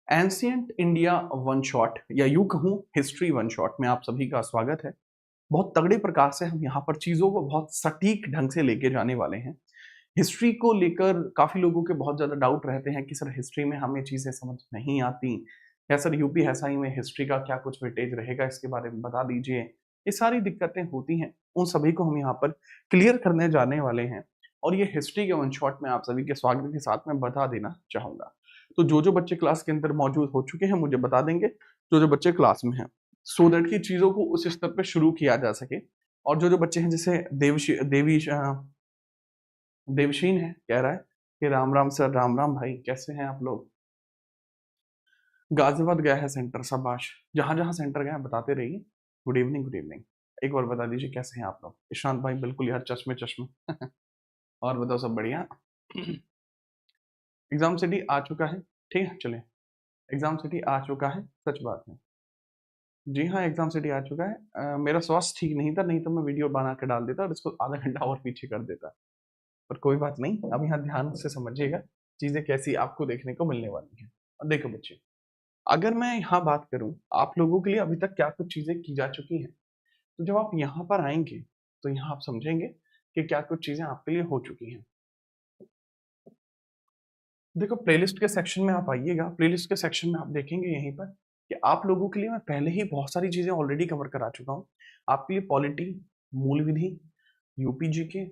Ancient India one shot या यूं कहूं हिस्ट्री वन शॉट में आप सभी का स्वागत है। बहुत तगड़े प्रकार से हम यहाँ पर चीजों को बहुत सटीक ढंग से लेके जाने वाले हैं। हिस्ट्री को लेकर काफी लोगों के बहुत ज्यादा डाउट रहते हैं कि सर हिस्ट्री में हमें चीजें समझ नहीं आती, या सर यूपी एसआई में हिस्ट्री का क्या कुछ वेटेज रहेगा, इसके बारे में बता दीजिए। ये सारी दिक्कतें होती हैं, उन सभी को हम यहाँ पर क्लियर करने जाने वाले हैं। और ये हिस्ट्री के वन शॉट में आप सभी के स्वागत के साथ मैं बता देना चाहूंगा। तो जो बच्चे क्लास के अंदर मौजूद हो चुके हैं मुझे बता देंगे, जो बच्चे क्लास में हैं, सो दैट की चीजों को उस स्तर पे शुरू किया जा सके। और जो बच्चे हैं जैसे देवशीन है, कह रहा है कि राम राम सर, राम राम भाई, कैसे हैं आप लोग। गाजियाबाद गया है सेंटर, शाबाश। जहां जहां सेंटर गया बताते रहिए। Good evening, good evening. एक बार बता दीजिए कैसे हैं आप लोग। ईशांत भाई बिल्कुल यार, चश्मे चश्मे और बताओ सब बढ़िया। एग्जाम सिटी आ चुका है, ठीक है चलिए। एग्जाम सिटी आ चुका है, सच बात है। जी हाँ, एग्जाम सिटी आ चुका है। मेरा स्वास्थ्य ठीक नहीं था, नहीं तो मैं वीडियो बना के डाल देता और इसको आधा घंटा और पीछे कर देता। पर कोई बात नहीं, अब यहाँ ध्यान से समझिएगा चीजें कैसी आपको देखने को मिलने वाली हैं। और देखो बच्चे, अगर मैं यहाँ बात करूँ आप लोगों के लिए अभी तक क्या कुछ चीजें की जा चुकी हैं, तो जब आप यहाँ पर आएंगे तो यहाँ आप समझेंगे कि क्या कुछ चीजें आपके लिए हो चुकी हैं। देखो, प्लेलिस्ट के सेक्शन में आप आइएगा, प्लेलिस्ट के सेक्शन में आप देखेंगे यहीं पर कि आप लोगों के लिए मैं पहले ही बहुत सारी चीजें ऑलरेडी कवर करा चुका हूँ। आपके लिए पॉलिटी, मूल विधि, यूपीजी के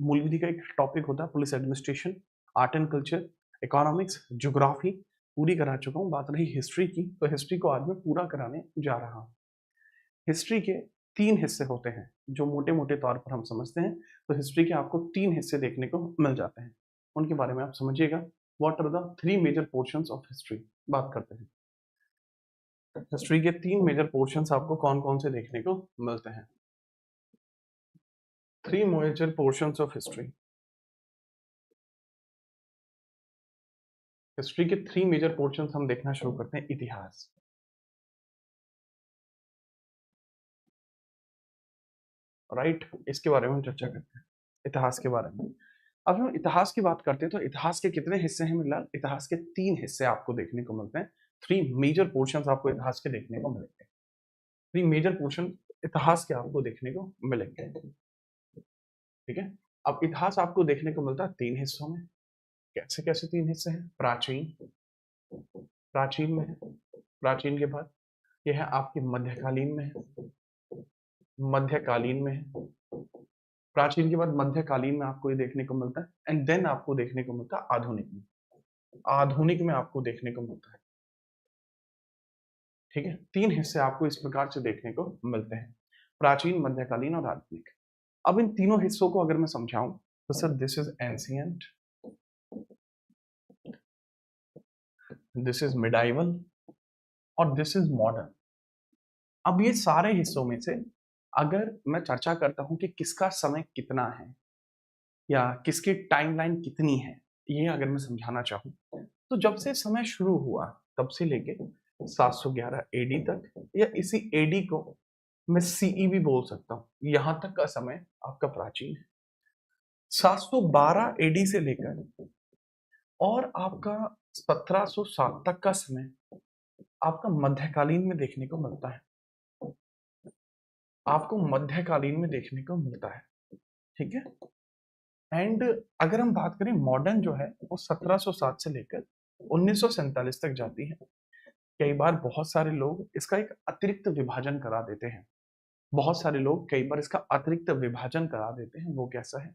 मूल विधि का एक टॉपिक होता है police administration, art and culture, economics, geography पूरी करा चुका हूँ। बात रही हिस्ट्री की, तो हिस्ट्री को आज मैं पूरा कराने जा रहा हूँ। हिस्ट्री के 3 हिस्से होते हैं जो मोटे मोटे तौर पर हम समझते हैं। तो हिस्ट्री के आपको 3 हिस्से देखने को मिल जाते हैं, उनके बारे में आप समझिएगा। What are the 3 major portions of history, बात करते हैं। हिस्ट्री के 3 मेजर पोर्शंस आपको कौन कौन से देखने को मिलते हैं। 3 major portions of history. History के 3 मेजर पोर्शंस हम देखना शुरू करते हैं। इतिहास, राइट, इसके बारे में हम चर्चा करते हैं, इतिहास के बारे में। अब हम इतिहास की बात करते हैं तो इतिहास के कितने हिस्से हैं मिलाल? इतिहास के 3 हिस्से आपको देखने को मिलते हैं। 3 मेजर पोर्शंस आपको इतिहास के देखने को मिलेंगे। 3 मेजर पोर्शन इतिहास के आपको देखने को मिलेंगे, ठीक है। अब इतिहास आपको देखने को मिलता है 3 हिस्सों में। कैसे कैसे 3 हिस्से हैं? प्राचीन, प्राचीन में है। प्राचीन के बाद ये है आपके मध्यकालीन में है, मध्यकालीन में है। प्राचीन के बाद मध्यकालीन में आपको ये देखने को मिलता है, एंड देन आपको देखने को मिलता है आधुनिक में। आधुनिक में आपको देखने को मिलता है, ठीक है। 3 हिस्से आपको इस प्रकार से देखने को मिलते हैं, प्राचीन, मध्यकालीन और आधुनिक। अब इन तीनों हिस्सों को अगर मैं समझाऊं तो sir this is ancient, this is medieval और दिस इज मॉडर्न। अब ये सारे हिस्सों में से अगर मैं चर्चा करता हूं कि किसका समय कितना है या किसकी टाइमलाइन कितनी है, ये अगर मैं समझाना चाहूँ तो जब से समय शुरू हुआ तब से लेके 711 एडी तक, या इसी एडी को मैं सीई भी बोल सकता हूँ, यहां तक का समय आपका प्राचीन है। 712 एडी से लेकर और आपका 1707 तक का समय आपका मध्यकालीन में देखने को मिलता है, आपको मध्यकालीन में देखने को मिलता है, ठीक है। एंड अगर हम बात करें मॉडर्न जो है वो 1707 से लेकर 1947 तक जाती है। कई बार बहुत सारे लोग इसका एक अतिरिक्त विभाजन करा देते हैं, बहुत सारे लोग कई बार इसका अतिरिक्त विभाजन करा देते हैं। वो कैसा है?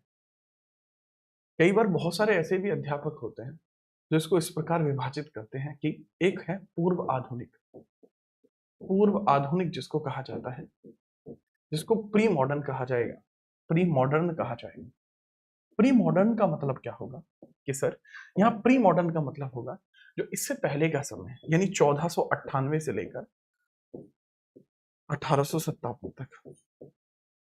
कई बार बहुत सारे ऐसे भी अध्यापक होते हैं जो इसको इस प्रकार विभाजित करते हैं कि एक है पूर्व आधुनिक, पूर्व आधुनिक जिसको कहा जाता है, जिसको प्री मॉडर्न कहा जाएगा, प्री मॉडर्न कहा जाएगा। प्री मॉडर्न का मतलब क्या होगा कि सर यहाँ प्री मॉडर्न का मतलब होगा जो इससे पहले का समय, यानी 1498 से लेकर 1857 तक।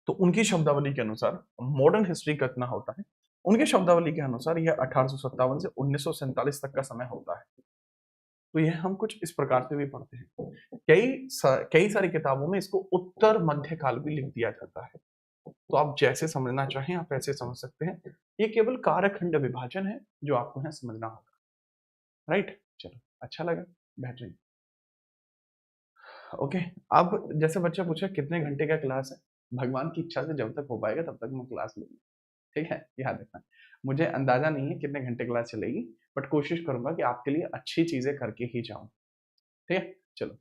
तो उनकी शब्दावली के अनुसार मॉडर्न हिस्ट्री कितना होता है, उनके शब्दावली के अनुसार यह 1857 से 1947 तक का समय होता है। तो यह हम कुछ इस प्रकार से भी पढ़ते हैं। कई सारी किताबों में इसको उत्तर मध्यकाल भी लिख दिया जाता है। तो आप जैसे समझना चाहें आप ऐसे समझ सकते हैं। ये केवल कारखंड विभाजन है जो आपको यहाँ समझना होगा, राइट। चलो, अच्छा लगा। बेहतरीन। ओके, अब जैसे बच्चा पूछे कितने घंटे का क्लास है, भगवान की इच्छा से जब तक हो पाएगा तब तक मैं क्लास लूंगा, ठीक है, याद रखना। मुझे अंदाजा नहीं है कितने घंटे क्लास चलेगी, बट कोशिश करूंगा कि आपके लिए अच्छी चीजें करके ही जाऊं, ठीक है। चलो,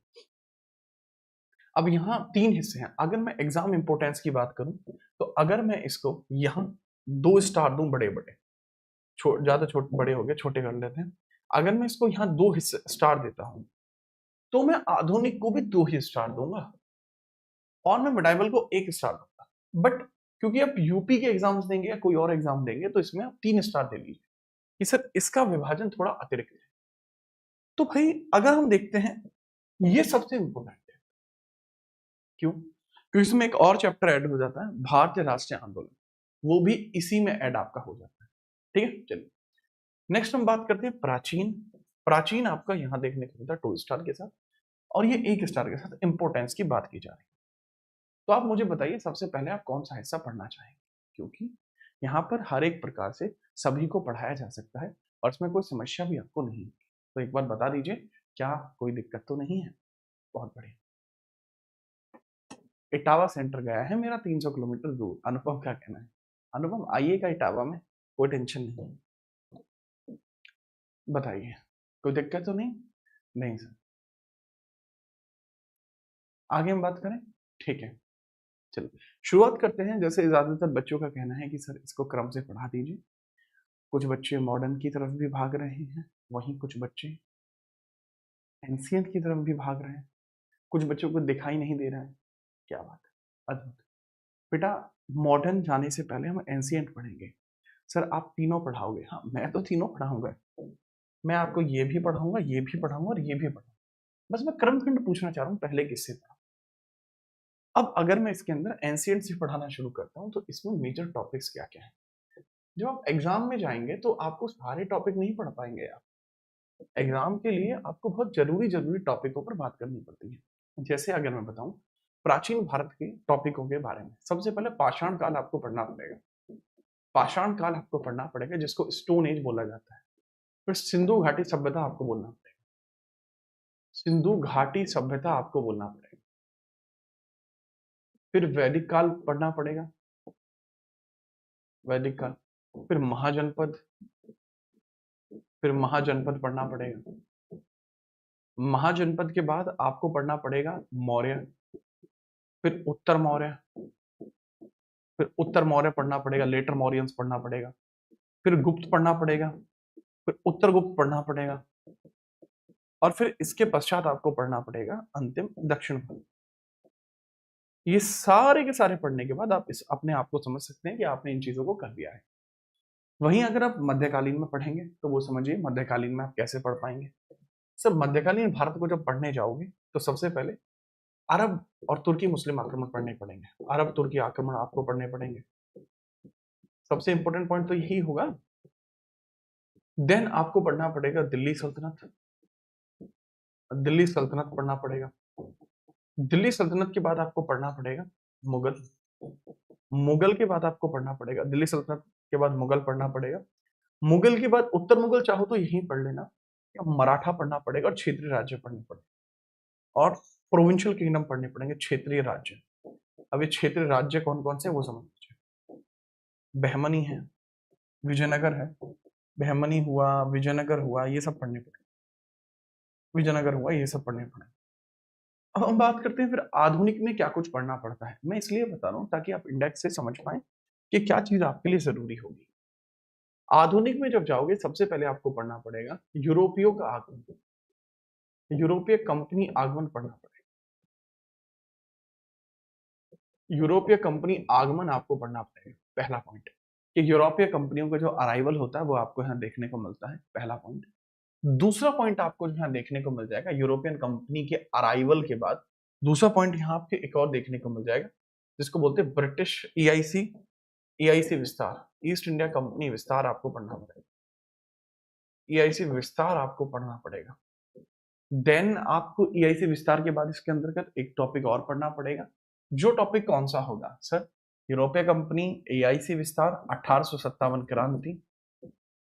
अब यहाँ 3 हिस्से हैं। अगर मैं एग्जाम इंपोर्टेंस की बात करूं तो अगर मैं इसको यहाँ 2 स्टार दूं, बड़े बड़े, ज्यादा छोटे बड़े हो गए, छोटे कर लेते हैं। अगर मैं इसको यहाँ 2 हिस्से स्टार देता हूं तो मैं आधुनिक को भी 2 ही स्टार दूंगा और मैं मेडाइवल को 1 स्टार दूंगा। बट क्योंकि आप यूपी के एग्जाम्स देंगे या कोई और एग्जाम देंगे तो इसमें आप 3 स्टार दे लीजिए कि सर इसका विभाजन थोड़ा अतिरिक्त है। तो भाई अगर हम देखते हैं, ये सबसे इंपोर्टेंट है। क्यों? क्योंकि इसमें एक और चैप्टर ऐड हो जाता है, भारतीय राष्ट्रीय आंदोलन, वो भी इसी में ऐड आपका हो जाता है, ठीक है। चलिए नेक्स्ट हम बात करते हैं प्राचीन। प्राचीन आपका यहाँ देखने को मिलता है 2 स्टार के साथ, और ये 1 स्टार के साथ इंपोर्टेंस की बात की जा रही है। तो आप मुझे बताइए सबसे पहले आप कौन सा हिस्सा पढ़ना चाहेंगे, क्योंकि यहाँ पर हर एक प्रकार से सभी को पढ़ाया जा सकता है और इसमें कोई समस्या भी आपको नहीं है। तो एक बार बता दीजिए, क्या कोई दिक्कत तो नहीं है? बहुत बढ़िया। इटावा सेंटर गया है मेरा 300 किलोमीटर दूर, अनुपम क्या कहना है? अनुपम आइएगा इटावा में, कोई टेंशन नहीं, बताइए कोई दिक्कत तो नहीं? नहीं सर, आगे हम बात करें, ठीक है। चलो शुरुआत करते हैं। जैसे ज्यादातर बच्चों का कहना है कि सर इसको क्रम से पढ़ा दीजिए। कुछ बच्चे मॉडर्न की तरफ भी भाग रहे हैं, वहीं कुछ बच्चे एंशियंट की तरफ भी भाग रहे हैं, कुछ बच्चों को दिखाई नहीं दे रहा है। क्या बात है, अद्भुत। बेटा मॉडर्न जाने से पहले हम एंशियंट पढ़ेंगे। सर आप तीनों पढ़ाओगे? हाँ मैं तो तीनों पढ़ाऊंगा, मैं आपको ये भी पढ़ाऊंगा, ये भी पढ़ाऊंगा और ये भी पढ़ाऊंगा। बस मैं क्रमखंड पूछना चाह रहा हूँ, पहले किससे पढ़ा। अब अगर मैं इसके अंदर एंशियंट से पढ़ाना शुरू करता हूँ तो इसमें मेजर टॉपिक्स क्या क्या है। जब आप एग्जाम में जाएंगे तो आपको सारे टॉपिक नहीं पढ़ पाएंगे आप। एग्जाम के लिए आपको बहुत जरूरी जरूरी टॉपिकों पर बात करनी पड़ती है। जैसे अगर मैं बताऊं प्राचीन भारत के टॉपिकों के बारे में, सबसे पहले पाषाण काल आपको पढ़ना पड़ेगा। पाषाण काल आपको पढ़ना पड़ेगा जिसको स्टोन एज बोला जाता है। फिर सिंधु घाटी सभ्यता आपको बोलना पड़ेगा, सिंधु घाटी सभ्यता आपको बोलना पड़ेगा। फिर वैदिक काल पढ़ना पड़ेगा, वैदिक काल। फिर महाजनपद, फिर महाजनपद पढ़ना पड़ेगा। महाजनपद के बाद आपको पढ़ना पड़ेगा मौर्य, फिर उत्तर मौर्य, फिर उत्तर मौर्य पढ़ना पड़ेगा, लेटर मौर्यंस पढ़ना पड़ेगा, फिर गुप्त पढ़ना पड़ेगा, फिर उत्तर गुप्त पढ़ना पड़ेगा, और फिर इसके पश्चात आपको पढ़ना पड़ेगा अंतिम दक्षिण भारत। ये सारे के सारे पढ़ने के बाद आप इस अपने आप को समझ सकते हैं कि आपने इन चीजों को कर लिया है। वहीं अगर आप मध्यकालीन में पढ़ेंगे तो वो समझिए मध्यकालीन में आप कैसे पढ़ पाएंगे। सब मध्यकालीन भारत को जब पढ़ने जाओगे तो सबसे पहले अरब और तुर्की मुस्लिम आक्रमण पढ़ने पड़ेंगे, अरब तुर्की आक्रमण आपको पढ़ने पड़ेंगे। सबसे इंपॉर्टेंट पॉइंट तो यही होगा। देन आपको पढ़ना पड़ेगा दिल्ली सल्तनत, दिल्ली सल्तनत पढ़ना पड़ेगा। दिल्ली सल्तनत के बाद आपको पढ़ना पड़ेगा मुगल, मुगल के बाद आपको पढ़ना पड़ेगा दिल्ली सल्तनत के बाद मुगल पढ़ना पड़ेगा। मुगल के बाद उत्तर मुगल चाहो तो यही पढ़ लेना, या मराठा पढ़ना पड़ेगा और क्षेत्रीय राज्य पढ़ने पड़ेगा, और प्रोविंशियल किंगडम पढ़ने पड़ेंगे, क्षेत्रीय राज्य। अब ये क्षेत्रीय राज्य कौन कौन से वो समझ लीजिए। बहमनी है, विजयनगर है, बहमनी हुआ, विजयनगर हुआ, ये सब पढ़ने पड़े, विजयनगर हुआ, ये सब पढ़ने पड़े। अब हम बात करते हैं फिर आधुनिक में क्या कुछ पढ़ना पड़ता है। मैं इसलिए बता रहा हूँ ताकि आप इंडेक्स से समझ पाए कि क्या चीज आपके लिए जरूरी होगी। आधुनिक में जब जाओगे सबसे पहले आपको पढ़ना पड़ेगा यूरोपियों का आगमन, यूरोपीय कंपनी आगमन पढ़ना पड़ेगा। यूरोपीय कंपनी आगमन आपको पढ़ना पड़ेगा, पहला पॉइंट, कि यूरोपीय कंपनियों का जो अराइवल होता है वो आपको यहाँ देखने को मिलता है, पहला पॉइंट। दूसरा पॉइंट आपको यहाँ देखने को मिल जाएगा यूरोपियन कंपनी के अराइवल के बाद, दूसरा पॉइंट यहाँ आपके एक और देखने को मिल जाएगा जिसको बोलते हैं ब्रिटिश ईआईसी, ईआईसी विस्तार, ईस्ट इंडिया कंपनी विस्तार आपको पढ़ना पड़ेगा, ईआईसी विस्तार आपको पढ़ना पड़ेगा। देन आपको ईआईसी विस्तार के बाद इसके अंतर्गत एक टॉपिक और पढ़ना पड़ेगा, जो टॉपिक कौन सा होगा सर? यूरोपीय कंपनी, एआईसी विस्तार, 1857 क्रांति,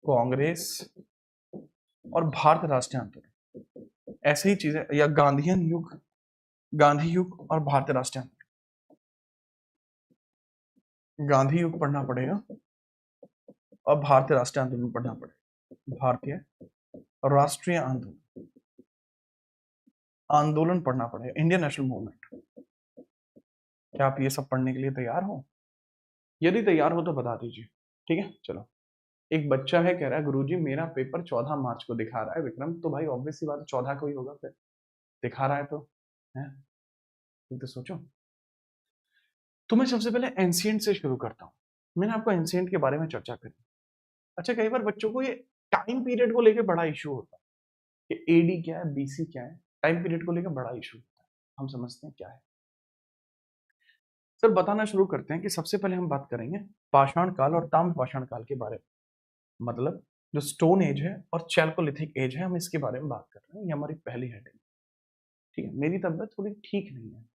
कांग्रेस और भारत राष्ट्रीय आंदोलन। ऐसे ही चीजें, या गांधीयन युग, गांधी युग और भारतीय राष्ट्रीय आंदोलन। गांधी युग पढ़ना पड़ेगा और भारतीय राष्ट्रीय आंदोलन पढ़ना पड़ेगा। भारतीय राष्ट्रीय आंदोलन, आंदोलन पढ़ना पड़ेगा, इंडियन नेशनल मूवमेंट। क्या आप ये सब पढ़ने के लिए तैयार हो? यदि तैयार हो तो बता दीजिए। ठीक है, चलो। एक बच्चा है, कह रहा है गुरुजी मेरा पेपर 14 मार्च को दिखा रहा है विक्रम। तो भाई ऑब्वियस सी बात है 14 को ही होगा, फिर दिखा रहा है तो है। तो सोचो। तो मैं सबसे पहले एंशिएंट से शुरू करता हूँ। मैंने आपको एंशिएंट के बारे में चर्चा करी। अच्छा, कई बार बच्चों को ये टाइम पीरियड को लेकर बड़ा इशू होता है कि एडी क्या है, बीसी क्या है। टाइम पीरियड को लेकर बड़ा इशू होता है। हम समझते हैं क्या है। सर बताना शुरू करते हैं कि सबसे पहले हम बात करेंगे पाषाण काल और ताम्र पाषाण काल के बारे में। मतलब जो स्टोन एज है और चैल्कोलिथिक एज है, हम इसके बारे में बात कर रहे हैं। ये हमारी पहली हेडिंग। ठीक है, मेरी तबीयत थोड़ी ठीक नहीं है।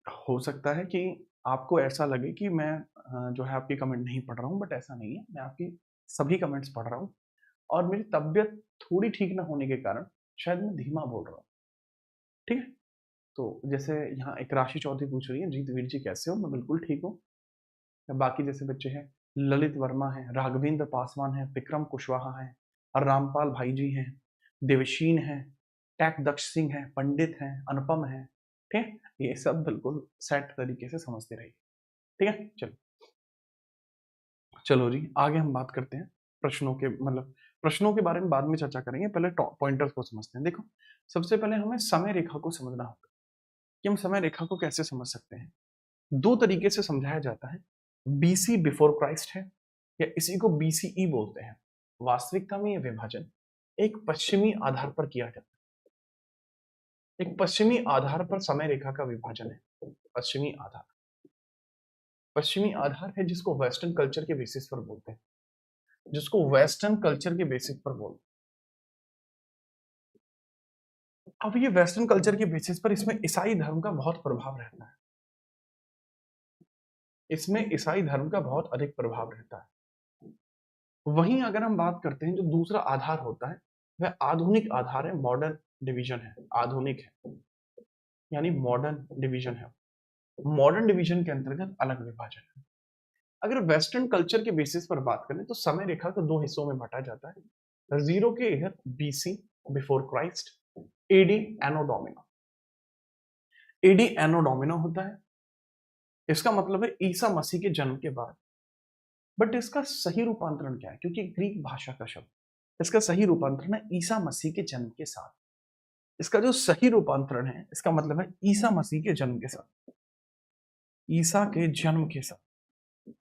हो सकता है कि आपको ऐसा लगे कि मैं जो है आपकी कमेंट नहीं पढ़ रहा हूँ, बट ऐसा नहीं है। मैं आपकी सभी कमेंट्स पढ़ रहा हूँ और मेरी तबीयत थोड़ी ठीक ना होने के कारण शायद मैं धीमा बोल रहा हूँ। ठीक है, तो जैसे यहाँ एक राशि चौधरी पूछ रही है, जीत वीर जी कैसे हो? मैं बिल्कुल ठीक हूँ। बाकी जैसे बच्चे हैं, ललित वर्मा है, राघवेंद्र पासवान है, विक्रम कुशवाहा है, और रामपाल भाई जी हैं, देवशीन है, टैक दक्ष सिंह है, पंडित है, अनुपम है। ठीक है, ये सब बिल्कुल सेट तरीके से समझते रहिए। ठीक है, चलो चलो जी, आगे हम बात करते हैं प्रश्नों के, मतलब प्रश्नों के बारे में बाद में चर्चा करेंगे। पहले पॉइंटर्स को समझते हैं। देखो, सबसे पहले हमें समय रेखा को समझना होगा कि हम समय रेखा को कैसे समझ सकते हैं। दो तरीके से समझाया जाता है। बीसी बिफोर क्राइस्ट है, या इसी को बीसीई बोलते हैं। वास्तविकता में यह विभाजन एक पश्चिमी आधार पर किया जाता है। एक पश्चिमी आधार पर समय रेखा का विभाजन है। पश्चिमी आधार, पश्चिमी आधार है जिसको वेस्टर्न कल्चर के बेसिस पर बोलते हैं, जिसको वेस्टर्न कल्चर के बेसिस पर बोलते हैं। अब ये वेस्टर्न कल्चर के बेसिस पर इसमें ईसाई धर्म का बहुत प्रभाव रहता है। इसमें ईसाई धर्म का बहुत अधिक प्रभाव रहता है। वहीं अगर हम बात करते हैं जो दूसरा आधार होता है, वह आधुनिक आधार है, मॉडर्न डिवीजन है, आधुनिक है, यानी मॉडर्न डिवीजन है। मॉडर्न डिवीजन के अंतर्गत अलग विभाजन है। अगर वेस्टर्न कल्चर के बेसिस पर बात करें तो समय रेखा को दो हिस्सों में बांटा जाता है। जीरो के year BC before Christ, AD anno Domini. AD anno Domini होता है, इसका मतलब है ईसा मसीह के जन्म के बाद। बट इसका सही रूपांतरण क्या है? क्योंकि ग्रीक भाषा का शब्द, इसका सही रूपांतरण है ईसा मसीह के जन्म के साथ। इसका जो सही रूपांतरण है, इसका मतलब है ईसा मसीह के जन्म के साथ। ईसा के जन्म के साथ,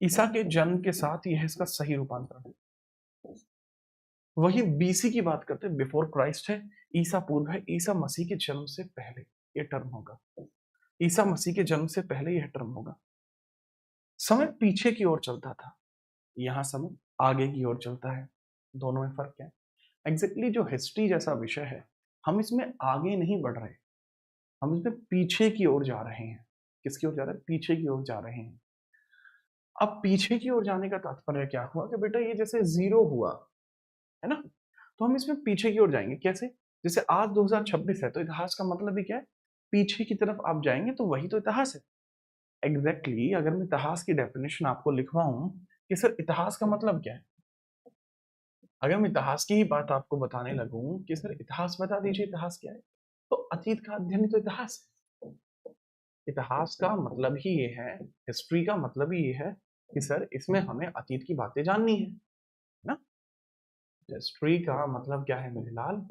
ईसा के जन्म के साथ, यह इसका सही रूपांतरण है। वही बीसी की बात करते हैं, बिफोर क्राइस्ट है, ईसा पूर्व है, ईसा मसीह के जन्म से पहले यह टर्म होगा। ईसा मसीह के जन्म से पहले यह टर्म होगा। समय पीछे की ओर चलता था, यहां समय आगे की ओर चलता है। दोनों में फर्क क्या है? एग्जैक्टली जो हिस्ट्री जैसा विषय है, हम इसमें आगे नहीं बढ़ रहे, हम इसमें पीछे की ओर जा रहे हैं। किसकी ओर जा रहे हैं? पीछे की ओर जा रहे हैं। अब पीछे की ओर जाने का तात्पर्य क्या हुआ कि बेटा ये जैसे जीरो हुआ है ना, तो हम इसमें पीछे की ओर जाएंगे। कैसे? जैसे आज 2026 है, तो इतिहास का मतलब ही क्या है? पीछे की तरफ आप जाएंगे तो वही तो इतिहास है। एग्जैक्टली अगर मैं इतिहास की डेफिनेशन आपको लिखवाऊं कि सर इतिहास का मतलब क्या है, अगर मैं इतिहास की ही बात आपको बताने लगूं कि सर इतिहास बता दीजिए इतिहास क्या है, तो अतीत का अध्ययन ही तो इतिहास है। इतिहास का मतलब ही ये है, हिस्ट्री का मतलब ही ये है कि सर इसमें हमें अतीत की बातें जाननी है ना। हिस्ट्री का मतलब क्या है मेरे लाल?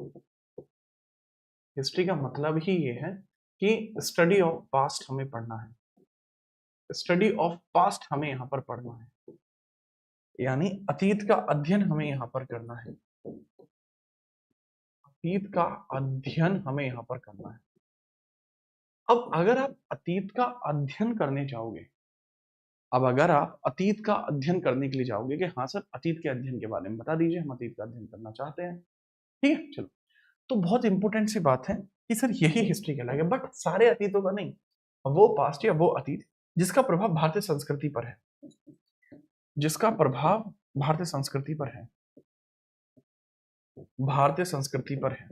हिस्ट्री का मतलब ही ये है कि स्टडी ऑफ पास्ट हमें पढ़ना है। स्टडी ऑफ पास्ट हमें यहाँ पर पढ़ना है, यानी अतीत का अध्ययन हमें यहाँ पर करना है। अतीत का अध्ययन हमें यहाँ पर करना है। अब अगर आप अतीत का अध्ययन करने जाओगे, अब अगर आप अतीत का अध्ययन करने के लिए जाओगे कि हाँ सर अतीत के अध्ययन के बारे में बता दीजिए, हम अतीत का अध्ययन करना चाहते हैं, ठीक है चलो, तो बहुत इंपॉर्टेंट सी बात है कि सर यही हिस्ट्री कहलाएगा। बट सारे अतीतों का नहीं, वो पास्ट या वो अतीत जिसका प्रभाव भारतीय संस्कृति पर है, जिसका प्रभाव भारतीय संस्कृति पर है। भारतीय संस्कृति पर है,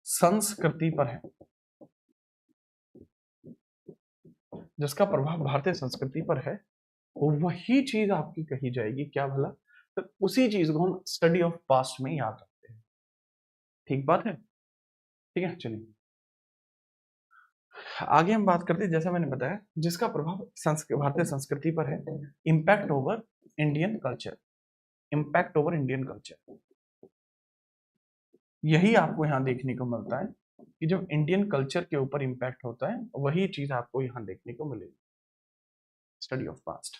संस्कृति पर है, जिसका प्रभाव भारतीय संस्कृति पर है, वही चीज आपकी कही जाएगी क्या भला, तो उसी चीज को हम स्टडी ऑफ पास्ट में याद रखते हैं। ठीक बात है, ठीक है। चलिए आगे हम बात करते हैं, जैसा मैंने बताया जिसका प्रभाव भारतीय संस्कृति पर है, impact over Indian culture, impact over Indian culture. यही आपको यहाँ देखने को मिलता है कि जब इंडियन कल्चर के ऊपर इम्पैक्ट होता है, वही चीज आपको यहाँ देखने को मिलेगी, स्टडी ऑफ पास्ट,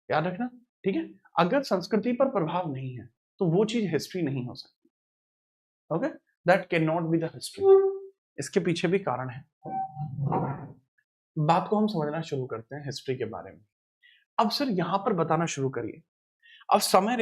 याद रखना। ठीक है, अगर संस्कृति पर प्रभाव नहीं है तो वो चीज हिस्ट्री नहीं हो सकती। Okay, that can not be the history. इसके पीछे भी कारण है। बात को हम समझना शुरू करते हैं हिस्ट्री के बारे में। अब सर यहां पर बताना शुरू करिए। अब समय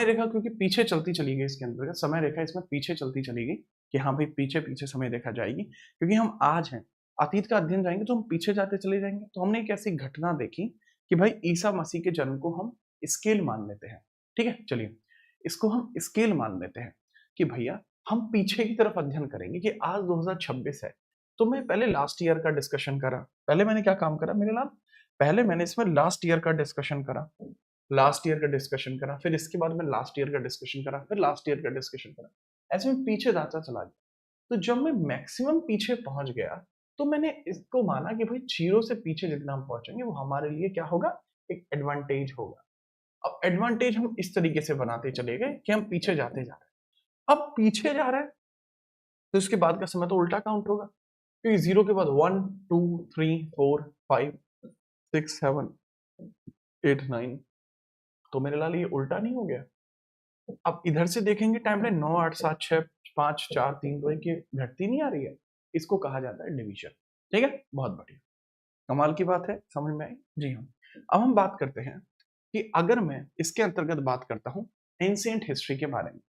रेखा क्योंकि पीछे चलती चली गई, इसके अंदर समय रेखा इसमें पीछे चलती चली गई कि हाँ भाई पीछे पीछे समय रेखा जाएगी, क्योंकि हम आज हैं, अतीत का अध्ययन जाएंगे तो हम पीछे जाते चले जाएंगे। तो हमने एक ऐसी घटना देखी कि भाई ईसा मसीह के जन्म को हम स्केल मान लेते हैं। ठीक है, चलिए इसको हम स्केल मान लेते हैं कि भैया हम पीछे की तरफ अध्ययन करेंगे कि आज 2026 है। तो मैं पहले लास्ट ईयर का डिस्कशन करा, पहले मैंने क्या काम करा मेरे नाम, पहले मैंने इसमें लास्ट ईयर का डिस्कशन करा, लास्ट ईयर का डिस्कशन करा, फिर इसके बाद में लास्ट ईयर का डिस्कशन करा, फिर लास्ट ईयर का डिस्कशन करा, ऐसे में पीछे जाता चला गया। तो जब मैं मैक्सिमम पीछे पहुंच गया तो मैंने इसको माना कि भाई जीरो से पीछे जितना हम पहुंचेंगे वो हमारे लिए क्या होगा, एक एडवांटेज होगा। अब एडवांटेज हम इस तरीके से बनाते चले गए कि हम पीछे जाते जा रहे हैं। अब पीछे जा रहे हैं तो इसके बाद का समय तो उल्टा काउंट होगा, क्योंकि जीरो के बाद 1 2 3 4 5 6 7 8 9, तो मेरे लाल ये उल्टा नहीं हो गया। अब इधर से देखेंगे टाइम लाइन 9 8 7 6 5 4 3 2 की घटती नहीं आ रही है, इसको कहा जाता है डिवीजन। ठीक है, बहुत बढ़िया, कमाल की बात है, समझ में आई जी हाँ। अब हम बात करते हैं कि अगर मैं इसके अंतर्गत बात करता हूँ एंशिएंट हिस्ट्री के बारे में।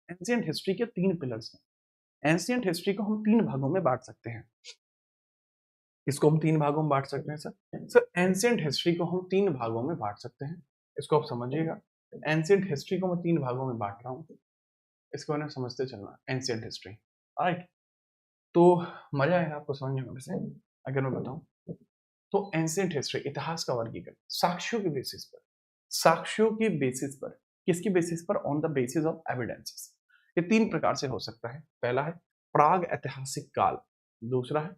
एंशिएंट हिस्ट्री के 3 पिलर्स हैं। एंशिएंट हिस्ट्री को हम 3 भागों में बांट सकते हैं। इसको हम 3 भागों में बांट सकते हैं सर एंशिएंट हिस्ट्री को हम 3 भागों में बांट सकते हैं, इसको आप समझिएगा। एंशिएंट हिस्ट्री को मैं 3 भागों में बांट रहा हूँ, इसको ना समझते चलना, एंशिएंट हिस्ट्री। राइट, तो मजा आएगा आपको समझने में। वैसे अगर मैं बताऊं तो एंशिएंट हिस्ट्री इतिहास का वर्गीकरण साक्ष्यों के बेसिस पर, साक्ष्यों के बेसिस पर, किसकी बेसिस पर, on the basis of evidences. ये 3 प्रकार से हो सकता है। पहला है प्राग ऐतिहासिक काल, दूसरा है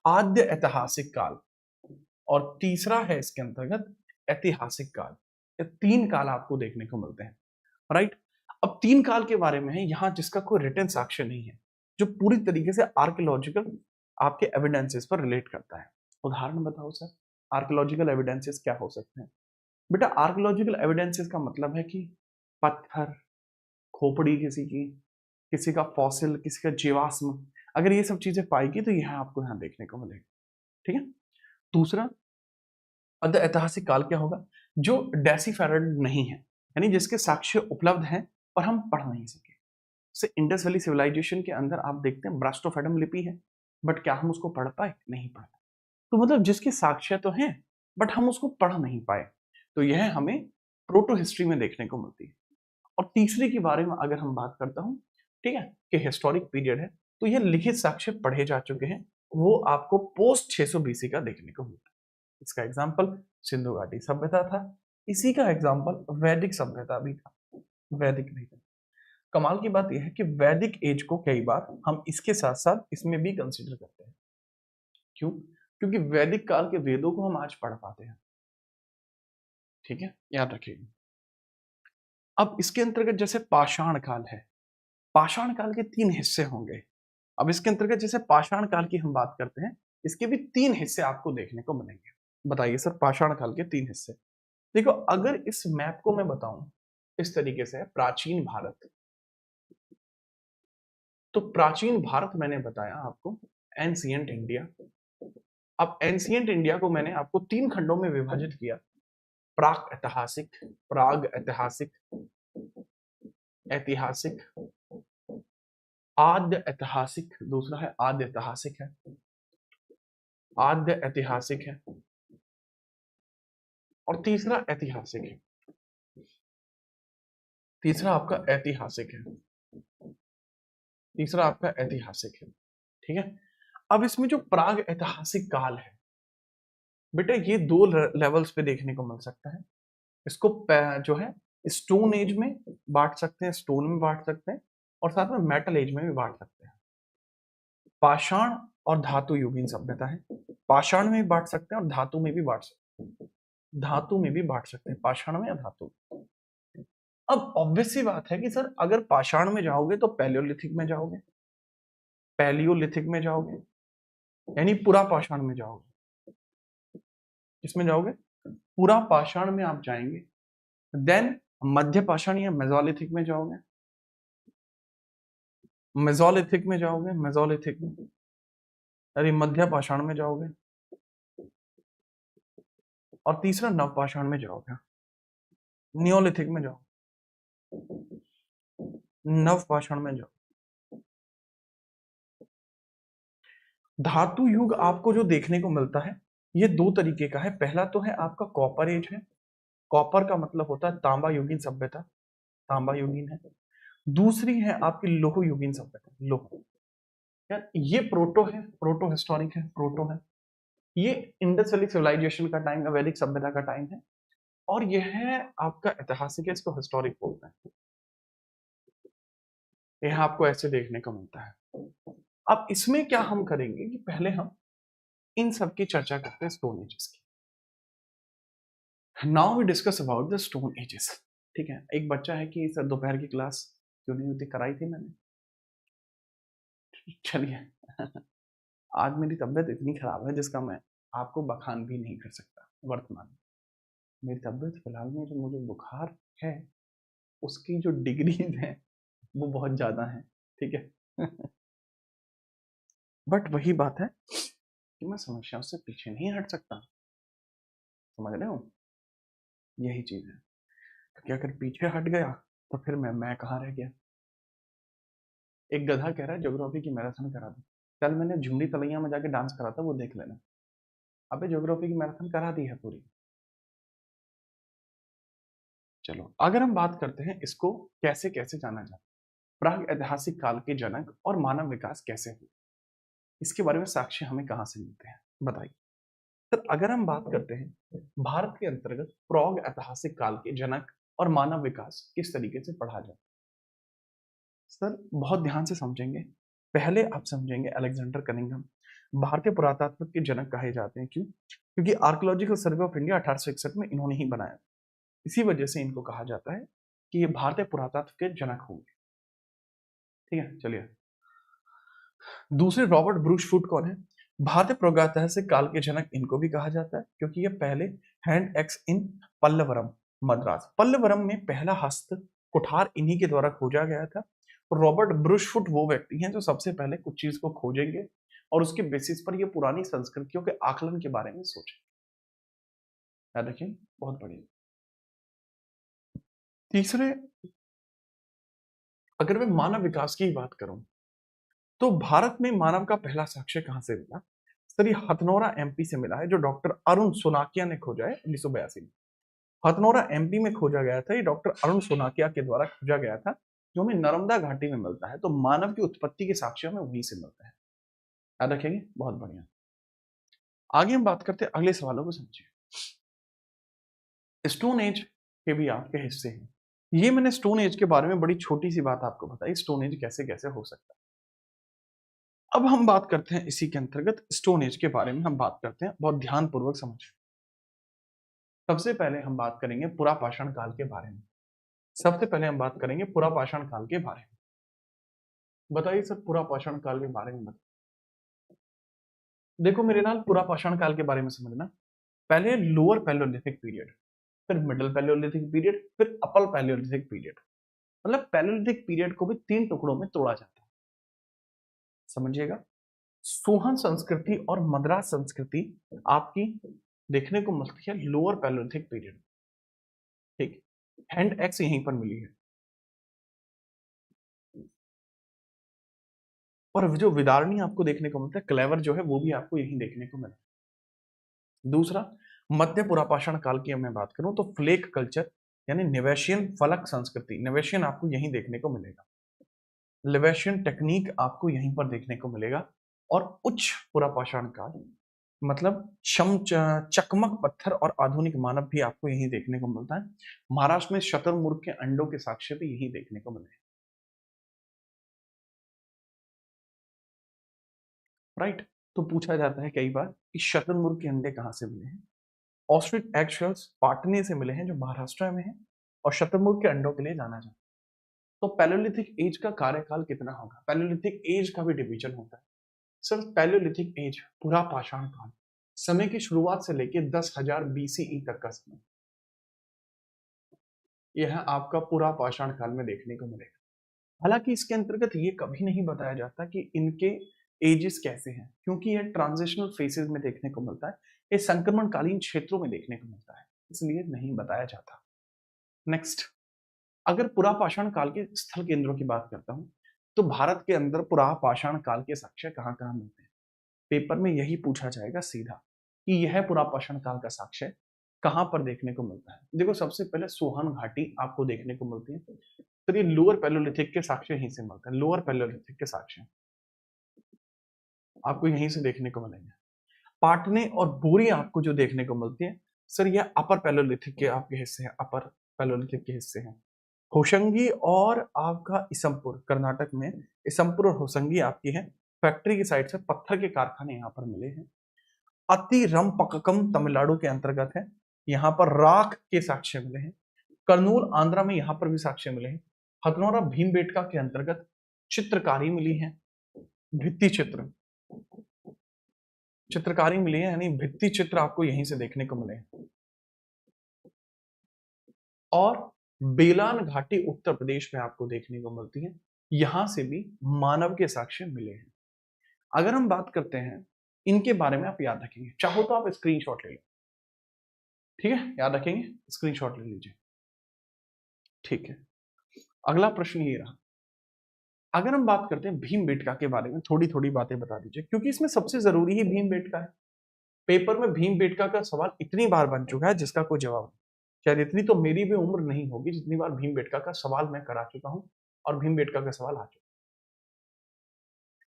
आद्य ऐतिहासिक काल, और तीसरा है इसके अंतर्गत ऐतिहासिक काल। ये 3 काल आपको देखने को मिलते हैं। राइट, अब 3 काल के बारे में है यहाँ जिसका कोई रिटन साक्ष्य नहीं है, जो पूरी तरीके से आर्कियोलॉजिकल आपके एविडेंसेस पर रिलेट करता है। उदाहरण बताओ सर, आर्कियोलॉजिकल एविडेंसेस क्या हो सकते हैं? बेटा आर्कियोलॉजिकल एविडेंसेस का मतलब है कि पत्थर, खोपड़ी किसी की, किसी का फॉसिल, किसी का जीवाश्म, अगर ये सब चीजें पाएगी तो यह आपको यहाँ देखने को मिलेगा। ठीक है, दूसरा अद ऐतिहासिक काल क्या होगा, जो डेसिफेरेड नहीं है, यानी जिसके साक्ष्य उपलब्ध हैं और हम पढ़ नहीं सके। जैसे इंडस वैली सिविलाइजेशन के अंदर आप देखते हैं ब्रास्टोफेडम लिपि है, बट क्या हम उसको पढ़ पाए? नहीं पढ़ पाए। तो मतलब जिसके साक्ष्य तो हैं बट हम उसको पढ़ नहीं पाए, तो यह हमें प्रोटो हिस्ट्री में देखने को मिलती है। और तीसरे के बारे में अगर हम बात करता हूँ, ठीक है, कि हिस्टोरिक पीरियड है, तो ये लिखित साक्ष्य पढ़े जा चुके हैं, वो आपको पोस्ट 600 बीसी का देखने को मिलता है। इसका एग्जाम्पल सिंधु घाटी सभ्यता था, इसी का एग्जाम्पल वैदिक सभ्यता भी था, वैदिक भी था। कमाल की बात यह है कि वैदिक एज को कई बार हम इसके साथ साथ इसमें भी कंसीडर करते हैं। क्यों? क्योंकि वैदिक काल के वेदों को हम आज पढ़ पाते हैं। ठीक है, याद रखिएगा। अब इसके अंतर्गत जैसे पाषाण काल है, पाषाण काल के 3 हिस्से होंगे। अब इसके अंतर्गत जैसे पाषाण काल की हम बात करते हैं, इसके भी 3 हिस्से आपको देखने को मिलेंगे। बताइए सर, पाषाण काल के 3 हिस्से। देखो अगर इस मैप को मैं बताऊं इस तरीके से, प्राचीन भारत, तो प्राचीन भारत मैंने बताया आपको एंशिएंट इंडिया। अब एंशिएंट इंडिया को मैंने आपको 3 खंडों में विभाजित किया, प्राक ऐतिहासिक, प्राग ऐतिहासिक, ऐतिहासिक, आद्य ऐतिहासिक, दूसरा है आद्य ऐतिहासिक है, आद्य ऐतिहासिक है, और तीसरा ऐतिहासिक है। तीसरा आपका ऐतिहासिक है, तीसरा आपका ऐतिहासिक है। ठीक है, अब इसमें जो प्राग ऐतिहासिक काल है बेटा, ये दो लेवल्स पे देखने को मिल सकता है। इसको जो है स्टोन एज में बांट सकते हैं, स्टोन में बांट सकते हैं, और साथ में मेटल एज में भी बांट सकते हैं। पाषाण और धातु युगीन सभ्यता है। पाषाण में भी बांट सकते हैं और धातु में भी बांट सकते हैं, धातु में भी बांट सकते हैं, पाषाण में या धातु। अब ऑब्वियस सी बात है कि सर अगर पाषाण में जाओगे तो पैलियोलिथिक में जाओगे, पैलियोलिथिक में जाओगे, यानी पूरा पाषाण में जाओगे। किसमें जाओगे? पूरा पाषाण में आप जाएंगे। देन मध्य पाषाण या मेसोलिथिक में जाओगे, मेसोलिथिक में जाओगे, मेसोलिथिक में, यानी मध्य पाषाण में जाओगे, और तीसरा नव पाषाण में जाओगे, नियोलिथिक में जाओ, नव पाषाण में जाओ। धातु युग आपको जो देखने को मिलता है ये दो तरीके का है। पहला तो है आपका कॉपर एज है, कॉपर का मतलब होता है तांबा युगीन सभ्यता, तांबा युगीन है। दूसरी है आपकी लोह युगीन सभ्यता, लोह। यार ये प्रोटो है, प्रोटो हिस्टोरिक है, प्रोटो है। ये इंडस वैली सिविलाइजेशन का टाइम, वैदिक सभ्यता का टाइम है। और यह है आपका ऐतिहासिक है, इसको हिस्टोरिक बोलते हैं। यह आपको ऐसे देखने को मिलता है। अब इसमें क्या हम करेंगे कि पहले हम इन सब की चर्चा करते हैं स्टोन एजेस की। Now we discuss about the stone ages. ठीक है, एक बच्चा है कि सर दोपहर की क्लास क्यों नहीं होती, कराई थी मैंने। चलिए आज मेरी तबीयत इतनी खराब है जिसका मैं आपको बखान भी नहीं कर सकता। वर्तमान में मेरी तबीयत फिलहाल में जो मुझे बुखार है उसकी जो डिग्रीज है वो बहुत ज्यादा है। ठीक है बट वही बात है कि मैं समस्याओं से पीछे नहीं हट सकता, समझ रहे हो? यही चीज है, क्योंकि अगर पीछे हट गया तो फिर मैं कहाँ रह गया। एक गधा कह रहा है ज्योग्राफी की मैराथन करा दो। कल मैंने झुंडी तलैया में जाके डांस करा था, वो देख लेना। अबे ज्योग्राफी की मैराथन करा दी है पूरी। चलो अगर हम बात करते हैं इसको कैसे कैसे जाना जाता है, प्राग ऐतिहासिक काल के जनक और मानव विकास कैसे हुआ, इसके बारे में साक्ष्य हमें कहाँ से मिलते हैं बताइए। सर अगर हम बात करते हैं भारत के अंतर्गत प्राग ऐतिहासिक काल के जनक और मानव विकास किस तरीके से पढ़ा जाए, सर बहुत ध्यान से समझेंगे। पहले आप समझेंगे अलेक्जेंडर कनिंघम भारतीय पुरातत्व के जनक कहे जाते हैं। क्यों? क्योंकि आर्कोलॉजिकल सर्वे ऑफ इंडिया 1861 में इन्होंने ही बनाया। इसी वजह से इनको कहा जाता है कि ये भारतीय पुरातत्व के जनक होंगे। ठीक है, चलिए दूसरे रॉबर्ट ब्रूसफुट कौन है? भारतीय प्रागैतिहासिक काल के जनक इनको भी कहा जाता है क्योंकि ये पहले हैंड एक्स इन पल्लवरम मद्रास, पल्लवरम में पहला हस्त कुठार इन्हीं के द्वारा खोजा गया था। रॉबर्ट ब्रूसफुट वो व्यक्ति हैं जो सबसे पहले कुछ चीज को खोजेंगे और उसके बेसिस पर ये पुरानी संस्कृतियों के आकलन के बारे में सोचें। याद रखिए, बहुत बढ़िया। तीसरे, अगर मैं मानव विकास की बात करूं तो भारत में मानव का पहला साक्ष्य कहां से मिला? सर ये हथनोरा एमपी से मिला है, जो डॉक्टर अरुण सोनाकिया ने खोजा है 1982 में। हथनोरा एमपी में खोजा गया था, ये डॉक्टर अरुण सोनाकिया के द्वारा खोजा गया था, जो हमें नर्मदा घाटी में मिलता है। तो मानव की उत्पत्ति के साक्ष्य हमें वहीं से मिलते हैं। याद रखेंगे, बहुत बढ़िया। आगे हम बात करते हैं अगले सवालों को समझिए। स्टोन एज के भी आपके हिस्से हैं। ये मैंने स्टोन एज के बारे में बड़ी छोटी सी बात आपको बताई, स्टोन एज कैसे कैसे हो सकता है। अब हम बात करते हैं इसी के अंतर्गत स्टोन एज के बारे में हम बात करते हैं, बहुत ध्यानपूर्वक समझिए। सबसे पहले हम बात करेंगे पुरा पाषाण काल के बारे में। सबसे पहले हम बात करेंगे पुरा पाषाण काल के बारे में। बताइए सर पुरा पाषाण काल के बारे में बताइए। देखो मेरे नाल पुरा पाषाण काल के बारे में समझना। पहले लोअर पैलियोलिथिक पीरियड, फिर मिडिल पैलियोलिथिक पीरियड, फिर अपर पैलियोलिथिक पीरियड। मतलब पैलियोलिथिक पीरियड को भी 3 टुकड़ों में तोड़ा जाता है, समझिएगा। सोहन संस्कृति और मद्रास संस्कृति आपकी देखने को मिलती है लोअर पैलियोलिथिक पीरियड। ठीक, हैंड एक्स यहीं पर मिली है। और जो विदारणी आपको देखने को मिलता है, क्लेवर जो है वो भी आपको यहीं देखने को मिलता है। दूसरा, मध्य पुरापाषाण काल की मैं बात करूं तो फ्लेक कल्चर यानी निवेशियन फलक संस्कृति, निवेशियन आपको यहीं देखने को मिलेगा, लिवेशियन टेक्निक आपको यहीं पर देखने को मिलेगा, और उच्च पुरापाषाण काल मतलब चकमक पत्थर और आधुनिक मानव भी आपको यहीं देखने को मिलता है। महाराष्ट्र में शतुरमुर्ग के अंडों के साक्ष्य भी यहीं देखने को मिले, राइट। तो पूछा जाता है कई बार कि शतुरमुर्ग के अंडे कहां से मिले हैं। ऑस्ट्रिच एगशेल्स पाटने से मिले हैं जो महाराष्ट्र में है, और शतुरमुर्ग के अंडों के लिए जाना जाता है। तो पैलियोलिथिक एज का कार्यकाल कितना होगा? पैलियोलिथिक एज का भी डिवीजन होता है सर। पैलियोलिथिक एज पूरा पाषाण काल, समय की शुरुआत से लेकर 10,000 बीसीई तक का समय, यह आपका पूरा पाषाण काल में देखने को मिलेगा। हालांकि इसके अंतर्गत ये कभी नहीं बताया जाता कि इनके एजेस कैसे हैं, क्योंकि यह ट्रांजिशनल फेसेस में देखने को मिलता है, ये संक्रमणकालीन क्षेत्रों में देखने को मिलता है, इसलिए नहीं बताया जाता। नेक्स्ट, अगर पुरापाषाण काल के स्थल केंद्रों की बात करता हूं, तो भारत के अंदर पुरापाषाण काल के साक्ष्य कहां कहां मिलते हैं? पेपर में यही पूछा जाएगा सीधा कि यह पुरापाषाण काल का साक्ष्य कहां पर देखने को मिलता है। देखो, सबसे पहले सोहन घाटी आपको देखने को मिलती है, तो ये लोअर पैलियोलिथिक के साक्ष्य यहीं से मिलते हैं। लोअर पैलियोलिथिक के साक्ष्य आपको यहीं से देखने को मिलेंगे। पाटने और बोरी आपको जो देखने को मिलती है सर, ये अपर पैलियोलिथिक के आपके हिस्से हैं, अपर पैलियोलिथिक के हिस्से हैं। होशंगी और आपका इसमपुर, कर्नाटक में इसमपुर और होशंगी आपकी है, फैक्ट्री की साइड से पत्थर के कारखाने यहाँ पर मिले हैं। अतिरमपक्कम तमिलनाडु के अंतर्गत है, यहाँ पर राख के साक्ष्य मिले हैं। कर्नूल आंध्रा में यहाँ पर भी साक्ष्य मिले हैं। हथनौरा भीमबेटका के अंतर्गत चित्रकारी मिली है, भित्ति चित्र, चित्रकारी मिली है, यानी भित्ति चित्र आपको यहीं से देखने को मिले हैं। और बेलान घाटी उत्तर प्रदेश में आपको देखने को मिलती है, यहां से भी मानव के साक्ष्य मिले हैं। अगर हम बात करते हैं इनके बारे में, आप याद रखेंगे, चाहो तो आप स्क्रीनशॉट ले लो, ठीक है, याद रखेंगे, स्क्रीनशॉट ले लीजिए, ठीक है। अगला प्रश्न ये रहा, अगर हम बात करते हैं भीमबेटका के बारे में, थोड़ी थोड़ी बातें बता दीजिए, क्योंकि इसमें सबसे जरूरी ही भीमबेटका है। पेपर में भीमबेटका का सवाल इतनी बार बन चुका है जिसका कोई जवाब नहीं। शायद इतनी तो मेरी भी उम्र नहीं होगी जितनी बार भीमबेटका का सवाल मैं करा चुका हूं और भीमबेटका का सवाल आ चुका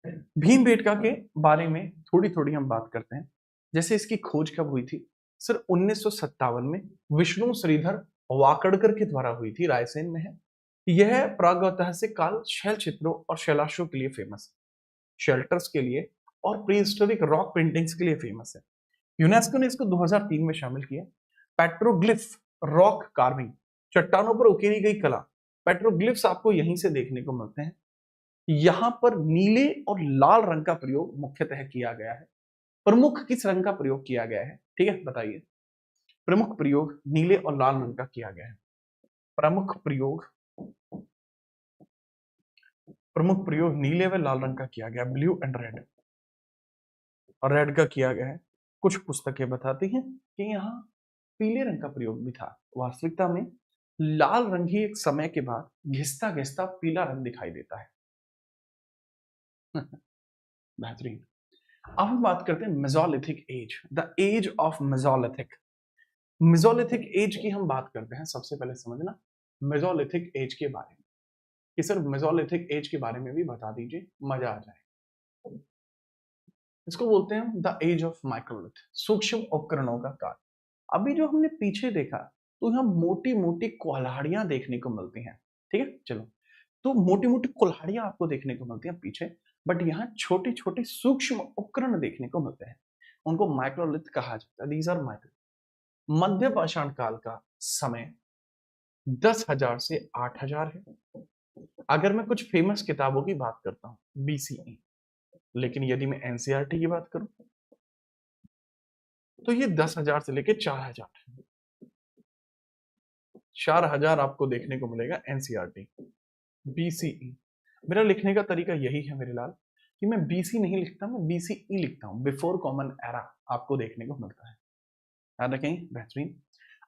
है। भीमबेटका के बारे में थोड़ी थोड़ी हम बात करते हैं। जैसे इसकी खोज कब हुई थी सर? 1957 में विष्णु श्रीधर वाकड़कर के द्वारा हुई थी, रायसेन में है। यह प्रागैतिहासिक काल शैल चित्रों और शैलाशों के लिए फेमस है, शेल्टर्स के लिए और प्रीहिस्टोरिक रॉक पेंटिंग्स के लिए फेमस है। यूनेस्को ने इसको 2003 में शामिल किया। पेट्रोग्लिफ रॉक कार्विंग, चट्टानों पर उकेरी गई कला, पेट्रोग्लिफ्स आपको यहीं से देखने को मिलते हैं। यहां पर नीले और लाल रंग का प्रयोग मुख्यतः किया गया है। प्रमुख किस रंग का प्रयोग किया गया है, ठीक है, बताइए। प्रमुख प्रयोग नीले और लाल रंग का किया गया है। प्रमुख प्रयोग नीले व लाल रंग का किया गया, ब्लू एंड रेड, और रेड का किया गया है। कुछ पुस्तकें बताती हैं कि यहाँ पीले रंग का प्रयोग भी था। वास्तविकता में लाल रंग ही एक समय के बाद घिसता घिसता पीला रंग दिखाई देता है। बेहतरीन। अब हम बात करते हैं Mesolithic age, the age of Mesolithic. Mesolithic age की हम बात करते हैं, सबसे पहले समझना मेसोलिथिक एज के बारे में कि सर मेसोलिथिक एज के बारे में भी बता दीजिए, मजा आ जाए। इसको बोलते हैं द एज ऑफ माइक्रोलिथ, सूक्ष्म उपकरणों का काल। अभी जो हमने पीछे देखा, तो यहाँ मोटी मोटी कुल्हाड़ियां देखने को मिलती हैं, ठीक है, चलो। तो मोटी मोटी कुल्हाड़ियां आपको देखने को मिलती हैं पीछे, बट यहाँ छोटे छोटे सूक्ष्म उपकरण देखने को मिलते हैं, उनको माइक्रोलिथ कहा जाता है। These are micro. मध्य पाषाण काल का समय 10,000 से 8,000 है। अगर मैं कुछ फेमस किताबों की बात करता हूँ, बीसीई, लेकिन यदि मैं एनसीईआरटी की बात करूं तो ये 10,000 से लेके 4,000, 4,000 आपको देखने को मिलेगा एनसीईआरटी। बीसीई, मेरा लिखने का तरीका यही है मेरे लाल, कि मैं बीसी नहीं लिखता, मैं बीसीई लिखता हूं, बिफोर कॉमन एरा आपको देखने को मिलता है। याद रखेंगे, बेहतरीन।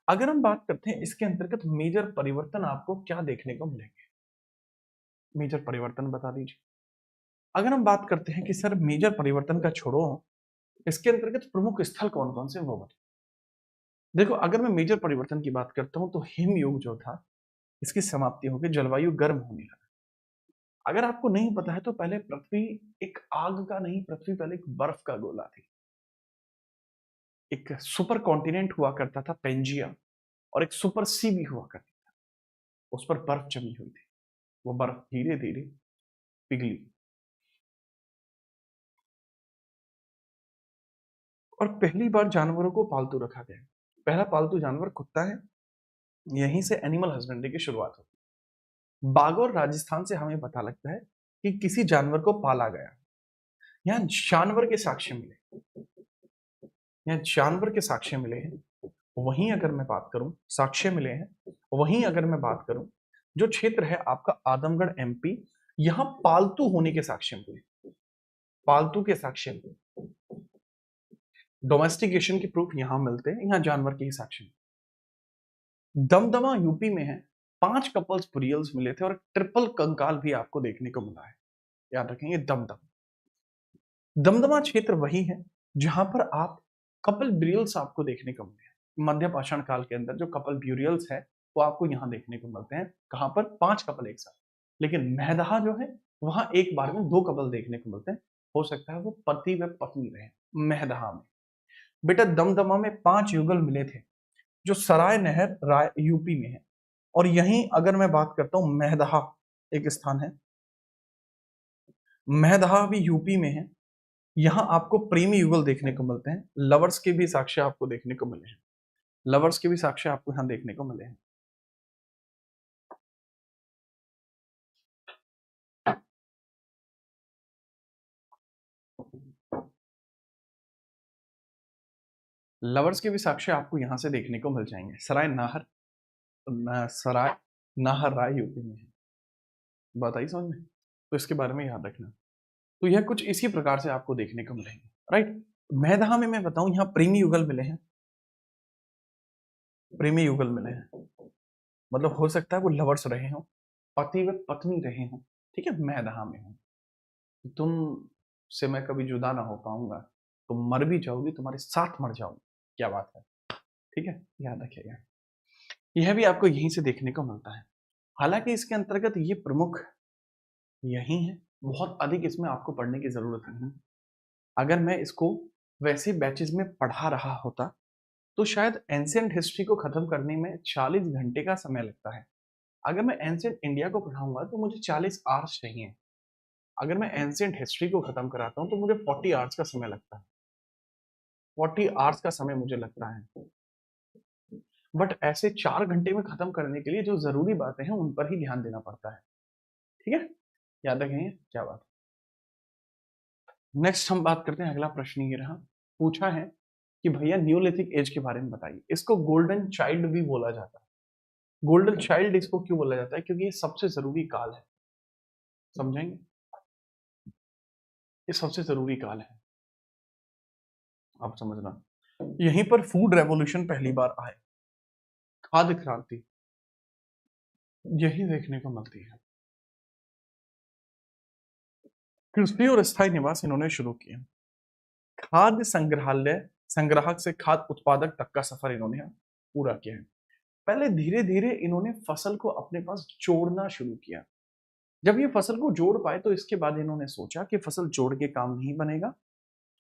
अगर हम बात करते हैं इसके अंतर्गत मेजर परिवर्तन आपको क्या देखने को मिलेंगे, मेजर परिवर्तन बता दीजिए। अगर हम बात करते हैं कि सर मेजर परिवर्तन का छोड़ो, इसके अंतर्गत प्रमुख स्थल कौन कौन से वो बताओ। देखो, अगर मैं मेजर परिवर्तन की बात करता हूं तो हिम युग जो था, इसकी समाप्ति होगी, जलवायु गर्म होने लगा। अगर आपको नहीं पता है तो पहले पृथ्वी एक आग का नहीं, पृथ्वी पहले एक बर्फ का गोला थी। एक सुपर कॉन्टिनेंट हुआ करता था पेंजिया, और एक सुपर सी भी हुआ करती था, उस पर बर्फ जमी हुई थी। वो बर्फ धीरे धीरे पिघली, और पहली बार जानवरों को पालतू रखा गया। पहला पालतू जानवर कुत्ता है। यहीं से एनिमल हस्बेंड्री की शुरुआत होती है। बागौर राजस्थान से हमें पता लगता है कि किसी जानवर को पाला गया। यहाँ जानवर के साक्ष्य मिले, यहाँ जानवर के साक्ष्य मिले हैं। वहीं अगर मैं बात करूं, साक्ष्य मिले हैं, वहीं अगर मैं बात करूं, जो क्षेत्र है आपका आदमगढ़ एमपी, यहां पालतू होने के साक्ष्य मिले, पालतू के साक्ष्य मिले। डोमेस्टिकेशन के प्रूफ यहां मिलते हैं, यहां जानवर के ही साक्ष्य मिले। दमदमा यूपी में है, 5 कपल्स बुरियल्स मिले थे, और ट्रिपल कंकाल भी आपको देखने को मिला है। याद रखेंगे, दमदमा क्षेत्र वही है जहां पर आप कपल ब्यूरियल्स आपको देखने को मिले हैं। मध्य पाषाण काल के अंदर जो कपल ब्यूरियल्स है वो आपको यहाँ देखने को मिलते हैं। कहां पर? 5 कपल एक साथ। लेकिन महदहा जो है, वहां एक बार में 2 कपल देखने को मिलते हैं। हो सकता है वो पति व पत्नी रहे महदहा में। बेटा, दमदमा में 5 युगल मिले थे, जो सराय नहर राय यूपी में है। और यहीं अगर मैं बात करता हूं, महदहा एक स्थान है, महदहा भी यूपी में है। यहाँ आपको प्रेमी युगल देखने को मिलते हैं। लवर्स के भी साक्ष्य आपको देखने को मिले हैं, लवर्स के भी साक्ष्य आपको यहाँ देखने को मिले हैं। लवर्स के भी साक्ष्य आपको यहाँ से देखने को मिल जाएंगे। सराय नाहर राय यूपी में है। बात आई समझ में? तो इसके बारे में याद रखना। तो यह कुछ इसी प्रकार से आपको देखने को मिलेंगे, राइट। मैदहा में मैं बताऊं, यहाँ प्रेमी युगल मिले हैं, प्रेमी युगल मिले हैं। मतलब हो सकता है वो लवर्स रहे हो, पति व पत्नी रहे हो, ठीक है, मैदहा में हो। तुम से मैं कभी जुदा ना हो पाऊंगा, तुम मर भी जाओगी, तुम्हारे साथ मर जाओगी। क्या बात है, ठीक है, याद रखिएगा। यह भी आपको यहीं से देखने को मिलता है। हालांकि इसके अंतर्गत ये प्रमुख यही है, बहुत अधिक इसमें आपको पढ़ने की जरूरत नहीं। अगर मैं इसको वैसे बैचेस में पढ़ा रहा होता तो शायद एंशियंट हिस्ट्री को खत्म करने में 40 घंटे का समय लगता है। अगर मैं एंशियंट इंडिया को पढ़ाऊंगा तो मुझे 40 आवर्स चाहिए। अगर मैं एंशियंट हिस्ट्री को खत्म कराता हूँ तो मुझे 40 आवर्स का समय लगता है, 40 आवर्स का समय मुझे लगता है। बट ऐसे 4 घंटे में खत्म करने के लिए जो जरूरी बातें हैं उन पर ही ध्यान देना पड़ता है, ठीक है, याद रखेंगे। क्या बात। नेक्स्ट हम बात करते हैं, अगला प्रश्न ये रहा, पूछा है कि भैया न्यूलिथिक एज के बारे में बताइए। इसको गोल्डन चाइल्ड भी बोला जाता है। गोल्डन चाइल्ड इसको क्यों बोला जाता है? क्योंकि ये सबसे जरूरी काल है, समझेंगे, ये सबसे जरूरी काल है, आप समझना। यहीं पर फूड रेवोल्यूशन पहली बार आए, खाद्य क्रांति यही देखने को मिलती है। कृषि और स्थायी निवास इन्होंने शुरू किया। खाद्य संग्रहालय, संग्राहक से खाद्य उत्पादक तक का सफर इन्होंने पूरा किया है। पहले धीरे धीरे इन्होंने फसल को अपने पास जोड़ना शुरू किया। जब ये फसल को जोड़ पाए तो इसके बाद इन्होंने सोचा कि फसल जोड़ के काम नहीं बनेगा,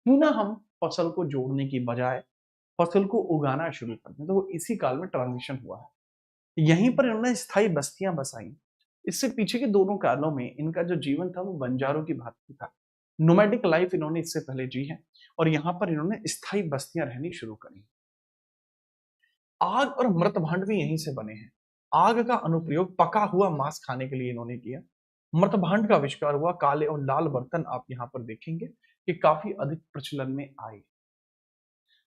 क्यों ना हम फसल को जोड़ने की बजाय फसल को उगाना शुरू कर दें। तो वो इसी काल में ट्रांजिशन हुआ है। यहीं पर इन्होंने स्थायी बस्तियां बसाई। इससे पीछे के दोनों कालों में इनका जो जीवन था वो बंजारों की भांति था। नोमैडिक लाइफ इन्होंने इससे पहले जी है, और यहाँ पर इन्होंने स्थायी बस्तियां रहनी शुरू करी। आग और मृत भांड भी यहीं से बने हैं। आग का अनुप्रयोग पका हुआ मांस खाने के लिए इन्होंने किया। मृत भांड का आविष्कार हुआ। काले और लाल बर्तन आप यहाँ पर देखेंगे कि काफी अधिक प्रचलन में आए।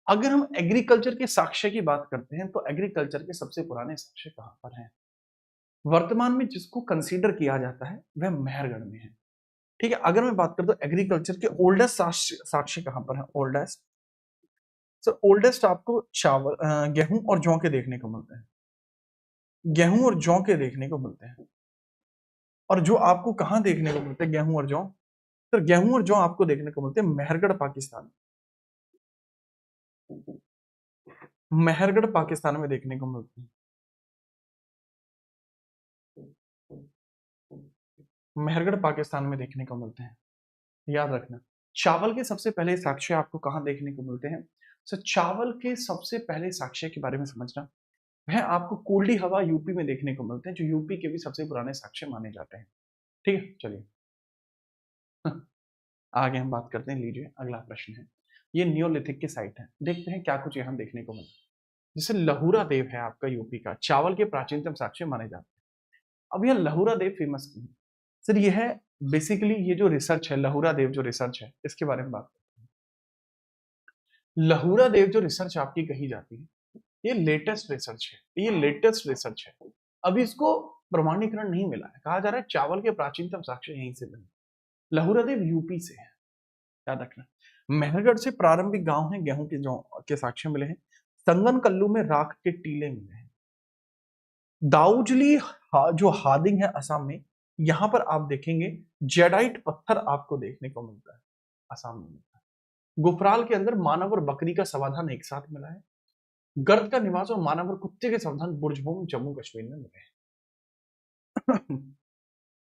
अगर हम एग्रीकल्चर के साक्ष्य की बात करते हैं तो एग्रीकल्चर के सबसे पुराने साक्ष्य कहां पर हैं? वर्तमान में जिसको कंसीडर किया जाता है वह मेहरगढ़ में है, ठीक है। अगर मैं बात करता हूं एग्रीकल्चर के ओल्डेस्ट साक्ष्य कहां पर है? ओल्डेस्ट, सर ओल्डेस्ट आपको चावल, गेहूं और जौ के देखने को मिलते हैं। गेहूं और जौ के देखने को मिलते हैं। और जो आपको कहां देखने को मिलते हैं गेहूं और जौ? सर गेहूं और जौ आपको देखने को मिलते हैं मेहरगढ़ पाकिस्तान। मेहरगढ़ पाकिस्तान में देखने को मिलते हैं। मेहरगढ़ पाकिस्तान में देखने को मिलते हैं, याद रखना। चावल के सबसे पहले साक्ष्य आपको कहाँ देखने को मिलते हैं? सर चावल के सबसे पहले साक्ष्य के बारे में समझना, वह आपको कुल्डी हवा यूपी में देखने को मिलते हैं, जो यूपी के भी सबसे पुराने साक्ष्य माने जाते हैं। ठीक है, चलिए आगे हम बात करते हैं। लीजिए अगला प्रश्न है, ये नियोलिथिक की साइट है, देखते हैं क्या कुछ यहाँ देखने को मिलता है। जैसे लहुरा देव है आपका यूपी का, चावल के प्राचीनतम साक्ष्य माने जाते हैं। अब यह लहुरा देव फेमस क्यों है? सर ये है बेसिकली, ये जो रिसर्च है लहुरा देव जो रिसर्च है इसके बारे में बात करते हैं। लहुरा देव जो रिसर्च आपकी कही जाती है, ये लेटेस्ट रिसर्च है, ये लेटेस्ट रिसर्च है। अभी इसको प्रमाणीकरण नहीं मिला है, कहा जा रहा है चावल के प्राचीनतम साक्ष्य यहीं से मिले। लहुरा देव यूपी से है, याद रखना। मेहरगढ़ से प्रारंभिक गांव है, गेहूं के जो के साक्ष्य मिले हैं। संगन कल्लू में राख के टीले मिले हैं। दाऊजली जो हादिंग है असम में, यहां पर आप देखेंगे जेडाइट पत्थर आपको देखने को मिलता है, असम में मिलता है। गुफराल के अंदर मानव और बकरी का समाधान एक साथ मिला है। गर्द का निवास और मानव और कुत्ते के समाधान बुर्जभूम जम्मू कश्मीर में मिले हैं।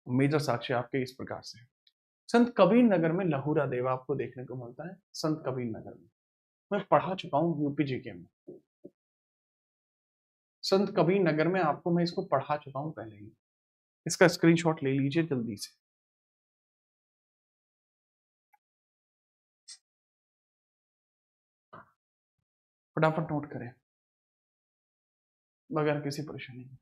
मेजर साक्ष्य आपके इस प्रकार से। संत कबीर नगर में लहुरा देव आपको देखने को मिलता है, संत कबीर नगर में। मैं पढ़ा चुका हूं यूपी जीके में। संत कबीर नगर में आपको मैं इसको पढ़ा चुका हूं पहले ही। इसका स्क्रीनशॉट ले लीजिए जल्दी से, फटाफट नोट करें बगैर किसी परेशानी के।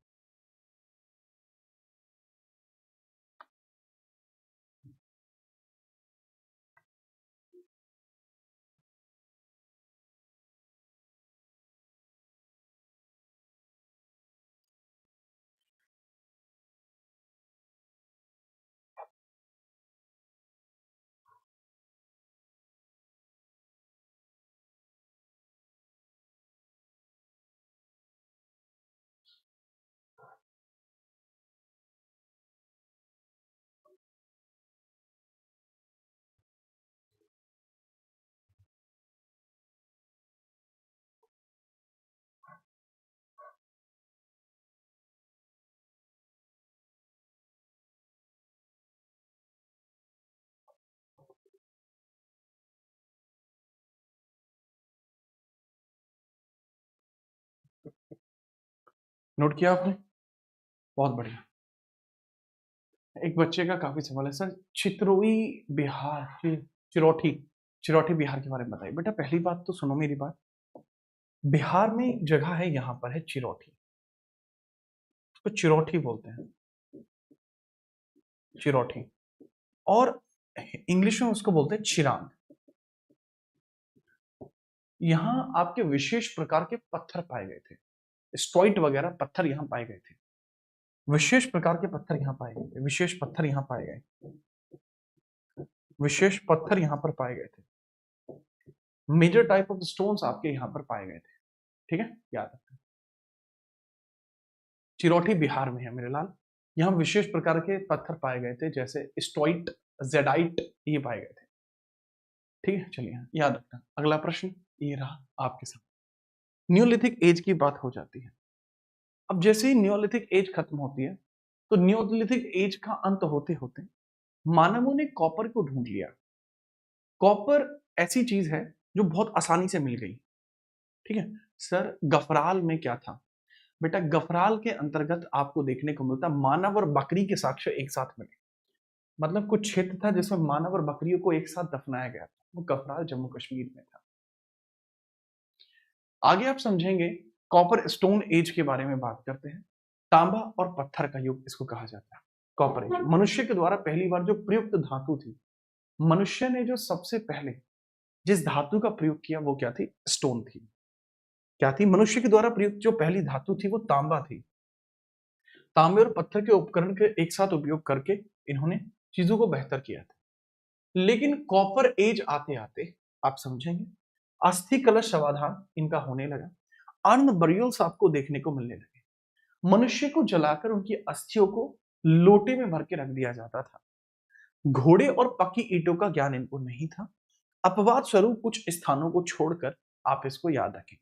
नोट किया आपने? बहुत बढ़िया। एक बच्चे का काफी सवाल है सर, चित्रोई बिहार, चिरौठी, चिरौठी बिहार के बारे में बताइए। बेटा पहली बात तो सुनो मेरी बात, बिहार में जगह है, यहाँ पर है चिरौठी, उसको चिरौठी बोलते हैं, चिरौठी। और इंग्लिश में उसको बोलते हैं चिरांग। यहाँ आपके विशेष प्रकार के पत्थर पाए गए थे, स्टोइट वगैरह पत्थर यहाँ पाए गए थे। विशेष प्रकार के पत्थर यहाँ पाए गए थे, विशेष पत्थर यहाँ पाए गए, विशेष पत्थर यहाँ पर पाए गए थे। मेजर टाइप ऑफ स्टोन्स आपके यहाँ पर पाए गए थे। ठीक है, याद रखना। चिरौठी बिहार में है मेरे लाल। यहाँ विशेष प्रकार के पत्थर पाए गए थे, जैसे स्टोइट, जेडाइट, ये पाए गए थे। ठीक है, चलिए याद रखना। अगला प्रश्न ये रहा आपके सामने। न्यूलिथिक एज की बात हो जाती है। अब जैसे ही न्यूलिथिक एज खत्म होती है, तो न्यूलिथिक एज का अंत होते होते मानवों ने कॉपर को ढूंढ लिया। कॉपर ऐसी चीज है जो बहुत आसानी से मिल गई। ठीक है सर, गफराल में क्या था? बेटा गफराल के अंतर्गत आपको देखने को मिलता मानव और बकरी के साक्ष्य एक साथ मिले। मतलब कुछ क्षेत्र था जिसमें मानव और बकरियों को एक साथ दफनाया गया था, वो गफराल जम्मू कश्मीर में था। आगे आप समझेंगे, कॉपर स्टोन एज के बारे में बात करते हैं। तांबा और पत्थर का युग इसको कहा जाता है, कॉपर एज। मनुष्य के द्वारा पहली बार जो प्रयुक्त धातु थी, मनुष्य ने जो सबसे पहले जिस धातु का प्रयोग किया वो क्या थी? स्टोन थी। क्या थी? मनुष्य के द्वारा प्रयुक्त जो पहली धातु थी वो तांबा थी। तांबे और पत्थर के उपकरण के एक साथ उपयोग करके इन्होंने चीजों को बेहतर किया था। लेकिन कॉपर एज आते आते आप समझेंगे, अस्थि कलश समाधान इनका होने लगा। अर्न बरियल्स आपको देखने को मिलने लगे। मनुष्य को जलाकर उनकी अस्थियों को लोटे में भर के रख दिया जाता था। घोड़े और पक्की ईंटों का ज्ञान इनको नहीं था। अपवाद स्वरूप कुछ स्थानों को छोड़कर आप इसको याद रखें।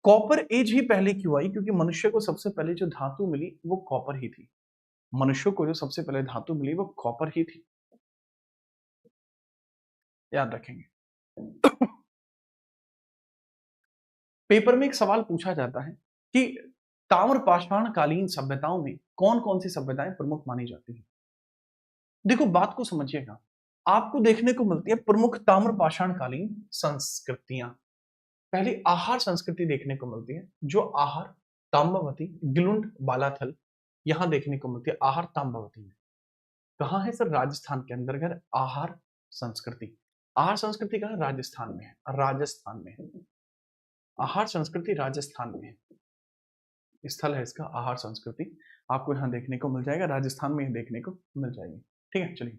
कॉपर एज ही पहले क्यों आई? क्योंकि मनुष्य को सबसे पहले जो धातु मिली वो कॉपर ही थी। मनुष्य को जो सबसे पहले धातु मिली वो कॉपर ही थी, याद रखेंगे। पेपर में एक सवाल पूछा जाता है कि ताम्रपाषाण कालीन सभ्यताओं में कौन कौन सी सभ्यताएं प्रमुख मानी जाती हैं। देखो बात को समझिएगा, आपको देखने को मिलती है प्रमुख ताम्रपाषाण कालीन संस्कृतियां। पहली आहार संस्कृति देखने को मिलती है, जो आहार ताम्रवती गिलुंड बालाथल यहां देखने को मिलती है। आहार ताम्रवती में कहां है सर? राजस्थान के अंतर्गत आहार संस्कृति। आहार संस्कृति कहां है? राजस्थान में है। राजस्थान में है आहार संस्कृति, राजस्थान में है। स्थल है इसका आहार संस्कृति, आपको यहां देखने को मिल जाएगा, राजस्थान में ही देखने को मिल जाएगी। ठीक है, चलिए।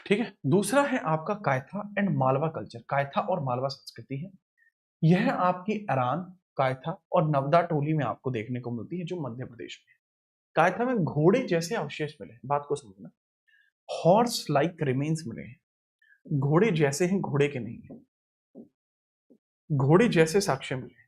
ठीक है, दूसरा है आपका कायथा एंड मालवा कल्चर। कायथा और मालवा संस्कृति है, यह आपकी अरान, कायथा और नवदा टोली में आपको देखने को मिलती है, जो मध्य प्रदेश में है। कायथा में घोड़े जैसे अवशेष मिले, बात को समझना, हॉर्स लाइक रिमेन्स मिले हैं। घोड़े जैसे हैं, घोड़े के नहीं है, घोड़े जैसे साक्ष्य मिले।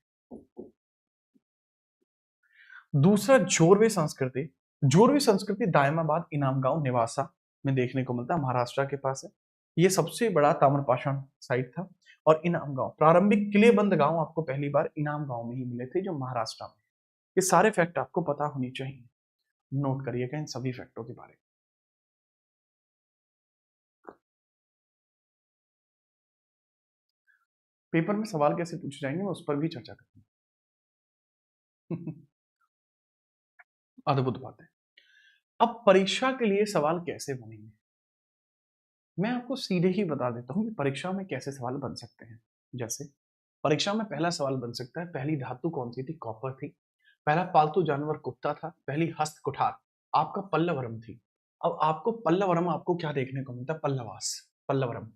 दूसरा जोरवे संस्कृति। जोरवे संस्कृति दायमाबाद, इनाम गांव, निवासा में देखने को मिलता है, महाराष्ट्र के पास है। ये सबसे बड़ा ताम्रपाषाण साइट था। और इनाम गांव, प्रारंभिक किलेबंद गांव आपको पहली बार इनाम गांव में ही मिले थे, जो महाराष्ट्र में। ये सारे फैक्ट आपको पता होनी चाहिए, नोट करिएगा इन सभी फैक्टों के बारे में। पेपर में सवाल कैसे पूछे जाएंगे, मैं उस पर भी चर्चा करूंगा। अद्भुत बात है। अब परीक्षा के लिए सवाल कैसे बनेंगे, मैं आपको सीधे ही बता देता हूं कि परीक्षा में कैसे सवाल बन सकते हैं। जैसे परीक्षा में पहला सवाल बन सकता है, पहली धातु कौन सी थी? कॉपर थी। पहला पालतू जानवर कुत्ता था। पहली हस्त कुठार आपका पल्लवरम थी। अब आपको पल्लवरम आपको क्या देखने को मिलता है? पल्लवास, पल्लवरम।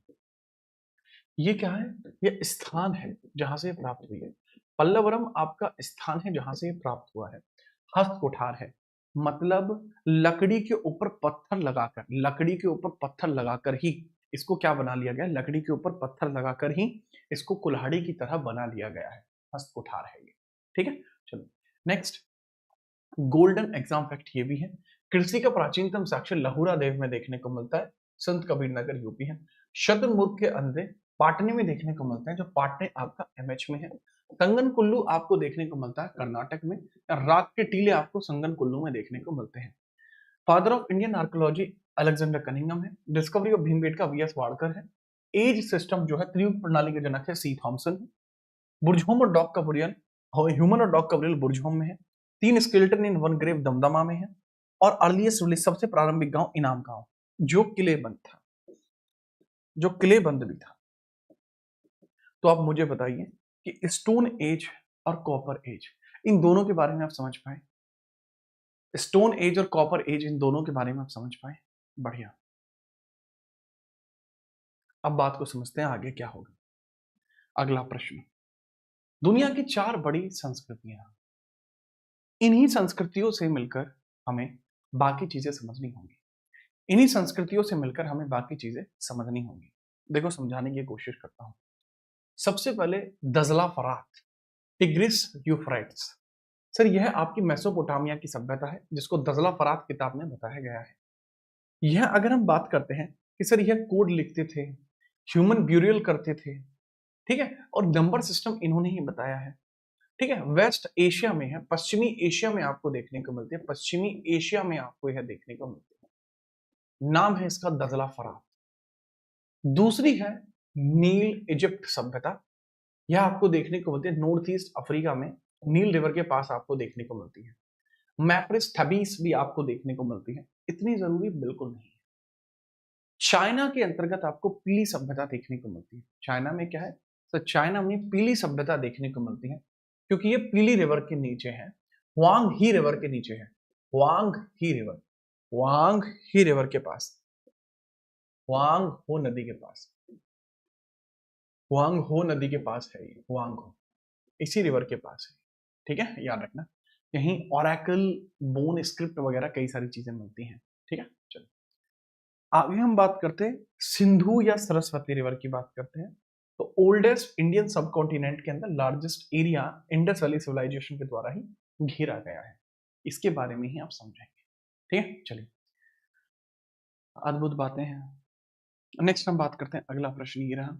ये क्या है? ये स्थान है जहां से प्राप्त हुई है। पल्लवरम आपका स्थान है जहां से प्राप्त हुआ है। हस्त कुठार है, मतलब लकड़ी के ऊपर पत्थर लगाकर, लकड़ी के ऊपर पत्थर लगाकर ही इसको क्या बना लिया गया? लकड़ी के ऊपर पत्थर लगाकर ही इसको कुल्हाड़ी की तरह बना लिया गया है। हस्त कुठार है ये। ठीक है, चलो नेक्स्ट। गोल्डन एग्जाम फैक्ट ये भी है, कृषि का प्राचीनतम साक्ष्य लहुरा देव में देखने को मिलता है, संत कबीर नगर यूपी है। शतमुर्ग के अंधे पाटने में देखने को मिलते हैं, जो पाटने आपका एमएच में है। संगन कुल्लू आपको देखने को मिलता है कर्नाटक में। राग के टीले आपको संगन कुल्लू में देखने को मिलते हैं। Father of Indian archaeology Alexander Cunningham है। Discovery of Bhimbetka VS Wadkar है। एज सिस्टम जो है त्रियुग प्रणाली के जनक है सी थॉमसन। बुर्जहोम और डॉग का बुरियल, ह्यूमन और डॉग का बुरियल बुर्जहोम में है। 3 स्केलेटन इन 1 ग्रेव दमदमा में है। और अर्लीस्ट रिलीज सबसे प्रारंभिक गांव इनाम गांव, जो किलेबंद था, जो किलेबंद भी था। तो आप मुझे बताइए कि स्टोन एज और कॉपर एज, इन दोनों के बारे में आप समझ पाए? स्टोन एज और कॉपर एज, इन दोनों के बारे में आप समझ पाए? बढ़िया। अब बात को समझते हैं आगे क्या होगा। अगला प्रश्न, दुनिया की 4 बड़ी संस्कृतियां, इन्हीं संस्कृतियों से मिलकर हमें बाकी चीजें समझनी होंगी। इन्हीं संस्कृतियों से मिलकर हमें बाकी चीजें समझनी होंगी। देखो समझाने की कोशिश करता हूं। सबसे पहले दजला फरात, टिग्रिस यूफ्रेट्स। सर यह आपकी मेसोपोटामिया की सभ्यता है, जिसको दजला फरात किताब में बताया गया है। यह अगर हम बात करते हैं कि सर यह कोड लिखते थे, ह्यूमन ब्यूरियल करते थे, ठीक है, और नंबर सिस्टम इन्होंने ही बताया है। ठीक है, वेस्ट एशिया में है, पश्चिमी एशिया में आपको देखने को मिलती है, पश्चिमी एशिया में आपको यह देखने को मिलती है। नाम है इसका दजला फरात। दूसरी है नील इजिप्ट सभ्यता, यह आपको देखने को मिलती है नॉर्थ ईस्ट अफ्रीका में, नील रिवर के पास आपको देखने को मिलती है। मैप्रिस थबीस भी आपको देखने को मिलती है, इतनी जरूरी बिल्कुल नहीं है। चाइना के अंतर्गत आपको पीली सभ्यता देखने को मिलती है। चाइना में क्या है? तो चाइना में पीली सभ्यता देखने को मिलती है, क्योंकि ये पीली रिवर के नीचे है, हुआंग ही रिवर के नीचे है। हुआंग ही रिवर, हुआंग ही रिवर के पास, हुआंग हो नदी के पास, हुआंग हो नदी के पास है ये, हुआंग हो इसी रिवर के पास है। ठीक है, याद रखना। यहीं ओरेकल, बोन स्क्रिप्ट वगैरह कई सारी चीजें मिलती हैं। ठीक है, चलो आगे हम बात करते हैं सिंधु या सरस्वती रिवर की बात करते हैं। तो ओल्डेस्ट इंडियन सब कॉन्टिनेंट के अंदर largest area Indus valley civilisation के द्वारा ही घेरा गया है। इसके बारे में ही आप समझेंगे। ठीक है, चलिए, अद्भुत बातें हैं। नेक्स्ट हम बात करते हैं, अगला प्रश्न ये रहा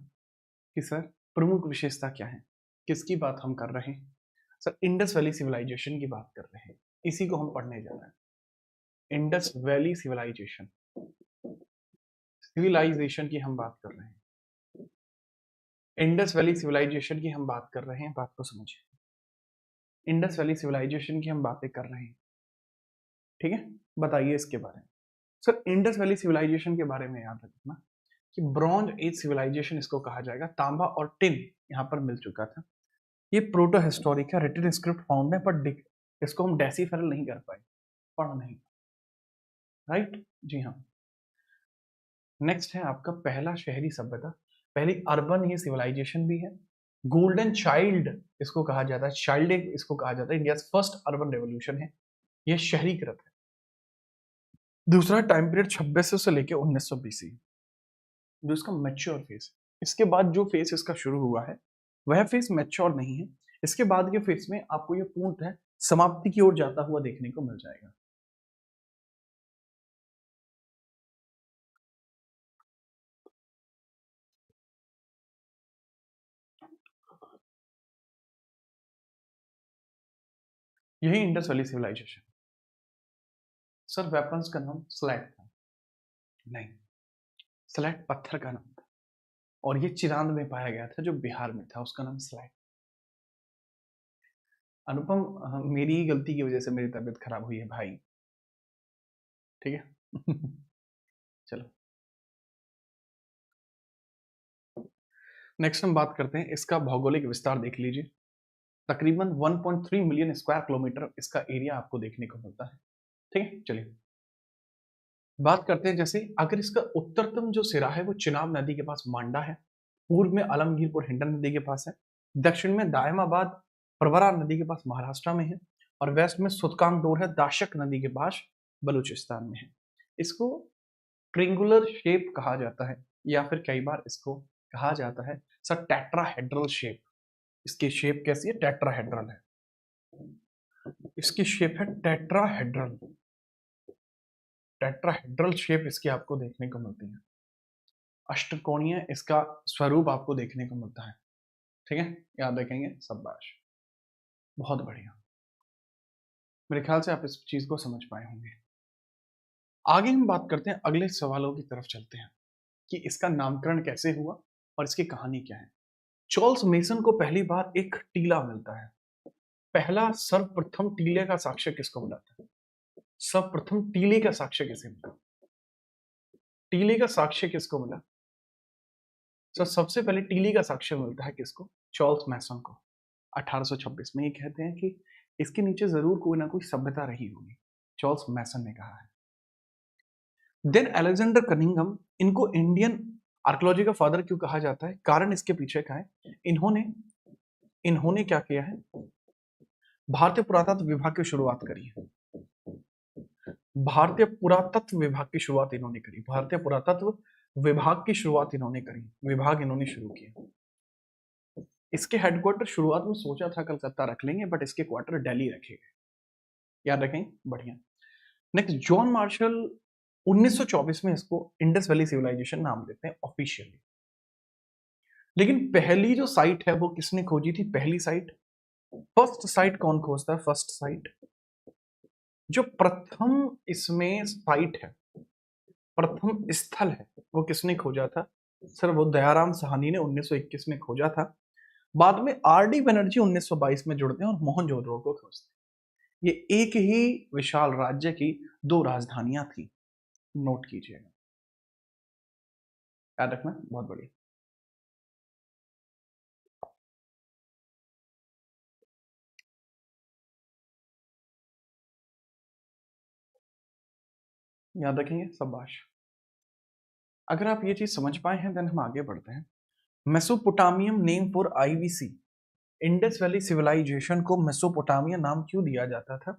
कि सर प्रमुख विशेषता क्या है, किसकी बात हम कर रहे हैं? सर इंडस वैली सिविलाइजेशन की बात कर रहे हैं, इसी को हम पढ़ने जा रहे हैं। इंडस वैली सिविलाइजेशन, सिविलाइजेशन की हम बात कर रहे हैं, इंडस वैली सिविलाइजेशन की हम बात कर रहे हैं। बात को समझिए, इंडस वैली सिविलाइजेशन की हम बातें कर रहे हैं। ठीक है, बताइए इसके बारे में। सर इंडस वैली सिविलाइजेशन के बारे में याद रखना कि ब्रॉन्ज एज सिविलाइजेशन इसको कहा जाएगा। तांबा और टिन यहाँ पर मिल चुका था। ये प्रोटो हिस्टोरिक है, रिटन स्क्रिप्ट फाउंड है, पर इसको हम डेसीफेरल नहीं कर पाए, पढ़ नहीं। राइट, जी हाँ। नेक्स्ट है आपका पहला शहरी सभ्यता, पहली अर्बन ये सिविलाइजेशन भी है। गोल्डन चाइल्ड इसको कहा जाता है, चाइल्ड इसको कहा जाता है। इंडिया फर्स्ट अर्बन रेवोल्यूशन है, ये शहरीकृत है। दूसरा टाइम पीरियड 2600 से लेकर 1900 BC, जो इसका मैच्योर फेस। इसके बाद जो फेस इसका शुरू हुआ है वह फेस मैच्योर नहीं है। इसके बाद के फेस में आपको यह पूर्णतः समाप्ति की ओर जाता हुआ देखने को मिल जाएगा। यही Indus valley civilisation. Sir weapons का नाम स्लैट था? नहीं, स्लैट पत्थर का नाम था, और ये चिरांद में पाया गया था जो बिहार में था, उसका नाम स्लैट। अनुपम, मेरी ही गलती की वजह से मेरी तबीयत खराब हुई है भाई। ठीक है चलो, नेक्स्ट हम बात करते हैं, इसका भौगोलिक विस्तार देख लीजिए। तकरीबन 1.3 मिलियन स्क्वायर किलोमीटर इसका एरिया आपको देखने को मिलता है। ठीक है, चलिए बात करते हैं। जैसे अगर इसका उत्तरतम जो सिरा है वो चिनाब नदी के पास मांडा है, पूर्व में आलमगीरपुर हिंडन नदी के पास है, दक्षिण में दायमाबाद प्रवरा नदी के पास महाराष्ट्र में है, और वेस्ट में सुतकामडोर है दाशक नदी के पास बलूचिस्तान में है। इसको ट्रिंगुलर शेप कहा जाता है, या फिर कई बार इसको कहा जाता है सर टेट्राहेड्रल शेप। इसकी शेप कैसी है? टेट्राहेड्रल है। इसकी शेप है टेट्राहेड्रल। टेट्राहेड्रल शेप इसकी आपको देखने को मिलती है। अष्टकोणीय इसका स्वरूप आपको देखने को मिलता है। ठीक है, याद रखेंगे, शाबाश, बहुत बढ़िया। मेरे ख्याल से आप इस चीज को समझ पाए होंगे। आगे हम बात करते हैं, अगले सवालों की तरफ चलते हैं कि इसका नामकरण कैसे हुआ और इसकी कहानी क्या है। चार्ल्स मेसन को पहली बार एक टीला मिलता है। पहला सर्वप्रथम टीले का साक्ष्य किसको मिला था? सर्वप्रथम टीले का साक्ष्य किसे मिला? टीले का साक्ष्य किसको मिला? तो सबसे पहले टीले का साक्ष्य मिलता है किसको? चार्ल्स मैसन को, 1826 में। ये कहते हैं कि इसके नीचे जरूर कोई ना कोई सभ्यता रही होगी, चार्ल्स मैसन ने कहा है। देन अलेक्जेंडर कनिंघम, इनको इंडियन आर्कियोलॉजी का फादर क्यों कहा जाता है? कारण इसके पीछे का है, इन्होंने इन्होंने क्या किया है? भारतीय पुरातत्व विभाग की शुरुआत करी है। भारतीय पुरातत्व विभाग की शुरुआत इन्होंने करी। भारतीय पुरातत्व विभाग की शुरुआत इन्होंने करी, विभाग इन्होंने शुरू किया। इसके हेडक्वार्टर शुरुआत में सोचा था कलकत्ता रख लेंगे, बट इसके क्वार्टर दिल्ली रखे गए। याद रखें, बढ़िया। नेक्स्ट, जॉन मार्शल 1924 में इसको इंडस वैली सिविलाइजेशन नाम देते हैं ऑफिशियली। लेकिन पहली जो साइट है वो किसने खोजी थी? पहली साइट, फर्स्ट साइट कौन खोजता है? फर्स्ट साइट, जो प्रथम इसमें साइट है, प्रथम स्थल है, वो किसने खोजा था? सर वो दयाराम साहनी ने 1921 में खोजा था। बाद में आरडी बनर्जी 1922 में जुड़ते हैं और मोहनजोदड़ो को खोजते हैं। ये एक ही विशाल राज्य की दो राजधानियां थी, नोट कीजिएगा, याद रखना, बहुत बढ़िया। याद रखेंगे, शाबाश। अगर आप ये चीज समझ पाए हैं देन हम आगे बढ़ते हैं। Mesopotamian name for IVC, Indus valley civilisation को मेसोपोटामिया नाम क्यों दिया जाता था?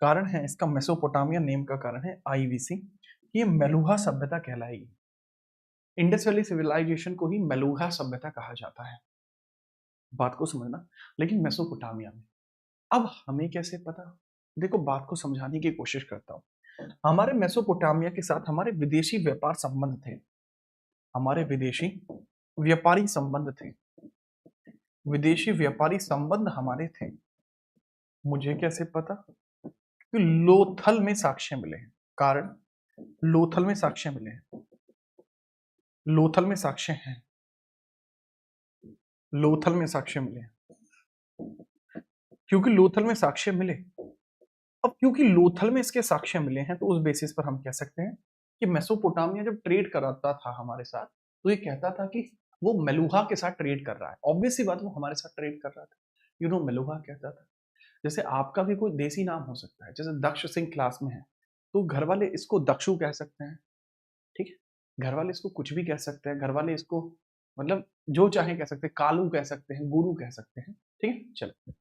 कारण है इसका, मेसोपोटामिया नेम का कारण है आईवीसी, ये मेलुहा सभ्यता कहलाएगी। इंडस वैली सिविलाइजेशन को ही मेलुहा सभ्यता कहा जाता है, बात को समझना। लेकिन मेसोपोटामिया में, अब हमें कैसे पता? देखो, बात को समझाने की कोशिश करता हूँ। हमारे मेसोपोटामिया के साथ हमारे विदेशी व्यापार संबंध थे, हमारे विदेशी व्यापारी संबंध थे, विदेशी व्यापारी संबंध हमारे थे। मुझे कैसे पता? कि लोथल में साक्ष्य मिले हैं। कारण, लोथल में साक्ष्य मिले हैं, लोथल में साक्ष्य हैं, लोथल में साक्ष्य मिले हैं। क्योंकि लोथल में साक्ष्य मिले, अब क्योंकि लोथल में इसके साक्ष्य मिले हैं, तो उस बेसिस पर हम कह सकते हैं कि मेसोपोटामिया जब ट्रेड कराता था हमारे साथ, तो ये कहता था कि वो मेलुहा के साथ ट्रेड कर रहा है। ऑब्वियस सी बात, वो हमारे साथ ट्रेड कर रहा था। मेलुहा कहता था। जैसे आपका भी कोई देसी नाम हो सकता है, जैसे दक्ष सिंह क्लास में है, तो घर वाले इसको दक्षु कह सकते हैं, ठीक है। घर वाले इसको कुछ भी कह सकते हैं, घर वाले इसको मतलब जो चाहे कह सकते हैं, कालू कह सकते हैं, गुरु कह सकते हैं, ठीक है। चलो,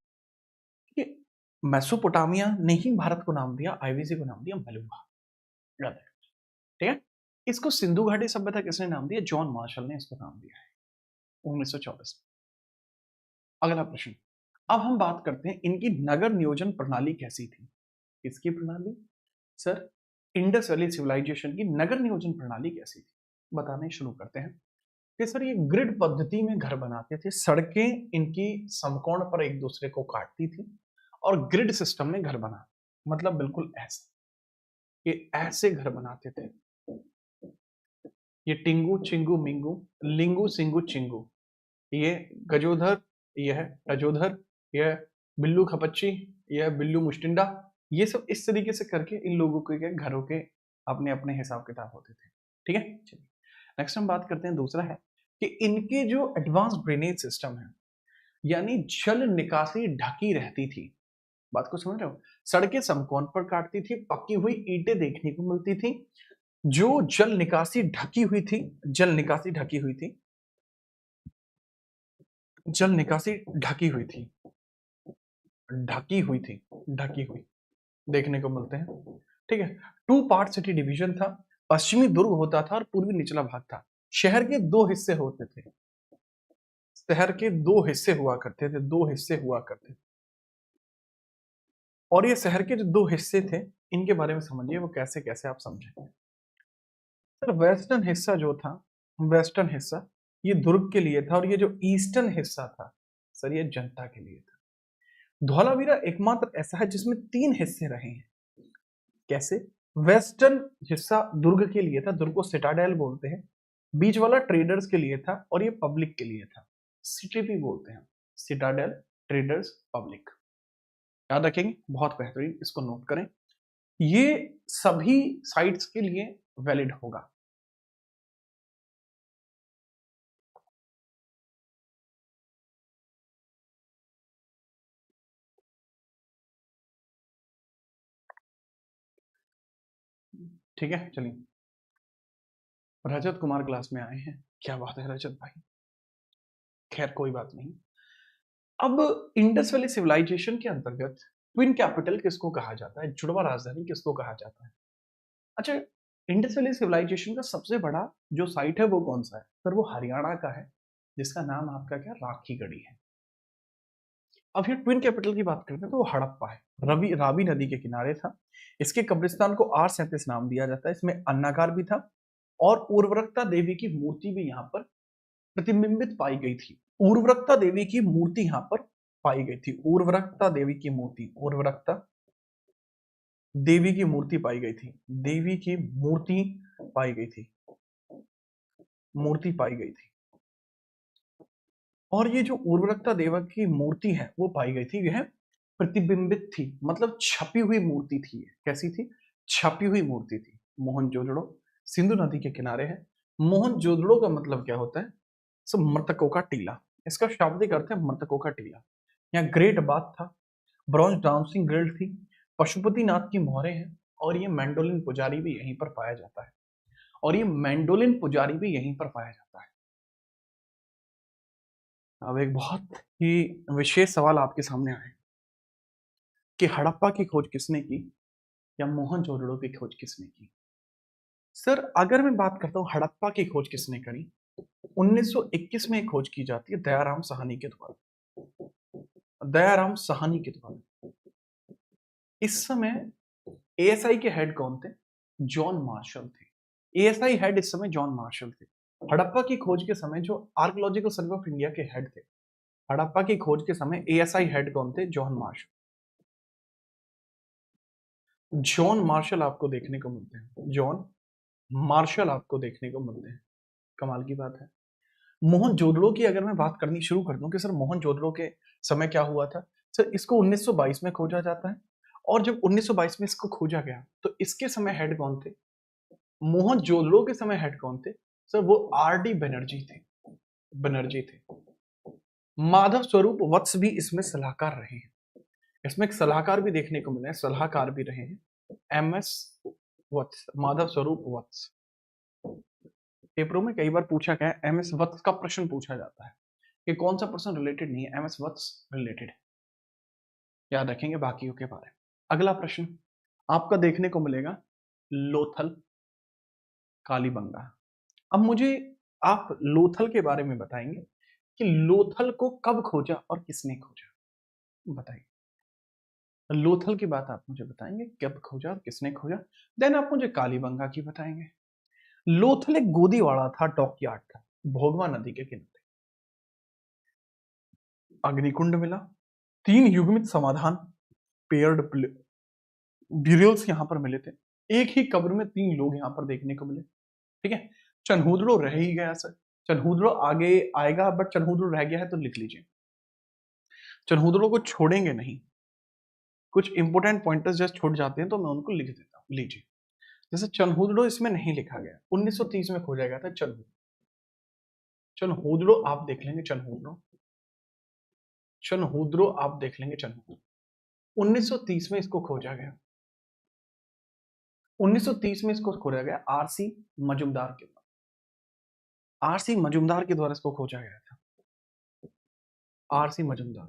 ये मेसोपोटामिया ने ही भारत को नाम दिया, आईवीसी को नाम दिया मेलुहा, याद है, ठीक है। इसको सिंधु घाटी सभ्यता किसने नाम दिया? जॉन मार्शल ने इसको नाम दिया है 1924 में। अगला प्रश्न, अब हम बात करते हैं इनकी नगर नियोजन प्रणाली कैसी थी। किसकी प्रणाली? सर, इंडस वैली सिविलाइजेशन की नगर नियोजन प्रणाली कैसी थी, बताने शुरू करते हैं। कि सर, ये ग्रिड पद्धति में घर बनाते थे, सड़कें इनकी समकोण पर एक दूसरे को काटती थी और ग्रिड सिस्टम में घर बना, मतलब बिल्कुल ऐसे, ये ऐसे घर बनाते थे। ये टिंगू चिंगू मिंगू, लिंगू सिंगू चिंगू, ये गजोधर, यह टजोधर, यह बिल्लू खपच्ची, यह बिल्लू मुष्टिंडा, ये सब इस तरीके से करके इन लोगों के घरों के अपने अपने हिसाब किताब होते थे, ठीक है। चलिए, नेक्स्ट हम बात करते हैं, दूसरा है कि इनके जो एडवांस ड्रेनेज सिस्टम है, यानी जल निकासी ढकी रहती थी। बात को समझ रहे हो? सड़कें समकोण पर काटती थी, पक्की हुई ईंटें देखने को मिलती थी, जो जल निकासी ढकी हुई थी, जल निकासी ढकी हुई थी, जल निकासी ढकी हुई थी, ढकी हुई थी, ढकी हुई देखने को मिलते हैं, ठीक है। टू पार्ट सिटी डिवीजन था, पश्चिमी दुर्ग होता था और पूर्वी निचला भाग था। शहर के दो हिस्से होते थे, शहर के दो हिस्से हुआ करते थे, दो हिस्से हुआ करते थे। और ये शहर के जो दो हिस्से थे, इनके बारे में समझिए, वो कैसे कैसे आप समझेंगे। सर, वेस्टर्न हिस्सा जो था, वेस्टर्न हिस्सा ये दुर्ग के लिए था, और ये जो ईस्टर्न हिस्सा था सर, ये जनता के लिए था। धौलावीरा एकमात्र ऐसा है जिसमें तीन हिस्से रहे हैं। कैसे? वेस्टर्न हिस्सा दुर्ग के लिए था, दुर्ग को सिटाडेल बोलते हैं, बीच वाला ट्रेडर्स के लिए था, और ये पब्लिक के लिए था, सिटी भी बोलते हैं, सिटाडेल, ट्रेडर्स, पब्लिक। याद रखेंगे, बहुत बेहतरीन, इसको नोट करें, ये सभी साइट्स के लिए वैलिड होगा। ठीक है, चलिए, रजत कुमार क्लास में आए हैं, क्या बात है रजत भाई, खैर कोई बात नहीं। अब इंडस वैली सिविलाइजेशन के अंतर्गत ट्विन कैपिटल किसको कहा जाता है, जुड़वा राजधानी किसको कहा जाता है? अच्छा, इंडस वैली सिविलाइजेशन का सबसे बड़ा जो साइट है वो कौन सा है? सर, वो हरियाणा का है, जिसका नाम आपका क्या, राखी गढ़ी है। अब ये ट्विन कैपिटल की बात करते हैं तो वो हड़प्पा है, रवि रावी नदी के किनारे था। इसके कब्रिस्तान को R37 नाम दिया जाता है, इसमें अन्नागार भी था, और उर्वरकता देवी की मूर्ति भी यहाँ पर प्रतिबिंबित पाई गई थी। उर्वरकता देवी की मूर्ति यहाँ पर पाई गई थी, उर्वरकता देवी की मूर्ति, उर्वरकता देवी की मूर्ति पाई गई थी, देवी की मूर्ति पाई गई थी, मूर्ति पाई गई थी। और ये जो उर्वरकता देवा की मूर्ति है वो पाई गई थी, यह प्रतिबिंबित थी, मतलब छपी हुई मूर्ति थी। कैसी थी? छपी हुई मूर्ति थी। मोहनजोदड़ो सिंधु नदी के किनारे है। मोहनजोदड़ो का मतलब क्या होता है? सब मृतकों का टीला, इसका शाब्दिक अर्थ है मृतकों का टीला। यहाँ ग्रेट बाथ था, ब्रॉन्ज डांसिंग गिल्ड थी, पशुपतिनाथ की मोहरें हैं, और ये मैंडोलिन पुजारी भी यहीं पर पाया जाता है, और ये मैंडोलिन पुजारी भी यहीं पर पाया जाता है। अब एक बहुत ही विशेष सवाल आपके सामने आए कि हड़प्पा की खोज किसने की, या मोहनजोदड़ो की खोज किसने की? सर अगर मैं बात करता हूँ हड़प्पा की खोज किसने करी, 1921 में खोज की जाती है दयाराम साहनी के द्वारा, दयाराम साहनी के द्वारा। इस समय एएसआई के हेड कौन थे? जॉन मार्शल थे। एएसआई हेड इस समय जॉन मार्शल थे। हड़प्पा की खोज के समय जो आर्कियोलॉजिकल सर्वे ऑफ इंडिया के हेड थे, हड़प्पा की खोज के समय एएसआई हेड कौन थे? John Marshall. जॉन मार्शल आपको देखने को मिलते हैं, जॉन मार्शल आपको देखने को मिलते हैं। कमाल की बात है। मोहनजोदड़ो की अगर मैं बात करनी शुरू कर दूं कि सर मोहनजोदड़ो के समय क्या हुआ था, सर इसको 1922 में खोजा जाता है। और जब 1922 में इसको खोजा गया तो इसके समय हेड कौन थे? मोहनजोदड़ो के समय हेड कौन थे? सर वो आरडी बनर्जी थे, बनर्जी थे। माधव स्वरूप वत्स भी इसमें सलाहकार रहे हैं। इसमें एक सलाहकार भी देखने को मिले हैं, सलाहकार भी रहे हैं, एम एस वत्स, माधव स्वरूप वत्स। पेपरों में कई बार पूछा गया है, एम एस वत्स का प्रश्न पूछा जाता है कि कौन सा पर्सन रिलेटेड नहीं है, एम एस वत्स रिलेटेड है। याद रखेंगे बाकियों के बारे में। अगला प्रश्न आपका देखने को मिलेगा लोथल कालीबंगा। अब मुझे आप लोथल के बारे में बताएंगे कि लोथल को कब खोजा और किसने खोजा, बताइए। लोथल की बात आप मुझे बताएंगे, कब खोजा और किसने खोजा। देन आप मुझे कालीबंगा की बताएंगे। लोथल एक गोदीवाड़ा था, डॉकयार्ड था, भोगवा नदी के किनारे। अग्निकुंड मिला, 3 युग्मित समाधान, पेयर्ड ब्यूरियल्स यहां पर मिले थे। एक ही कब्र में 3 लोग यहां पर देखने को मिले। ठीक है। चन्हूदड़ो रह ही गया सर, चन्हूदड़ो आगे आएगा, बट चन्हूदड़ो रह गया है तो लिख लीजिए। चन्हूदड़ो को छोड़ेंगे नहीं, कुछ इंपोर्टेंट पॉइंटर्स जस्ट छूट जाते हैं तो मैं उनको लिख देता हूं, लीजिए। जैसे चन्हूदड़ो इसमें नहीं लिखा गया, 1930 में खोजा गया था चन्हूदड़ो। चन्हूदड़ो आप देख लेंगे, चन्हूदड़ो, चन्हूदड़ो आप देख लेंगे, चन्हूदड़ो 1930 में इसको खोजा गया। 1930 में इसको खोजा गया आरसी मजुमदार के द्वारा, आरसी मजुमदार के द्वारा इसको खोजा गया था। आरसी मजुमदार,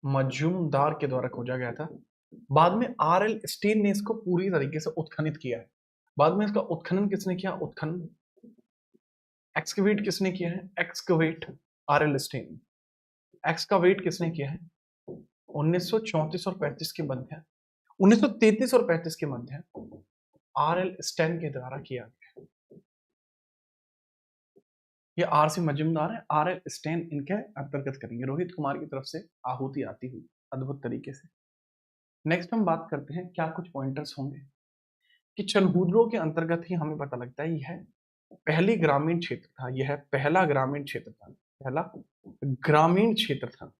मजुमदार के द्वारा खोजा गया था। बाद में आर एल स्टीन ने इसको पूरी तरीके से उत्खनित किया है। बाद में इसका उत्खनन किसने किया? उत्खनन, एक्सकवेट किसने किया है? Excavate, R L Stein. Excavate किसने किया है? 1934 और 35 के मध्य, 1933 और 35 के मध्य आर एल स्टेन के द्वारा किया गया। ये आर सी मजुमदार है, आर एल स्टेन इनके अंतर्गत करेंगे। रोहित कुमार की तरफ से आहुति आती हुई अद्भुत तरीके से। नेक्स्ट हम बात करते हैं, क्या कुछ पॉइंटर्स होंगे कि चन्हूदड़ो के अंतर्गत ही हमें पता लगता है यह पहली ग्रामीण क्षेत्र था, यह पहला ग्रामीण क्षेत्र था, पहला ग्रामीण क्षेत्र था,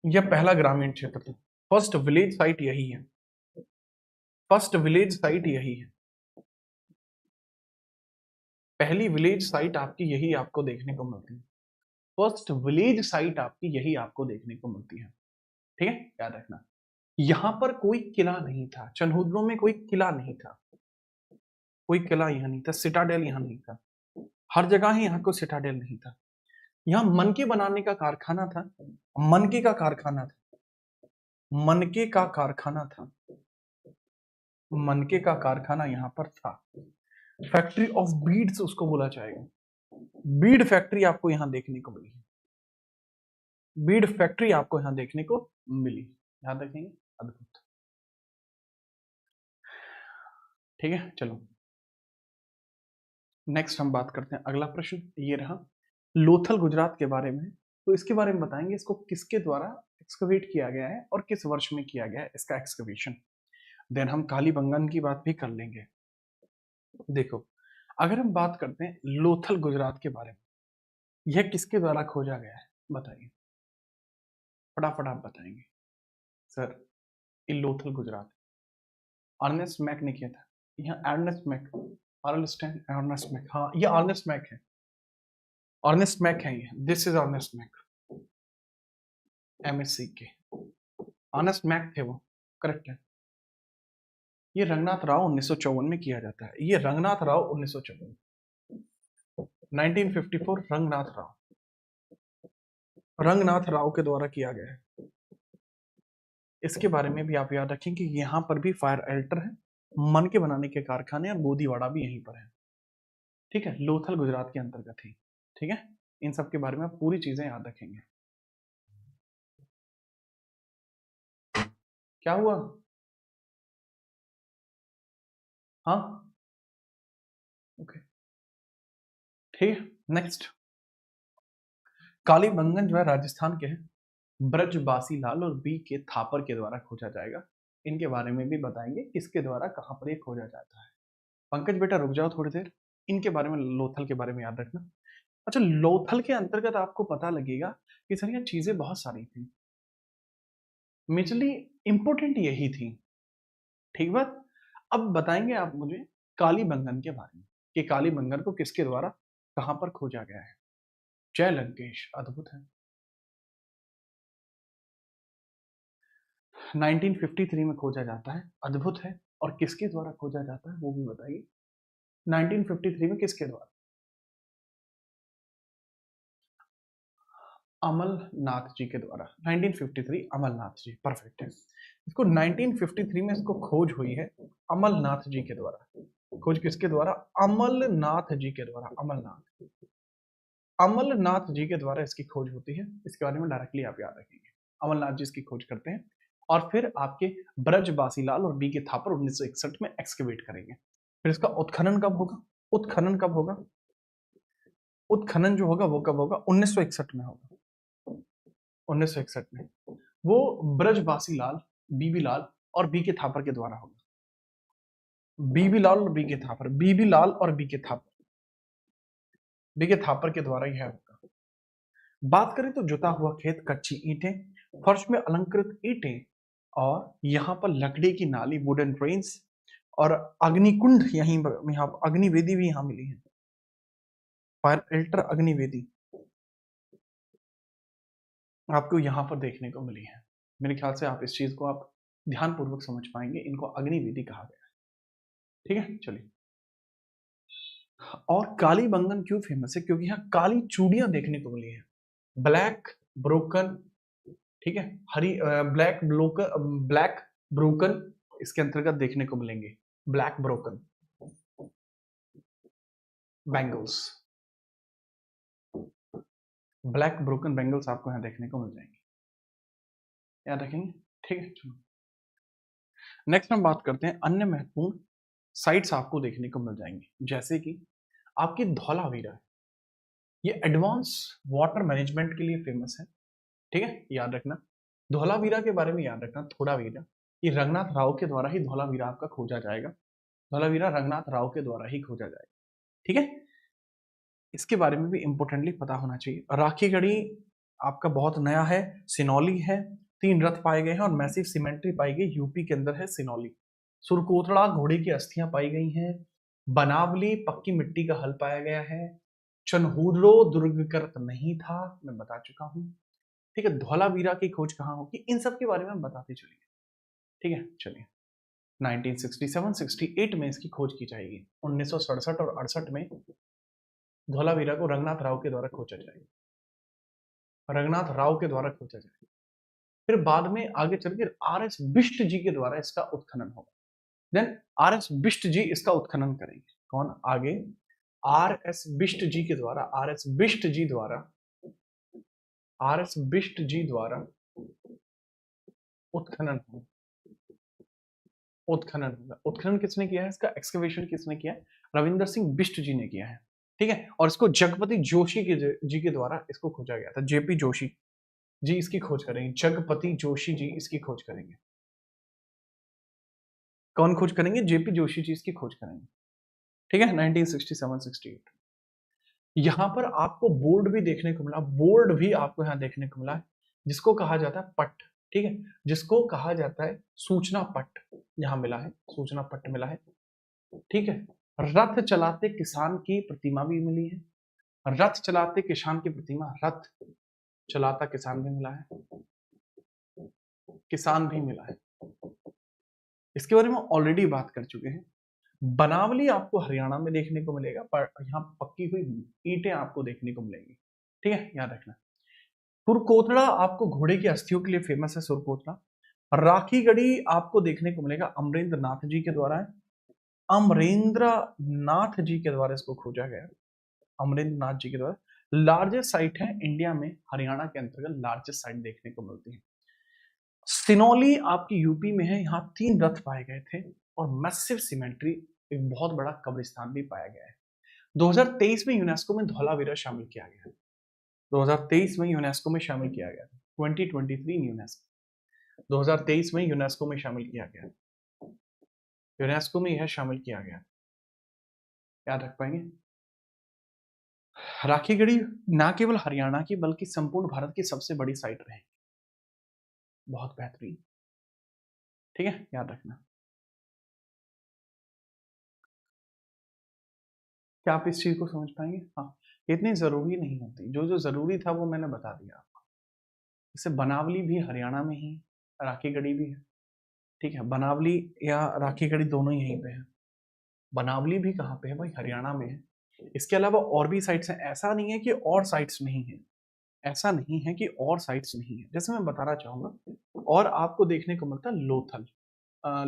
यह पहला ग्रामीण क्षेत्र था। फर्स्ट विलेज साइट यही है, फर्स्ट विलेज साइट यही है, पहली विलेज साइट आपकी यही आपको देखने को मिलती है। फर्स्ट विलेज साइट आपकी यही आपको देखने को मिलती है। ठीक है, याद रखना। यहां पर कोई किला नहीं था, चन्हूदड़ो में कोई किला नहीं था, कोई किला यहाँ नहीं था, सिटाडेल यहाँ नहीं था, हर जगह ही यहाँ कोई सिटाडेल नहीं था। यहाँ मनके बनाने का कारखाना था, मनके का कारखाना था, मनके का कारखाना था, मनके का कारखाना यहाँ पर था। फैक्ट्री ऑफ बीड्स उसको बोला जाएगा, बीड फैक्ट्री आपको यहाँ देखने को मिली, बीड फैक्ट्री आपको यहाँ देखने को मिली, याद रखेंगे, अद्भुत। ठीक है, चलो नेक्स्ट हम बात करते हैं। अगला प्रश्न ये रहा, लोथल गुजरात के बारे में। तो इसके बारे में बताएंगे, इसको किसके द्वारा एक्सकवेट किया गया है और किस वर्ष में किया गया है इसका एक्सकवेशन। देन हम कालीबंगन की बात भी कर लेंगे। देखो, अगर हम बात करते हैं लोथल गुजरात के बारे में, यह किसके द्वारा खोजा गया है, बताइए फटाफट, आप बताएंगे। सर ये लोथल गुजरात अर्नेस्ट मैक ने किया था। यहाँ अर्नेस्ट मैक, अर्नेस्ट मैक, हाँ ये अर्नेस्ट मैक है, अर्नेस्ट मैक है ये, this is Ernest Mack, MSc के अर्नेस्ट मैक थे वो, करेक्ट है। ये रंगनाथ राव 1954 में किया जाता है, ये रंगनाथ राव 1954, 1954 रंगनाथ राव, रंगनाथ राव के द्वारा किया गया है। इसके बारे में भी आप याद रखें कि यहाँ पर भी फायर एल्टर है, मन के बनाने के कारखाने और गोदीवाड़ा भी यहीं पर है। ठीक है, लोथल गुजरात के अंतर्गत है। ठीक है, इन सब के बारे में आप पूरी चीजें याद रखेंगे। क्या हुआ? हाँ, ओके, ठीक है। नेक्स्ट, कालीबंगन जो है राजस्थान के हैं, ब्रज बासी लाल और बी के थापर के द्वारा खोजा जाएगा। इनके बारे में भी बताएंगे किसके द्वारा कहां पर ये खोजा जाता है। पंकज बेटा रुक जाओ थोड़ी देर, इनके बारे में, लोथल के बारे में याद रखना। अच्छा, लोथल के अंतर्गत आपको पता लगेगा कि सर ये चीजें बहुत सारी थी, मेजरली इंपॉर्टेंट यही थी। ठीक बात। अब बताएंगे आप मुझे कालीबंगन के बारे में कि कालीबंगन को किसके द्वारा कहां पर खोजा गया है। जय लंकेश, अद्भुत है। 1953 में खोजा जाता है, अद्भुत है। और किसके द्वारा खोजा जाता है वो भी बताइए। 1953 में किसके द्वारा? अमलनाथ जी के द्वारा। 1953 अमलनाथ जी, परफेक्ट है। इसको 1953 में इसको खोज हुई है अमलनाथ जी के द्वारा। खोज किसके द्वारा? अमलनाथ जी के द्वारा। अमलनाथ, अमलनाथ जी के द्वारा इसकी खोज होती है। इसके बारे में डायरेक्टली आप याद रखेंगे, अमलनाथ जी इसकी खोज करते हैं। और फिर आपके ब्रज बासीलाल और बी के थापर 1961 में एक्सकेवेट करेंगे। फिर इसका उत्खनन कब होगा? उत्खनन कब होगा? उत्खनन जो होगा वो कब होगा? 1961 में होगा। 1961 में वो ब्रजबासी लाल, बीबी लाल और बी के थापर के द्वारा होगा। बीबी लाल और बी के थापर, बीबी लाल और बी के थापर, बी के थापर के द्वारा यह होगा। बात करें तो जुता हुआ खेत, कच्ची ईंटें, फर्श में अलंकृत ईंटें, और यहाँ पर लकड़ी की नाली, वुडन ट्रेन्स, और अग्निकुंड, यहीं यहाँ अग्निवेदी भी यहाँ मिली है। फायर एल्टर अग्निवेदी आपको यहाँ पर देखने को मिली है। मेरे ख्याल से आप इस चीज को आप ध्यान पूर्वक समझ पाएंगे, इनको अग्निवेदी कहा गया है। ठीक है, चलिए। और कालीबंगन क्यों फेमस है? क्योंकि यहाँ काली चूड़ियां देखने को मिली है। ब्लैक ब्रोकन, ठीक है, हरी ब्लैक ब्रोकन, ब्लैक ब्रोकन इसके अंतर्गत देखने को मिलेंगे। Black broken bangles, black broken bangles आपको यहाँ देखने को मिल जाएंगे, याद रखेंगे। ठीक है, चलो नेक्स्ट हम बात करते हैं अन्य महत्वपूर्ण साइट्स आपको देखने को मिल जाएंगी, जैसे कि आपकी धौलावीरा। ये एडवांस वाटर मैनेजमेंट के लिए फेमस है। ठीक है, याद रखना। धौलावीरा के बारे में याद रखना, थोड़ा वीरा, ये रंगनाथ राव के द्वारा ही धौलावीरा आपका खोजा जाएगा। धौलावीरा रंगनाथ राव के द्वारा ही खोजा जाएगा। ठीक है, इसके बारे में भी इंपोर्टेंटली पता होना चाहिए। राखीगढ़ी आपका बहुत नया है, सिनौली है, 3 रथ पाए गए हैं और मैसिव सीमेंट्री पाई गई, यूपी के अंदर है सिनौली। सुरकोतड़ा घोड़े की अस्थियां पाई गई हैं। बनावली पक्की मिट्टी का हल पाया गया है। चनहूरो दुर्गकृत नहीं था, मैं बता चुका हूं। ठीक है, धौलावीरा की खोज कहाँ होगी, इन सब के बारे में हम बताते चलिए। ठीक है, चलिए। 1967-68 में इसकी खोज की जाएगी। 1967 और 68 में धौलावीरा को रंगनाथ राव के द्वारा खोजा जाएगा। रंगनाथ राव के द्वारा खोजा जाएगा। फिर बाद में आगे चल के आर एस बिष्ट जी के द्वारा इसका उत्खनन होगा। देन आर एस बिष्ट जी इसका उत्खनन करेंगे। कौन आगे? आर एस बिष्ट जी के द्वारा, आर एस बिष्ट जी द्वारा, आर एस बिष्ट जी द्वारा उत्खनन होगा। उत्खनन होगा। उत्खनन किसने किया है? इसका एक्सकवेशन किसने किया है? रविंदर सिंह बिष्ट जी ने किया है। ठीक है, और इसको जगपति जोशी जी के द्वारा इसको खोजा गया था। जेपी जोशी जी इसकी खोज करेंगे, जगपति जोशी जी इसकी खोज करेंगे। कौन खोज करेंगे? जेपी जोशी जी इसकी खोज करेंगे। ठीक है, 1967-68। यहां पर आपको बोर्ड भी देखने को मिला, बोर्ड भी आपको यहां देखने को मिला है, जिसको कहा जाता है पट। ठीक है, जिसको कहा जाता है सूचना पट, यहां मिला है, सूचना पट मिला है। ठीक है, रथ चलाते किसान की प्रतिमा भी मिली है। रथ चलाते किसान की प्रतिमा, रथ चलाता किसान भी मिला है, किसान भी मिला है। इसके बारे में ऑलरेडी बात कर चुके हैं। बनावली आपको हरियाणा में देखने को मिलेगा, पर यहाँ पक्की हुई ईंटें आपको देखने को मिलेंगी। ठीक है, याद रखना। सुरकोतड़ा आपको घोड़े की अस्थियों के लिए फेमस है। सुरकोतड़ा राखी गढ़ी आपको देखने को मिलेगा अमरेंद्र नाथ जी के द्वारा है। अमरेंद्र नाथ जी के द्वारा इसको खोजा गया। अमरेंद्र नाथ जी के द्वारा। लार्जेस्ट साइट है इंडिया में, हरियाणा के अंतर्गत लार्जेस्ट साइट देखने को मिलती है। सिनौली आपकी यूपी में है, यहाँ 3 रथ पाए गए थे और मैसिव सिमेट्री, एक बहुत बड़ा कब्रिस्तान भी पाया गया है। 2023 में यूनेस्को में धौलावीरा शामिल किया गया। 2023 में यूनेस्को में शामिल किया गया। 2023 यूनेस्को 2023 में यूनेस्को में शामिल किया गया। यूनेस्को में यह शामिल किया गया। याद रख पाएंगे। राखी गढ़ी न केवल हरियाणा की बल्कि संपूर्ण भारत की सबसे बड़ी साइट रहेगी। बहुत बेहतरीन, ठीक है, याद रखना। क्या आप इस चीज को समझ पाएंगे? हाँ, इतनी जरूरी नहीं होती, जो जो जरूरी था वो मैंने बता दिया आपको। जैसे बनावली भी हरियाणा में ही, राखी गढ़ी भी है, ठीक है। बनावली या राखी गढ़ी दोनों ही यहीं पे है। बनावली भी कहाँ पे है भाई? हरियाणा में है। इसके अलावा और भी साइट्स हैं, ऐसा नहीं है कि और साइट्स नहीं है, ऐसा नहीं है कि और साइट्स नहीं है। जैसे मैं बताना चाहूंगा, और आपको देखने को मिलता है लोथल,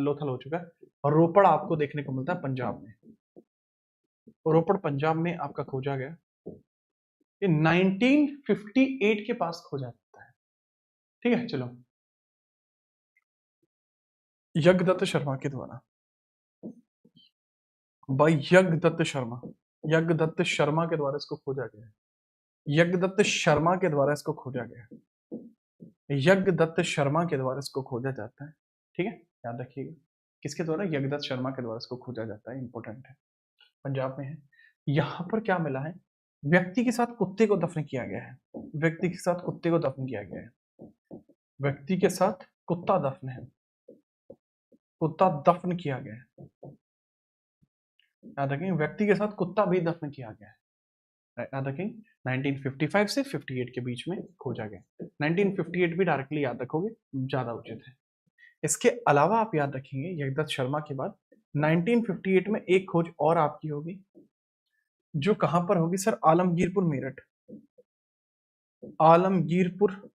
लोथल हो चुका है, और रोपड़ आपको देखने को मिलता है पंजाब में। रोपड़ पंजाब में आपका खोजा गया, ये 1958 के पास खोजा जाता है, ठीक है। चलो, यज्ञदत्त शर्मा के द्वारा, भाई यज्ञदत्त शर्मा, यज्ञदत्त शर्मा के द्वारा इसको खोजा गया है। यज्ञदत्त शर्मा के द्वारा इसको खोजा गया है। यज्ञदत्त शर्मा के द्वारा इसको खोजा जाता है, ठीक है, याद रखिएगा। किसके द्वारा? यज्ञदत्त शर्मा के द्वारा इसको खोजा जाता है, इंपॉर्टेंट है। पंजाब में है। यहां पर क्या मिला है? व्यक्ति के साथ कुत्ते को दफन किया गया है। व्यक्ति के साथ कुत्ते को दफन किया गया है। व्यक्ति के साथ कुत्ता दफन है, कुत्ता दफन किया गया है। याद रखेंगे, व्यक्ति के साथ कुत्ता भी दफन किया गया है। याद रखेंगे, 1955 से 58 के बीच में खोजा गया। 1958 भी डायरेक्टली याद रखोगे, ज्यादा उचित है। इसके अलावा आप याद रखेंगे, यज्ञदत्त शर्मा के बाद 1958 में एक खोज और आपकी होगी, जो कहां पर होगी सर? आलमगीरपुर मेरठ। आलमगीरपुर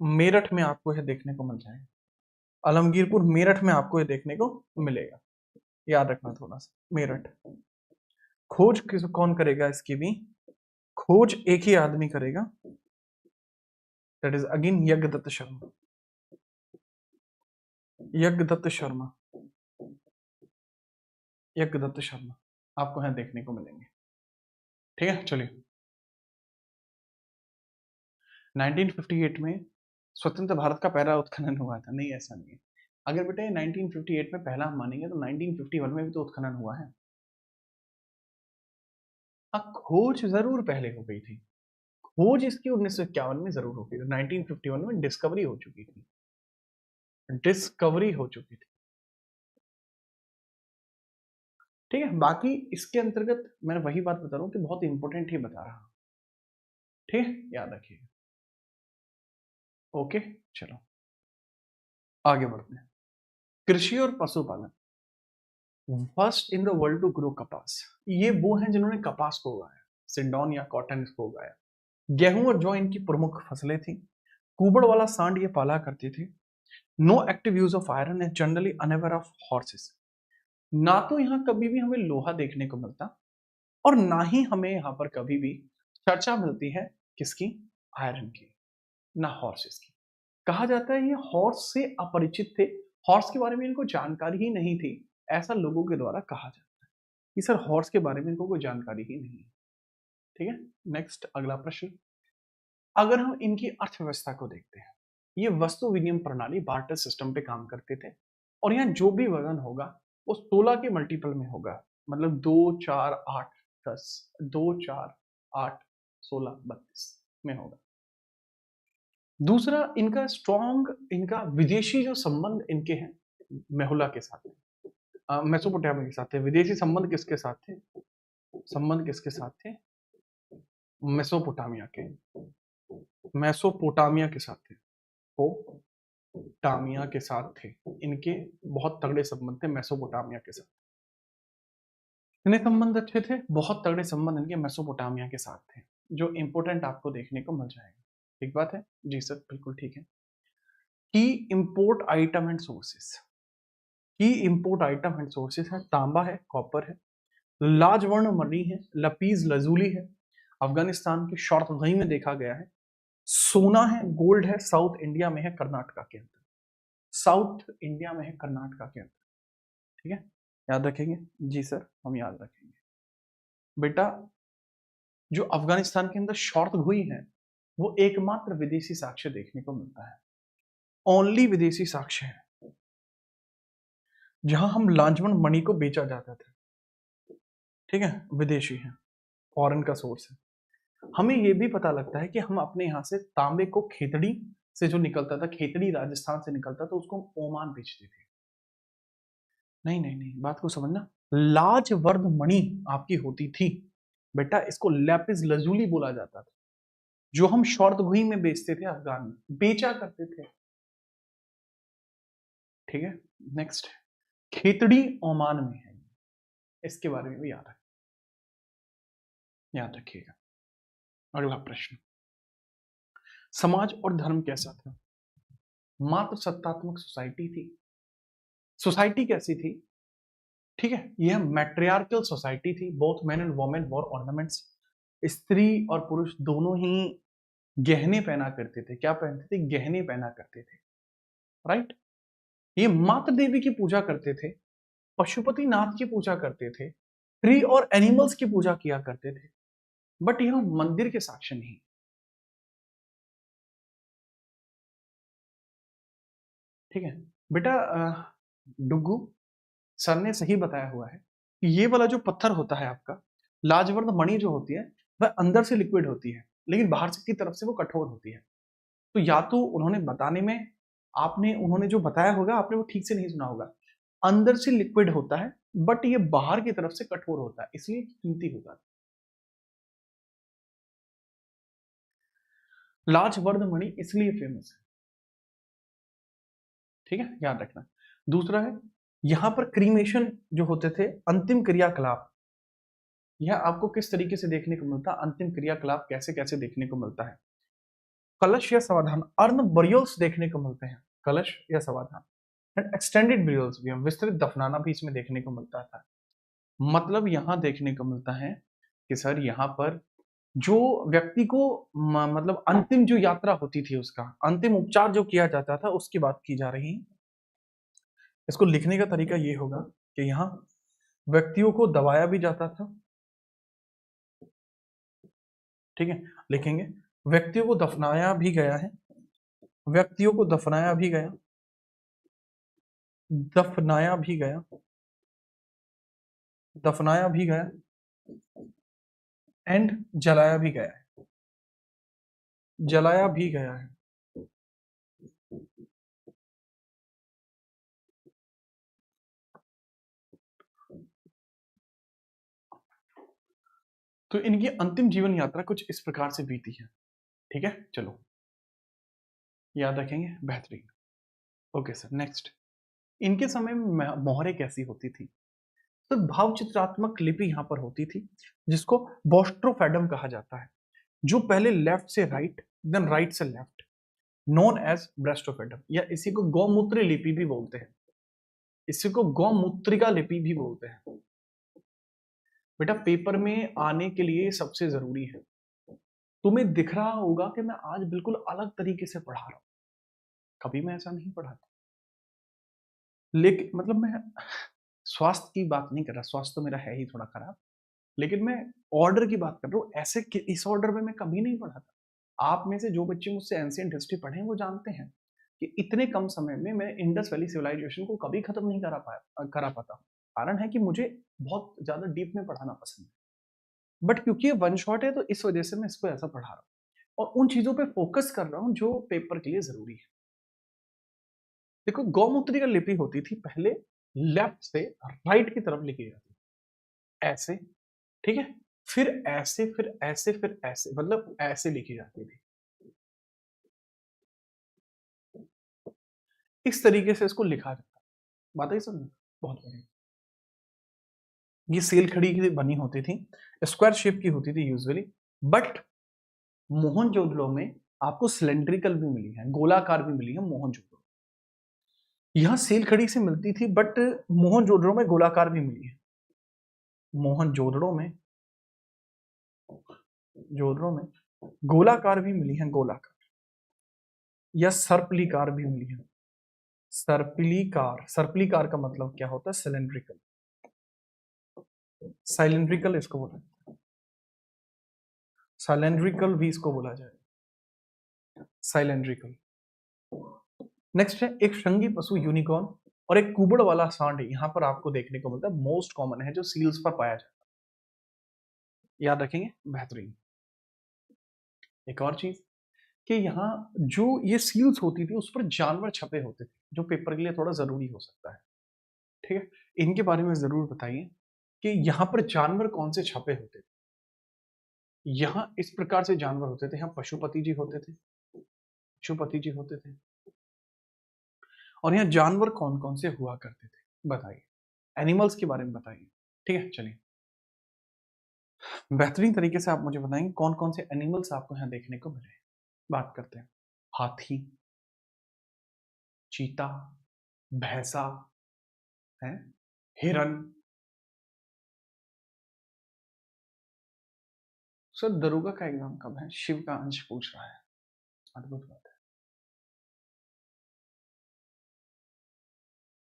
मेरठ में आपको यह देखने को मिल जाएगा। आलमगीरपुर मेरठ में आपको यह देखने को मिलेगा, याद रखना थोड़ा सा। मेरठ खोज कौन करेगा इसकी भी? खोज एक ही आदमी करेगा, that is again Yagyadatt Sharma. Yagyadatt Sharma, Yagyadatt Sharma आपको यहां देखने को मिलेंगे, ठीक है। चलिए, 1958 में स्वतंत्र भारत का पहला उत्खनन हुआ था। नहीं, ऐसा नहीं है। अगर बेटे 1958 में पहला हम मानेंगे तो 1951 में भी तो उत्खनन हुआ है। हाँ, खोज जरूर पहले हो गई थी। खोज इसकी 1951 में जरूर हो गई थी। 1951 में डिस्कवरी हो चुकी थी, डिस्कवरी हो चुकी थी, ठीक है। बाकी इसके अंतर्गत मैं वही बात बता रहा हूँ कि बहुत इंपॉर्टेंट ही बता रहा हूँ, ठीक है, याद रखिएगा। ओके, चलो आगे बढ़ते हैं। कृषि और पशुपालन। First in the world to grow कपास, ये वो हैं जिन्होंने कपास को उगाया, सिंडोन या कॉटन इसको उगाया। गेहूं और जौ इनकी प्रमुख फसलें थी। कुबड़ वाला सांड ये पाला करती थी। No active use of iron and generally unaware of horses. ना तो यहाँ कभी भी हमें लोहा देखने को मिलता, और ना ही हमें यहाँ पर कभी भी चर्चा मिलती है किसकी? आयरन की, ना हॉर्सेस की। कहा जाता है ये हॉर्स से अपरिचित थे, हॉर्स के बारे में इनको जानकारी ही नहीं थी, ऐसा लोगों के द्वारा कहा जाता है कि सर हॉर्स के बारे में इनको कोई जानकारी ही नहीं है, ठीक है। नेक्स्ट, अगला प्रश्न। अगर हम इनकी अर्थव्यवस्था को देखते हैं, ये वस्तु विनिमय प्रणाली बार्टर सिस्टम पे काम करते थे, और यहाँ जो भी वजन होगा वो 16 के मल्टीपल में होगा, मतलब 2 4 8 10, 2 4 8 16 32 में होगा। दूसरा, इनका स्ट्रॉन्ग, इनका विदेशी जो संबंध इनके हैं मेहुला के साथ, मेसोपोटामिया के साथ थे। विदेशी संबंध किसके साथ थे? संबंध किसके साथ थे? मेसोपोटामिया के, मेसोपोटामिया के साथ थे, पोटामिया के साथ थे। इनके बहुत तगड़े संबंध थे मेसोपोटामिया के साथ। इन्हें संबंध अच्छे थे, बहुत तगड़े संबंध इनके मेसोपोटामिया के साथ थे, जो इंपॉर्टेंट आपको देखने को मिल जाएगा। ठीक बात है जी सर, बिल्कुल ठीक है। की इंपोर्ट आइटम एंड सोर्सेस, की इंपोर्ट आइटम एंड सोर्सेस है तांबा है, कॉपर है, लाजवर्ण मणि है, लपीज लजूली है, अफगानिस्तान के शॉर्तगई में देखा गया है, सोना है, गोल्ड है, साउथ इंडिया में है कर्नाटका के अंदर, साउथ इंडिया में है कर्नाटका के अंदर। ठीक है, याद रखेंगे जी सर, हम याद रखेंगे बेटा। जो अफगानिस्तान के अंदर शॉर्तगई है वो एकमात्र विदेशी साक्ष्य देखने को मिलता है, ओनली विदेशी साक्ष्य है जहां हम लाजवर्ण मणि को बेचा जाता था। ठीक है, विदेशी है, फॉरेन का सोर्स है। हमें यह भी पता लगता है कि हम अपने यहां से तांबे को खेतड़ी से जो निकलता था, खेतड़ी राजस्थान से निकलता था, उसको हम ओमान बेचते थे। नहीं नहीं नहीं, बात को समझना। लाजवर्द मणि आपकी होती थी बेटा, इसको लैपिस लजूली बोला जाता था, जो हम शॉर्तगुई में बेचते थे, अफगान में बेचा करते थे। ठीक है, नेक्स्ट, खेतड़ी ओमान में है, इसके बारे में भी याद रखिएगा। अगला प्रश्न, समाज और धर्म कैसा था? मात्र सत्तात्मक सोसाइटी थी। सोसाइटी कैसी थी? ठीक है, यह मैट्रियार्कल सोसाइटी थी, both men and women war ornaments, स्त्री और पुरुष दोनों ही गहने पहना करते थे। क्या पहनते थे? गहने पहना करते थे, राइट। ये मात्र देवी की पूजा करते थे, पशुपति नाथ की पूजा करते थे, ट्री और एनिमल्स की पूजा किया करते थे, बट यह मंदिर के साक्ष्य नहीं। ठीक है बेटा, डुगू सर ने सही बताया हुआ है कि ये वाला जो पत्थर होता है आपका, लाजवर्द मणि जो होती है, वह अंदर से लिक्विड होती है, लेकिन बाहर की तरफ से वो कठोर होती है। तो या तो उन्होंने बताने में, उन्होंने जो बताया होगा आपने वो ठीक से नहीं सुना होगा। अंदर से लिक्विड होता है, बट ये बाहर की तरफ से कठोर होता है, इसलिए कीमती होता है। लाजवर्द मणि इसलिए फेमस है। ठीक है, याद रखना। दूसरा है, यहां पर क्रीमेशन जो होते थे, अंतिम क्रियाकलाप, यह आपको किस तरीके से देखने को मिलता है? अंतिम क्रियाकलाप कैसे कैसे देखने को मिलता है? कलश या समाधान, अर्न बरियल्स देखने को मिलते हैं, कलश या समाधान, एंड एक्सटेंडेड बरियल्स भी, हम विस्तृत दफनाना भी इसमें देखने को मिलता था। मतलब यहां देखने को मिलता है कि सर यहां पर जो व्यक्ति को मतलब अंतिम जो यात्रा होती थी, उसका अंतिम उपचार जो किया जाता था, उसकी बात की जा रही है। इसको लिखने का तरीका ये होगा कि यहाँ व्यक्तियों को दबाया भी जाता था। ठीक है, लिखेंगे व्यक्तियों को दफनाया भी गया है, व्यक्तियों को दफनाया भी गया, दफनाया भी गया, दफनाया भी गया, एंड जलाया भी गया है, जलाया भी गया है। तो इनकी अंतिम जीवन यात्रा कुछ इस प्रकार से बीती है। ठीक है, चलो याद रखेंगे, बेहतरीन। ओके सर, नेक्स्ट, इनके समय में मोहरें कैसी होती थी? तो भाव चित्रात्मक लिपि यहाँ पर होती थी, जिसको बोस्ट्रोफेडम कहा जाता है, जो पहले लेफ्ट से राइट, देन राइट से लेफ्ट, नोन एज ब्रेस्टोफेडम, या इसी को गौमूत्र लिपि भी बोलते हैं, इसी को गौमूत्रिका लिपि भी बोलते हैं। बेटा पेपर में आने के लिए सबसे जरूरी है, तुम्हें दिख रहा होगा कि मैं आज बिल्कुल अलग तरीके से पढ़ा रहा हूं, कभी मैं ऐसा नहीं पढ़ाता। लेकिन मतलब मैं स्वास्थ्य की बात नहीं कर रहा, स्वास्थ्य तो मेरा है ही थोड़ा खराब, लेकिन मैं ऑर्डर की बात कर रहा हूँ। ऐसे इस ऑर्डर में मैं कभी नहीं पढ़ाता। आप में से जो बच्चे मुझसे एंशिएंट हिस्ट्री पढ़े हैं वो जानते हैं कि इतने कम समय में मैं इंडस वैली सिविलाइजेशन को कभी खत्म नहीं करा पाता। कारण है कि मुझे बहुत ज्यादा डीप में पढ़ाना पसंद है, बट क्योंकि ये वन शॉट है तो इस वजह से मैं इसको ऐसा पढ़ा रहा हूँ और उन चीजों पे फोकस कर रहा हूँ जो पेपर के लिए जरूरी है। देखो गौमूत्री का लिपि होती थी पहले, लेफ्ट से राइट की तरफ लिखी जाती थी, ऐसे। ठीक है, फिर ऐसे, फिर ऐसे, फिर ऐसे, मतलब ऐसे लिखी जाती थी। इस तरीके से इसको लिखा जाता है। बात है समझ, बहुत बढ़िया। ये सेल खड़ी की बनी होती थी, स्क्वायर शेप की होती थी यूजुअली, बट मोहनजोदड़ो में आपको सिलेंड्रिकल भी मिली है, गोलाकार भी मिली है मोहनजोदड़ो। यहां सेलखड़ी से मिलती थी, बट मोहनजोदड़ो में गोलाकार भी मिली है। मोहनजोदड़ो में जोधड़ो में गोलाकार भी मिली है, गोलाकार या सर्पलीकार भी मिली है। सर्पिलीकार, सर्पिलीकार का मतलब क्या होता है? सिलेंड्रिकल। साइलेंड्रिकल इसको बोला, साइलेंड्रिकल भी इसको बोला जाए, साइलेंड्रिकल। नेक्स्ट है एक श्रृंगी पशु यूनिकॉर्न और एक कुबड़ वाला सांड यहां पर आपको देखने को मिलता है, मोस्ट कॉमन है जो सील्स पर पाया जाता है, याद रखेंगे, बेहतरीन। एक और चीज कि यहाँ जो ये सील्स होती थी उस पर जानवर छपे होते थे, जो पेपर के लिए थोड़ा जरूरी हो सकता है, ठीक है। इनके बारे में जरूर बताइए कि यहाँ पर जानवर कौन से छपे होते थे। यहाँ इस प्रकार से जानवर होते थे, यहाँ पशुपति जी होते थे, पशुपति जी होते थे। और यहाँ जानवर कौन कौन से हुआ करते थे बताइए, एनिमल्स के बारे में बताइए, ठीक है। चलिए बेहतरीन तरीके से आप मुझे बताएंगे कौन कौन से एनिमल्स आपको यहाँ देखने को मिले। बात करते हैं, हाथी, चीता, भैंसा है, हिरन। सर दरोगा का एग्जाम कब है? शिव का अंश पूछ रहा है, अद्भुत बात है।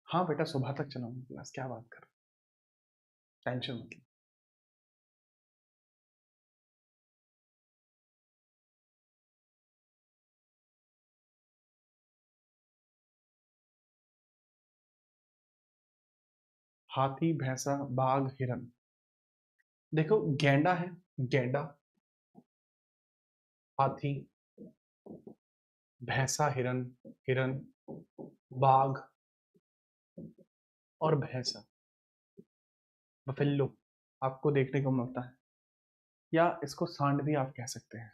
हाँ बेटा सुबह तक चलाऊंगा क्लास, क्या बात कर, टेंशन मत लो। हाथी, भैंसा, बाघ, हिरन। देखो गैंडा है, गैंडा, हाथी, भैंसा, हिरन, हिरन, बाघ और भैंसा, बफेलो आपको देखने को मिलता है, या इसको सांड भी आप कह सकते हैं।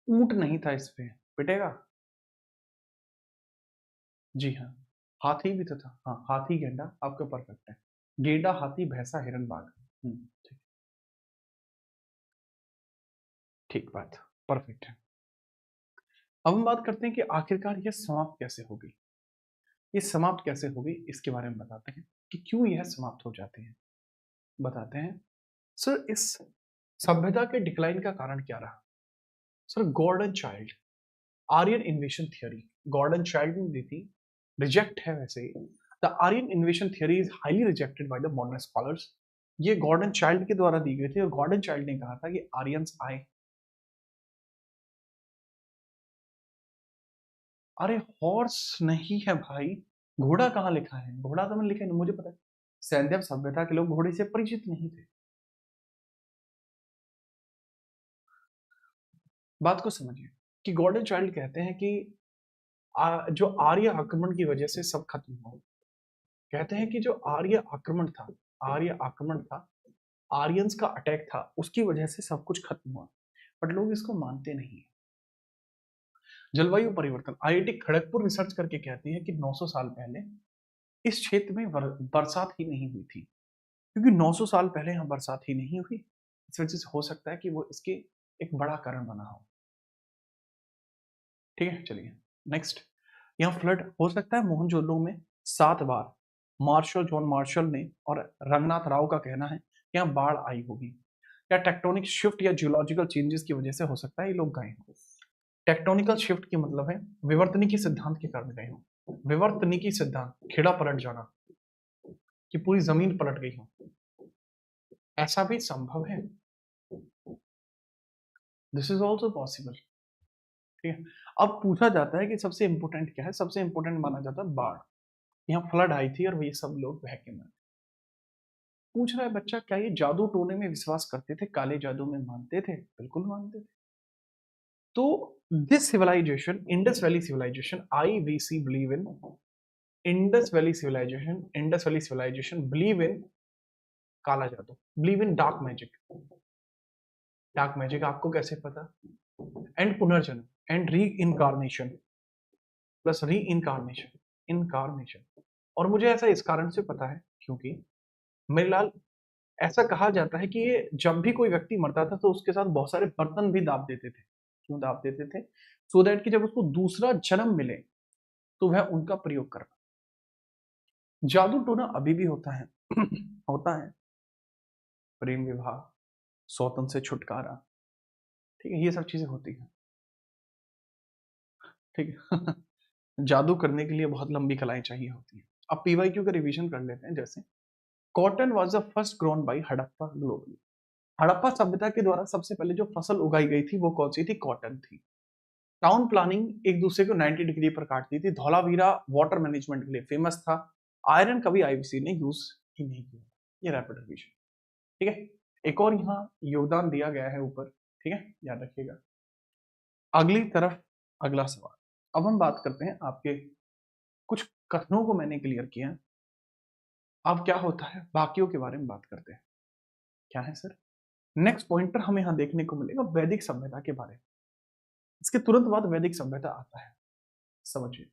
ऊंट नहीं था इस पे, पिटेगा। जी हाँ, हाथी भी तो था, हाँ हाथी गेंडा आपका परफेक्ट है। गेंडा, हाथी, भैंसा, हिरन, बाघ। ठीक, ठीक बात, परफेक्ट है। अब हम बात करते हैं कि आखिरकार यह समाप्त कैसे होगी। ये समाप्त कैसे होगी इसके बारे में बताते हैं कि क्यों यह समाप्त हो जाती है, बताते हैं। सर इस सभ्यता के डिक्लाइन का कारण क्या रहा? Sir Gordon Childe, Aryan invasion theory, Gordon Childe ने दी थी, रिजेक्ट है वैसे ही। The Aryan invasion theory is highly rejected by the modern scholars. ये गॉर्डन चाइल्ड के द्वारा दी गई थी और गॉर्डन चाइल्ड ने कहा था कि आर्यंस आए। अरे हॉर्स नहीं है भाई, घोड़ा कहाँ लिखा है? घोड़ा तो मैंने लिखा है, मुझे पता है। सैंधव सभ्यता के लोग घोड़े से परिचित नहीं थे। बात को समझिए कि गॉर्डन चाइल्ड कहते हैं कि जो आर्य आक्रमण की वजह से सब खत्म हुआ। कहते हैं कि जो आर्य आक्रमण था, आर्य आक्रमण था, आर्यंस का अटैक था, उसकी वजह से सब कुछ खत्म हुआ। बट लोग इसको मानते नहीं है। जलवायु परिवर्तन, आईआईटी खड़गपुर रिसर्च करके कहती है कि 900 साल पहले इस क्षेत्र में बरसात ही नहीं हुई थी, क्योंकि 900 साल पहले यहाँ बरसात ही नहीं हुई। इस वजह से हो सकता है कि वो इसके एक बड़ा कारण बना हो। ठीक है, चलिए नेक्स्ट। यहाँ फ्लड हो सकता है मोहनजोदड़ो में 7 बार। मार्शल, जॉन मार्शल ने और रंगनाथ राव का कहना है कि यहाँ बाढ़ आई होगी। या टेक्टोनिक शिफ्ट या जियोलॉजिकल चेंजेस की वजह से हो सकता है ये लोग गए हों। टेक्टोनिकल शिफ्ट की मतलब है विवर्तनिकी सिद्धांत के कारण गए हों। विवर्तनिकी सिद्धांत, खेड़ा पलट जाना, कि पूरी जमीन पलट गई हो, ऐसा भी संभव है। This is also possible. ठीक है, अब पूछा जाता है कि सबसे इंपोर्टेंट क्या है? सबसे इंपोर्टेंट माना जाता है बाढ़। यहाँ फ्लड आई थी और ये सब लोग बह के मरे। पूछ रहा है बच्चा क्या ये जादू टोने में विश्वास करते थे, काले जादू में मानते थे? बिल्कुल मानते थे। तो this civilisation, Indus valley civilisation, IVC believe in Indus valley civilisation, Indus valley civilisation believe in काला जादू, believe in dark magic. Dark magic आपको कैसे पता? एंड पुनर्जन्म, and reincarnation, plus reincarnation, incarnation. और मुझे ऐसा इस कारण से पता है क्योंकि मेरे लाल, ऐसा कहा जाता है कि ये जब भी कोई व्यक्ति मरता था तो उसके साथ बहुत सारे बर्तन भी दाब देते थे। क्यों दाब देते थे? सो दैट कि जब उसको दूसरा जन्म मिले तो वह उनका प्रयोग कर पाए। जादू टोना अभी भी होता है होता है, प्रेम विवाह, सौतन से छुटकारा, ठीक है, ये सब चीजें होती हैं, ठीक है। जादू करने के लिए बहुत लंबी कलाएं चाहिए होती हैं। अब पीवाईक्यू का रिवीजन कर लेते हैं। जैसे cotton was the first grown by Harappa globally. Harappa सभ्यता के द्वारा सबसे पहले जो फसल उगाई गई थी वो कौन सी थी? कॉटन थी। टाउन प्लानिंग एक दूसरे को 90 डिग्री पर काटती थी। धौलावीरा वाटर मैनेजमेंट के लिए फेमस था। आयरन कभी आईवीसी ने यूज ही नहीं किया। ये रैपिड रिवीजन, ठीक है। एक और यहाँ योगदान दिया गया है ऊपर, ठीक है, याद रखिएगा। अगली तरफ अगला सवाल। अब हम बात करते हैं आपके कुछ कथनों को मैंने क्लियर किया। अब क्या होता है, बाकियों के बारे में बात करते हैं। क्या है सर? नेक्स्ट पॉइंटर हमें यहां देखने को मिलेगा वैदिक सभ्यता के बारे में। इसके तुरंत बाद वैदिक सभ्यता आता है, समझिए।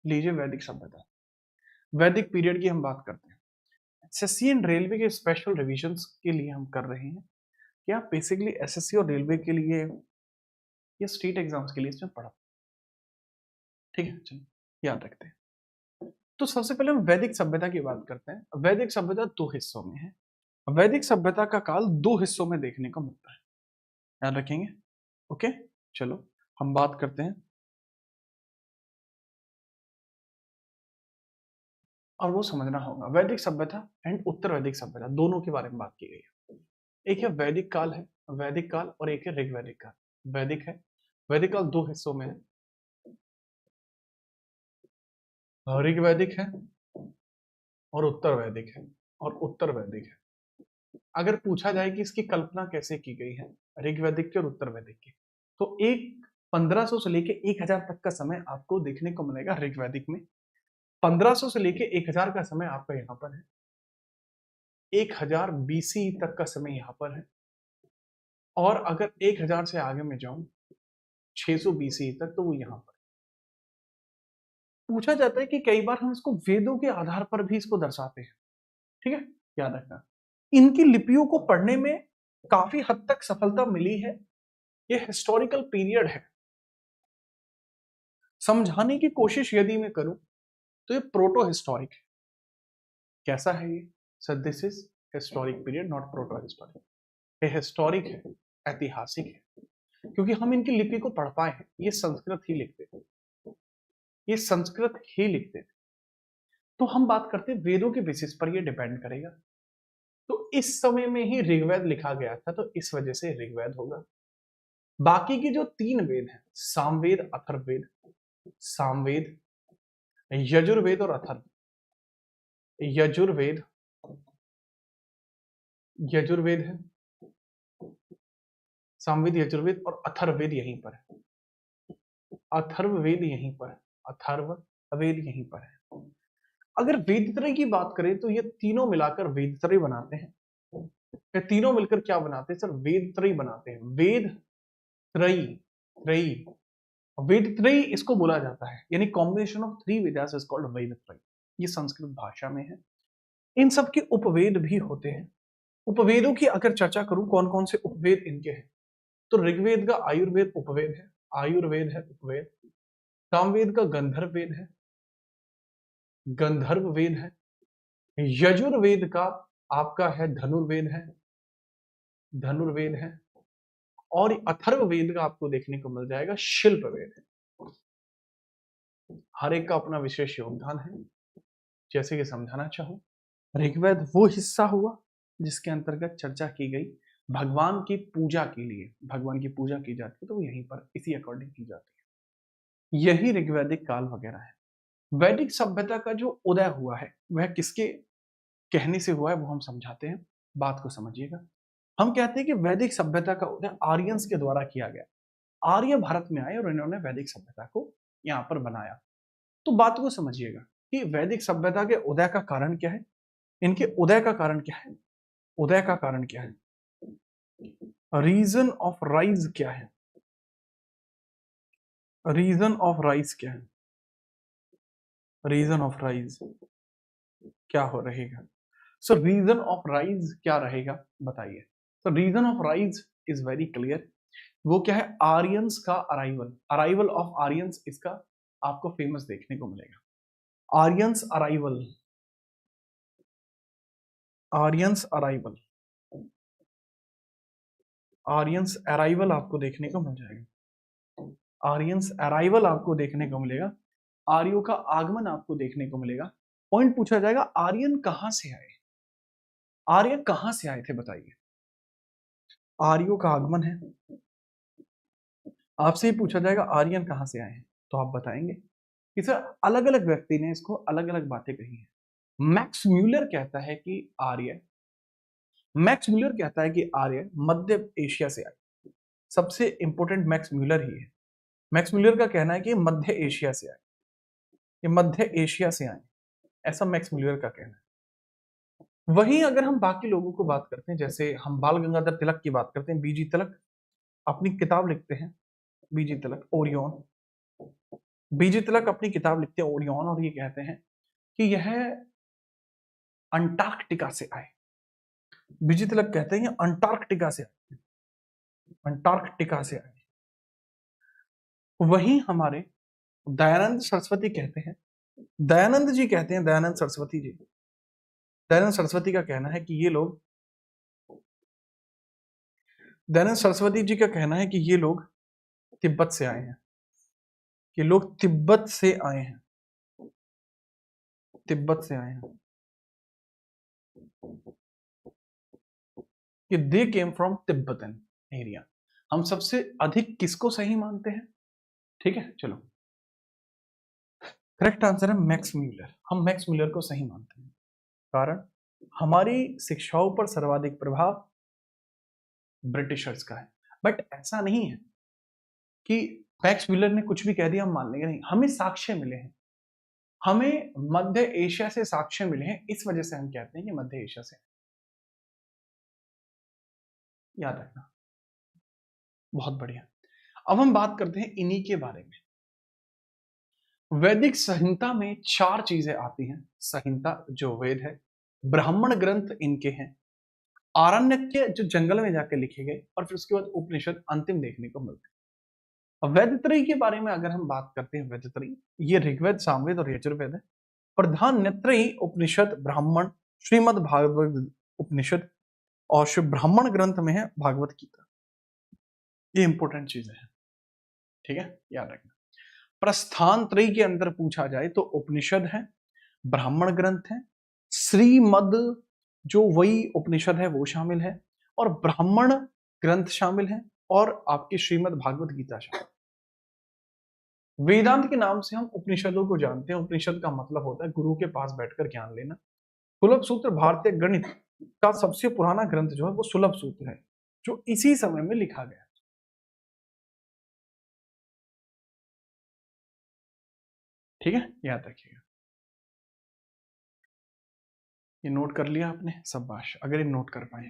लीजिए वैदिक सभ्यता, वैदिक पीरियड की हम बात करते हैं। एसएससी एंड रेलवे के स्पेशल रिविजन्स के लिए हम कर रहे हैं कि आप बेसिकली एसएससी और रेलवे के लिए या स्टेट एग्जाम्स के लिए इसमें पढ़ा, ठीक है, चलिए याद रखते हैं। तो सबसे पहले हम वैदिक सभ्यता की बात करते हैं। वैदिक सभ्यता दो हिस्सों में है। वैदिक सभ्यता का काल दो हिस्सों में देखने को मिलता है, याद रखेंगे। ओके, चलो हम बात करते हैं। और वो समझना होगा वैदिक सभ्यता एंड उत्तर वैदिक सभ्यता दोनों के बारे में बात की गई है। एक है वैदिक काल है, वैदिक काल, और एक है ऋग्वैदिक काल। वैदिक है, वैदिक काल दो हिस्सों में है। ऋग्वैदिक है और उत्तर वैदिक है, और उत्तर वैदिक है। अगर पूछा जाए कि इसकी कल्पना कैसे की गई है ऋग्वैदिक की और उत्तर वैदिक की, तो एक 1500 से लेके 1000 तक का समय आपको देखने को मिलेगा ऋग्वैदिक में। 1500 से लेके 1000 का समय आपका यहाँ पर है। 1000 बीसी तक का समय यहाँ पर है। और अगर 1000 से आगे में जाऊं 600 बीसी तक, तो वो यहाँ पर। पूछा जाता है कि कई बार हम इसको वेदों के आधार पर भी इसको दर्शाते हैं, ठीक है, याद रखना। इनकी लिपियों को पढ़ने में काफी हद तक सफलता मिली है। ये हिस्टोरिकल पीरियड है। समझाने की कोशिश यदि मैं करूं तो ये प्रोटो हिस्टोरिक है। कैसा है ये? Sir this is historic period, not proto historic. ये हिस्टोरिक है, ऐतिहासिक है, क्योंकि हम इनकी लिपि को पढ़ पाए हैं। ये संस्कृत ही लिखते थे, ये संस्कृत ही लिखते थे। तो हम बात करते हैं वेदों के बेसिस पर ये डिपेंड करेगा। तो इस समय में ही ऋग्वेद लिखा गया था, तो इस वजह से ऋग्वेद होगा। बाकी की जो तीन वेद हैं, सामवेद, अथर्ववेद, सामवेद, यजुर्वेद और अथर्व। यजुर्वेद, यजुर्वेद है, सामवेद, यजुर्वेद और अथर्ववेद यहीं पर है। अथर्ववेद यहीं पर है, अथर्ववेद यहीं पर है। अगर वेदत्रय की बात करें तो ये तीनों मिलाकर वेदत्रय बनाते हैं। ये तीनों मिलकर क्या बनाते हैं सर? वेदत्रय बनाते हैं। वेद त्रयी, त्रयी, वेदत्रयी इसको बोला जाता है, यानी combination of three Vedas is called Vedatraya. ये संस्कृत भाषा में है। इन सब के उपवेद भी होते हैं। उपवेदों की अगर चर्चा करूं कौन कौन से उपवेद इनके हैं, तो ऋग्वेद का आयुर्वेद उपवेद है, आयुर्वेद है उपवेद। सामवेद का गंधर्व वेद है, गंधर्व वेद है। यजुर्वेद का आपका है धनुर्वेद है, धनुर्वेद है। और अथर्ववेद का आपको देखने को मिल जाएगा शिल्प वेद है। हर एक का अपना विशेष योगदान है। जैसे कि समझाना चाहूं, ऋग्वेद वो हिस्सा हुआ जिसके अंतर्गत चर्चा की गई भगवान की पूजा के लिए। भगवान की पूजा की जाती है तो वो यहीं पर इसी अकॉर्डिंग की जाती है। यही ऋग्वैदिक काल वगैरह है। वैदिक सभ्यता का जो उदय हुआ है वह किसके कहने से हुआ है वो हम समझाते हैं। बात को समझिएगा। हम कहते हैं कि वैदिक सभ्यता का उदय आर्यंस के द्वारा किया गया। आर्य भारत में आए और इन्होंने वैदिक सभ्यता को यहाँ पर बनाया। तो बात को समझिएगा कि वैदिक सभ्यता के उदय का कारण क्या है, इनके उदय का कारण क्या है, उदय का कारण क्या है, रीजन ऑफ राइज क्या है, रीजन ऑफ राइज क्या है, रीजन ऑफ राइज क्या हो रहेगा। सो रीजन ऑफ राइज क्या रहेगा बताइए। तो reason of rise is very clear. वो क्या है? आर्यंस का अराइवल, अराइवल ऑफ आर्यंस इसका आपको फेमस देखने को मिलेगा। Aryans arrival, Aryans arrival, Aryans arrival आपको देखने को मिल जाएगा। आर्यंस अराइवल आपको देखने को मिलेगा, आर्यों का आगमन आपको देखने को मिलेगा। पॉइंट पूछा जाएगा आर्यन कहां से आए, आर्य कहां से आए थे बताइए। आर्यों का आगमन है, आपसे ही पूछा जाएगा आर्यन कहां से आए हैं, तो आप बताएंगे। इसे अलग अलग व्यक्ति ने इसको अलग अलग बातें कही हैं। मैक्स म्यूलर कहता है कि आर्य, मैक्स म्यूलर कहता है कि आर्य मध्य एशिया से आए। सबसे इंपॉर्टेंट मैक्स म्यूलर ही है। मैक्स म्यूलर का कहना है कि मध्य एशिया से आए, ये मध्य एशिया से आए, ऐसा मैक्स म्यूलर का कहना है। वहीं अगर हम बाकी लोगों को बात करते हैं, जैसे हम बाल गंगाधर तिलक की बात करते हैं, बीजी तिलक अपनी किताब लिखते हैं, बीजी तिलक ओरियन, बीजी तिलक अपनी किताब लिखते हैं ओरियन, और ये कहते हैं कि यह अंटार्कटिका से आए। बीजी तिलक कहते हैं अंटार्कटिका से आए, अंटार्कटिका से आए। वहीं हमारे दयानंद सरस्वती कहते हैं, दयानंद जी कहते हैं, दयानंद सरस्वती जी, दयानंद सरस्वती का कहना है कि ये लोग, दयानंद सरस्वती जी का कहना है कि ये लोग तिब्बत से आए हैं, ये लोग तिब्बत से आए हैं, तिब्बत से आए हैं, कि दे केम फ्रॉम तिब्बतन एरिया। हम सबसे अधिक किसको सही मानते हैं? ठीक है, चलो करेक्ट आंसर है मैक्स म्यूलर। हम मैक्स म्यूलर को सही मानते हैं, कारण हमारी शिक्षाओं पर सर्वाधिक प्रभाव ब्रिटिशर्स का है। बट ऐसा नहीं है कि मैक्स म्यूलर ने कुछ भी कह दिया हम मान लेंगे, नहीं, हमें साक्ष्य मिले हैं, हमें मध्य एशिया से साक्ष्य मिले हैं, इस वजह से हम कहते हैं कि मध्य एशिया से। याद रखना, बहुत बढ़िया। अब हम बात करते हैं इन्हीं के बारे में। वैदिक संहिता में 4 चीजें आती हैं। संहिता जो वेद है, ब्राह्मण ग्रंथ इनके हैं, आरण्यक जो जंगल में जाकर लिखे गए, और फिर उसके बाद उपनिषद अंतिम देखने को मिलते हैं। वेदत्रयी के बारे में अगर हम बात करते हैं, वेदत्रयी ये ऋग्वेद, सामवेद और यजुर्वेद है। प्रधान नेत्रयी उपनिषद, ब्राह्मण, श्रीमद् भागवत उपनिषद, और शिव ब्राह्मण ग्रंथ में है भागवत गीता। ये इंपॉर्टेंट चीजें हैं, ठीक है, याद रखना। प्रस्थान त्रयी के अंदर पूछा जाए तो उपनिषद है, ब्राह्मण ग्रंथ है, श्रीमद जो वही उपनिषद है वो शामिल है, और ब्राह्मण ग्रंथ शामिल है, और आपकी श्रीमद् भागवत गीता शामिल। वेदांत के नाम से हम उपनिषदों को जानते हैं। उपनिषद का मतलब होता है गुरु के पास बैठकर ज्ञान लेना। सुलभ सूत्र भारतीय गणित का सबसे पुराना ग्रंथ जो है वो सुलभ सूत्र है, जो इसी समय में लिखा गया। ठीक है, याद रखिएगा। ये नोट कर लिया आपने, शाबाश अगर ये नोट कर पाए।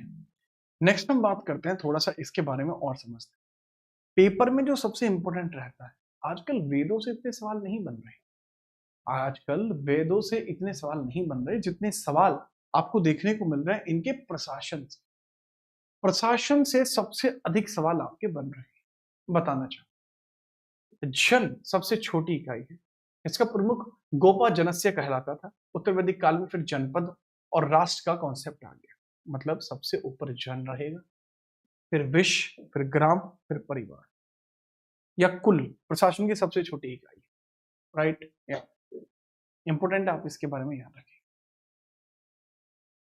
नेक्स्ट हम बात करते हैं, थोड़ा सा इसके बारे में और समझते हैं। पेपर में जो सबसे इंपॉर्टेंट रहता है, आजकल वेदों से इतने सवाल नहीं बन रहे, आजकल वेदों से इतने सवाल नहीं बन रहे जितने सवाल आपको देखने को मिल रहे हैं इनके प्रशासन से। प्रशासन से सबसे अधिक सवाल आपके बन रहे हैं। बताना चाहूं, जन सबसे छोटी इकाई है, इसका प्रमुख गोपा जनस्य कहलाता था। उत्तर वैदिक काल में फिर जनपद और राष्ट्र का कॉन्सेप्ट आ गया, मतलब सबसे ऊपर जन रहेगा, फिर विश्व, फिर ग्राम, फिर परिवार या कुल, प्रशासन की सबसे छोटी इकाई, राइट। इंपोर्टेंट है, आप इसके बारे में याद रखें।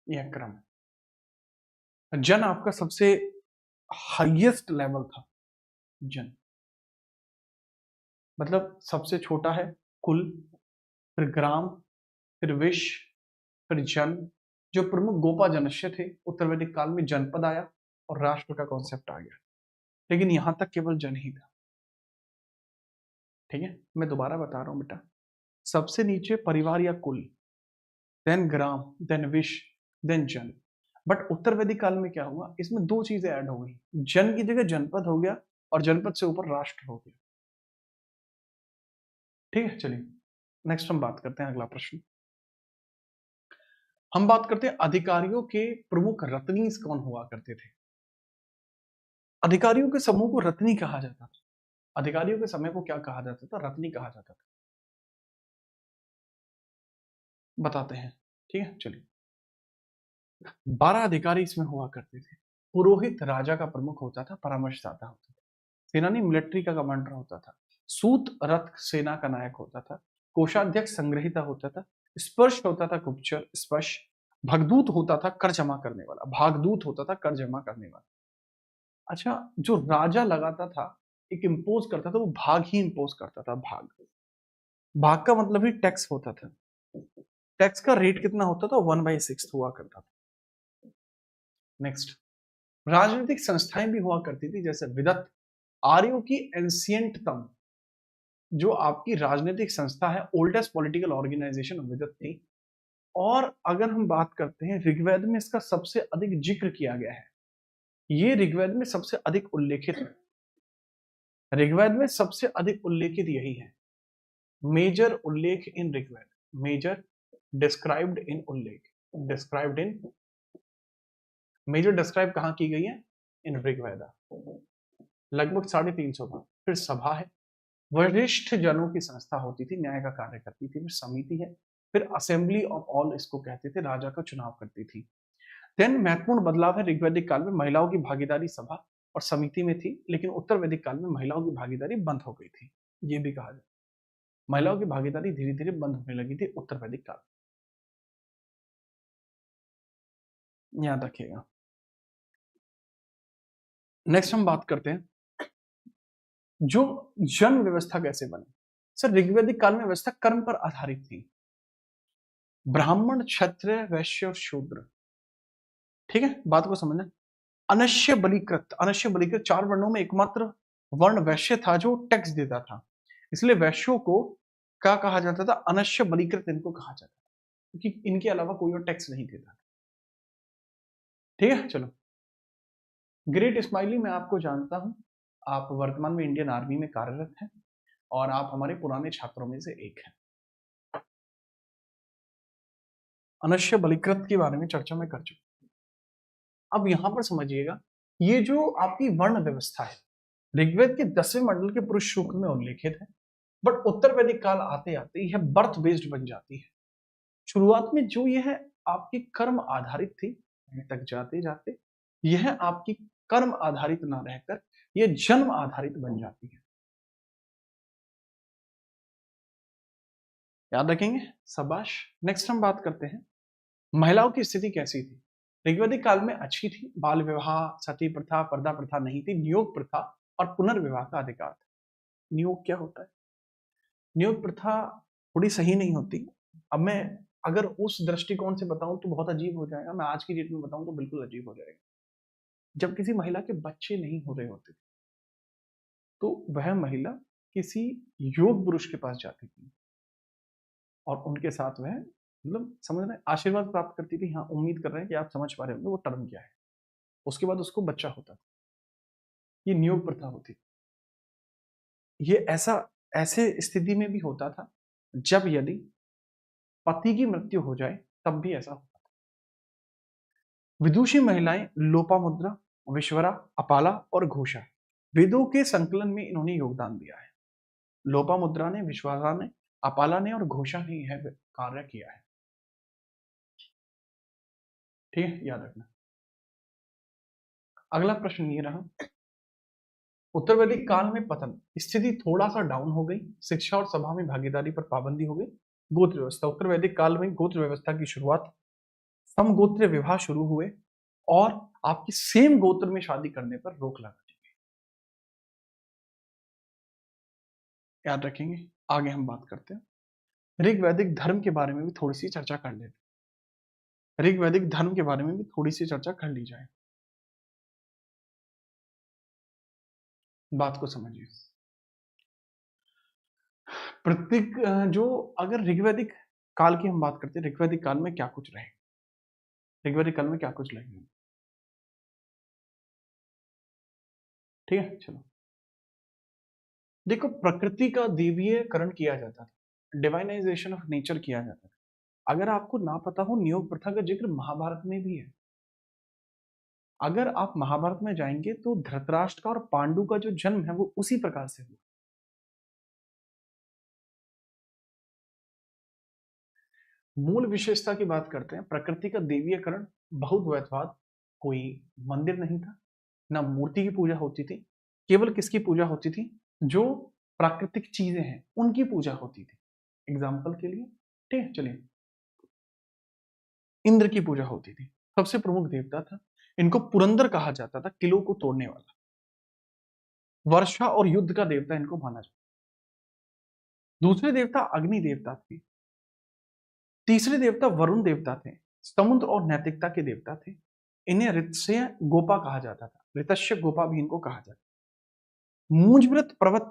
यह क्रम, जन आपका सबसे हाईएस्ट लेवल था। जन मतलब सबसे छोटा है कुल, फिर ग्राम, फिर विश्व, फिर जन। जो प्रमुख गोपा जनस्य थे, उत्तर वैदिक काल में जनपद आया और राष्ट्र का कॉन्सेप्ट आ गया, लेकिन यहां तक केवल जन ही था। ठीक है, मैं दोबारा बता रहा हूं बेटा, सबसे नीचे परिवार या कुल, देन ग्राम, देन विश्व, देन जन। बट उत्तर वैदिक काल में क्या हुआ, इसमें 2 चीजें ऐड हो गई, जन की जगह जनपद हो गया, और जनपद से ऊपर राष्ट्र हो गया। ठीक है, चलिए नेक्स्ट हम बात करते हैं, अगला प्रश्न। हम बात करते हैं अधिकारियों के प्रमुख रत्नीस कौन हुआ करते थे। अधिकारियों के समूह को रत्नी कहा जाता था। अधिकारियों के समय को क्या कहा जाता था? रत्नी कहा जाता था। बताते हैं, ठीक है। चलिए, 12 अधिकारी इसमें हुआ करते थे। पुरोहित राजा का प्रमुख होता था, परामर्शदाता होता था। सेनानी मिलिट्री का कमांडर होता था। सूत रथ सेना का नायक होता था। कोषाध्यक्ष संग्रहिता होता था। स्पर्श होता था गुप्तचर स्पर्श। भगदूत होता था कर जमा करने वाला, भागदूत होता था कर जमा करने वाला। अच्छा, जो राजा लगाता था, एक इम्पोज करता था, वो भाग ही इम्पोज करता था। भाग, भाग का मतलब ही टैक्स होता था। टैक्स का रेट कितना होता था? 1/6 हुआ करता था। नेक्स्ट, राजनीतिक संस्थाएं भी हुआ करती थी, जैसे विदत, आर्यों की एंशियंटतम जो आपकी राजनीतिक संस्था है, ओल्डेस्ट पॉलिटिकल ऑर्गेनाइजेशन विदत थी। और अगर हम बात करते हैं, ऋग्वेद में इसका सबसे अधिक जिक्र किया गया है। ये ऋग्वेद में सबसे अधिक उल्लेखित है। ऋग्वेद में सबसे अधिक उल्लेखित यही है। मेजर उल्लेख इन ऋग्वेद, मेजर डिस्क्राइब्ड इन उल्लेख, डिस्क्राइब्ड इन, मेजर डिस्क्राइब कहां की गई है? इन ऋग्वेदा, लगभग 350 बार। फिर सभा है, वरिष्ठ जनों की संस्था होती थी, न्याय का कार्य करती थी। फिर समिति है, फिर असेंबली ऑफ ऑल इसको कहते थे, राजा का चुनाव करती थी। देन महत्वपूर्ण बदलाव है ऋग्वैदिक काल में, महिलाओं की भागीदारी सभा और समिति में थी, लेकिन उत्तर वैदिक काल में महिलाओं की भागीदारी बंद हो गई थी। ये भी कहा जाए, महिलाओं की भागीदारी धीरे धीरे बंद होने लगी थी उत्तर वैदिक काल। याद रखिएगा। नेक्स्ट हम बात करते हैं, जो जन्म व्यवस्था कैसे बनी। सर, ऋग्वैदिक काल में व्यवस्था कर्म पर आधारित थी। ब्राह्मण, क्षत्रिय, वैश्य और शूद्र, ठीक है, बात को समझना। अनश्य बलिकृत, अनश्य बलिकृत 4 वर्णों में एकमात्र वर्ण वैश्य था जो टैक्स देता था, इसलिए वैश्यों को क्या कहा जाता था? अनश्य बलिकृत इनको कहा जाता था, क्योंकि इनके अलावा कोई और टैक्स नहीं देता। ठीक है, चलो। ग्रेट स्माइली, मैं आपको जानता हूं, आप वर्तमान में इंडियन आर्मी में कार्यरत हैं और आप हमारे पुराने छात्रों में से एक हैं। अनश्य बलिकृत के बारे में चर्चा में कर चुका। अब यहां पर समझिएगा, ये जो आपकी वर्ण व्यवस्था है, ऋग्वेद के 10वें मंडल के पुरुष सूक्त में उल्लेखित है, बट उत्तर वैदिक काल आते आते यह बर्थ बेस्ड बन जाती है। शुरुआत में जो यह आपकी कर्म आधारित थी, तक जाते जाते यह आपकी कर्म आधारित ना रहकर यह जन्म आधारित बन जाती है। याद रखेंगे, शाबाश। नेक्स्ट हम बात करते हैं, महिलाओं की स्थिति कैसी थी। ऋग्वैदिक काल में अच्छी थी, बाल विवाह, सती प्रथा, पर्दा प्रथा नहीं थी, नियोग प्रथा और पुनर्विवाह का अधिकार था। नियोग क्या होता है? नियोग प्रथा थोड़ी सही नहीं होती। अब मैं अगर उस दृष्टिकोण से बताऊं तो बहुत अजीब हो जाएगा, मैं आज की डेट में बताऊं तो बिल्कुल अजीब हो जाएगा। जब किसी महिला के बच्चे नहीं हो रहे होते तो वह महिला किसी योग पुरुष के पास जाती थी और उनके साथ वह, मतलब समझ रहे हैं, आशीर्वाद प्राप्त करती थी। हाँ, उम्मीद कर रहे हैं कि आप समझ पा रहे होंगे वो टर्म क्या है। उसके बाद उसको बच्चा होता था। ये नियोग प्रथा होती। ये ऐसा, ऐसे स्थिति में भी होता था जब यदि पति की मृत्यु हो जाए, तब भी ऐसा होता था। विदुषी महिलाएं लोपामुद्रा, विश्वरा, अपाला और घोषा, वेदों के संकलन में इन्होंने योगदान दिया है। लोपामुद्रा ने, विश्वासा ने, अपाला ने और घोषा ने यह कार्य किया है। ठीक है, याद रखना। अगला प्रश्न ये रहा, उत्तर वैदिक काल में पतन, स्थिति थोड़ा सा डाउन हो गई, शिक्षा और सभा में भागीदारी पर पाबंदी हो गई। गोत्र व्यवस्था, उत्तर वैदिक काल में गोत्र व्यवस्था की शुरुआत, समगोत्र विवाह शुरू हुए और आपकी सेम गोत्र में शादी करने पर रोक लगा दी गई। याद रखेंगे। आगे हम बात करते हैं, ऋग वैदिक धर्म के बारे में भी थोड़ी सी चर्चा कर लेते हैं। ऋग वैदिक धर्म के बारे में भी थोड़ी सी चर्चा कर ली जाए। बात को समझिए। प्रत्येक जो, अगर ऋग्वैदिक काल की हम बात करते हैं, ऋग्वैदिक काल में क्या कुछ रहे, ऋग्वैदिक काल में क्या कुछ रहे। ठीक है, चलो। देखो, प्रकृति का देवीयकरण किया जाता था, डिवाइनाइजेशन ऑफ नेचर किया जाता था। अगर आपको ना पता हो, नियोग प्रथा का जिक्र महाभारत में भी है। अगर आप महाभारत में जाएंगे तो धृतराष्ट्र का और पांडु का जो जन्म है वो उसी प्रकार से हुआ। मूल विशेषता की बात करते हैं, प्रकृति का देवीयकरण, बहुद्वैतवाद, कोई मंदिर नहीं था, ना मूर्ति की पूजा होती थी, केवल किसकी पूजा होती थी, जो प्राकृतिक चीजें हैं उनकी पूजा होती थी। एग्जाम्पल के लिए, ठीक है, चलिए, इंद्र की पूजा होती थी, सबसे प्रमुख देवता था। इनको पुरंदर कहा जाता था, किलों को तोड़ने वाला। वर्षा और युद्ध का देवता इनको माना जाता। दूसरे देवता अग्नि देवता थे। तीसरे देवता वरुण देवता थे, समुद्र और नैतिकता के देवता थे। इन्हें ऋतस्य गोपा कहा जाता था, ऋतस्य गोपा भी इनको कहा जाता। मूंजव्रत पर्वत,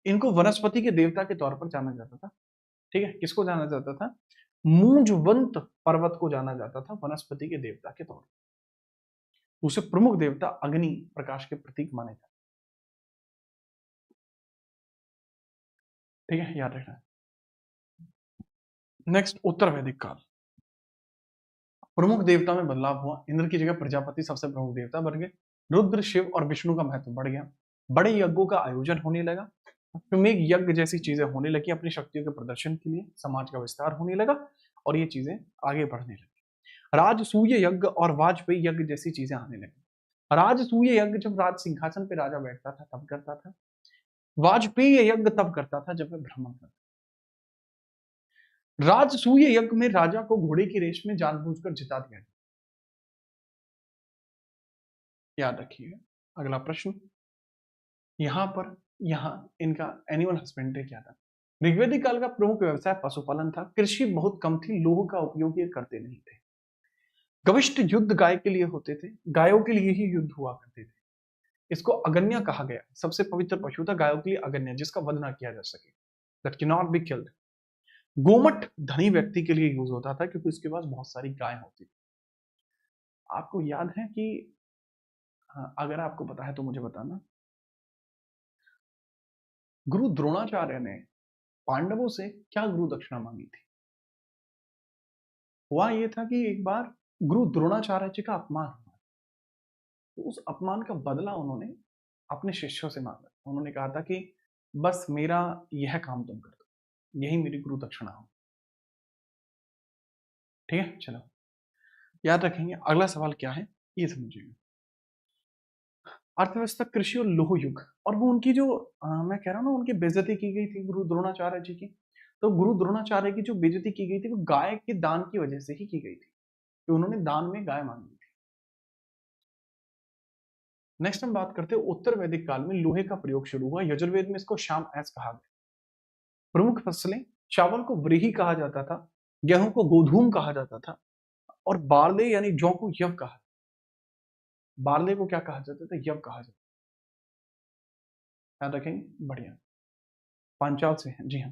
इनको वनस्पति के देवता के तौर पर जाना जाता था। ठीक है, किसको जाना जाता था, मूंजवंत पर्वत को जाना जाता था वनस्पति के देवता के तौर पर। उसे प्रमुख देवता अग्नि, प्रकाश के प्रतीक माने जाते। ठीक है, याद रखना। नेक्स्ट, उत्तर वैदिक काल। प्रमुख देवता में बदलाव हुआ, इंद्र की जगह प्रजापति सबसे प्रमुख देवता बन गए। रुद्र, शिव और विष्णु का महत्व बढ़ गया। बड़े यज्ञों का आयोजन होने लगा, अश्वमेध यज्ञ जैसी चीजें होने लगी अपनी शक्तियों के प्रदर्शन के लिए। समाज का विस्तार होने लगा और ये चीजें आगे बढ़ने लगी। राजसूय यज्ञ और वाजपेयी यज्ञ जैसी चीजें आने लगी। राजसूय यज्ञ जब राज सिंहासन पे राजा बैठता था तब करता था। वाजपेयी यज्ञ तब करता था जब वह भ्रमण करता। राजसूय यज्ञ में राजा को घोड़े की रेस में जानबूझकर जिता दिया। याद रखिएगा। अगला प्रश्न, यहां पर, यहां इनका एनिमल हस्बेंड्री क्या था। ऋग्वैदिक काल का प्रमुख व्यवसाय पशुपालन था। कृषि बहुत कम थी, लोह का उपयोग ये करते नहीं थे। गविष्ठ युद्ध गाय के लिए होते थे, गायों के लिए ही युद्ध हुआ करते थे। इसको अगन्य कहा गया, सबसे पवित्र पशु था गायों के लिए अगन्य, जिसका वध ना किया जा सके, that can not be killed. गोमठ धनी व्यक्ति के लिए यूज होता था क्योंकि उसके पास बहुत सारी गाय होती थी। आपको याद है कि, हाँ, अगर आपको पता है तो मुझे बताना, गुरु द्रोणाचार्य ने पांडवों से क्या गुरु दक्षिणा मांगी थी। हुआ ये था कि एक बार गुरु द्रोणाचार्य जी का अपमान हुआ, तो उस अपमान का बदला उन्होंने अपने शिष्यों से मांगा। उन्होंने कहा था कि बस मेरा यह काम तुम कर दो, यही मेरी गुरु दक्षिणा हो। ठीक है, चलो याद रखेंगे। अगला सवाल क्या है ये समझिएगा। अर्थव्यवस्था, कृषि और लोह युग, और वो उनकी जो मैं कह रहा हूँ ना, उनकी बेइज्जती की गई थी गुरु द्रोणाचार्य जी की। तो गुरु द्रोणाचार्य की जो बेइज्जती की गई थी वो गाय के दान की वजह से ही की गई थी, कि उन्होंने दान में गाय मांगी थी। नेक्स्ट हम बात करते हैं उत्तर वैदिक काल में लोहे का प्रयोग शुरू हुआ। यजुर्वेद में इसको श्याम ऐस कहा गया। प्रमुख फसलें, चावल को व्रीहि कहा जाता था, गेहूं को गोधूम कहा जाता था, और बारले यानी जौ को यव कहा। बारले को क्या कहा जाता था, यव कहा जाता। याद रखेंगे, बढ़िया। पांचाल से है, जी हाँ।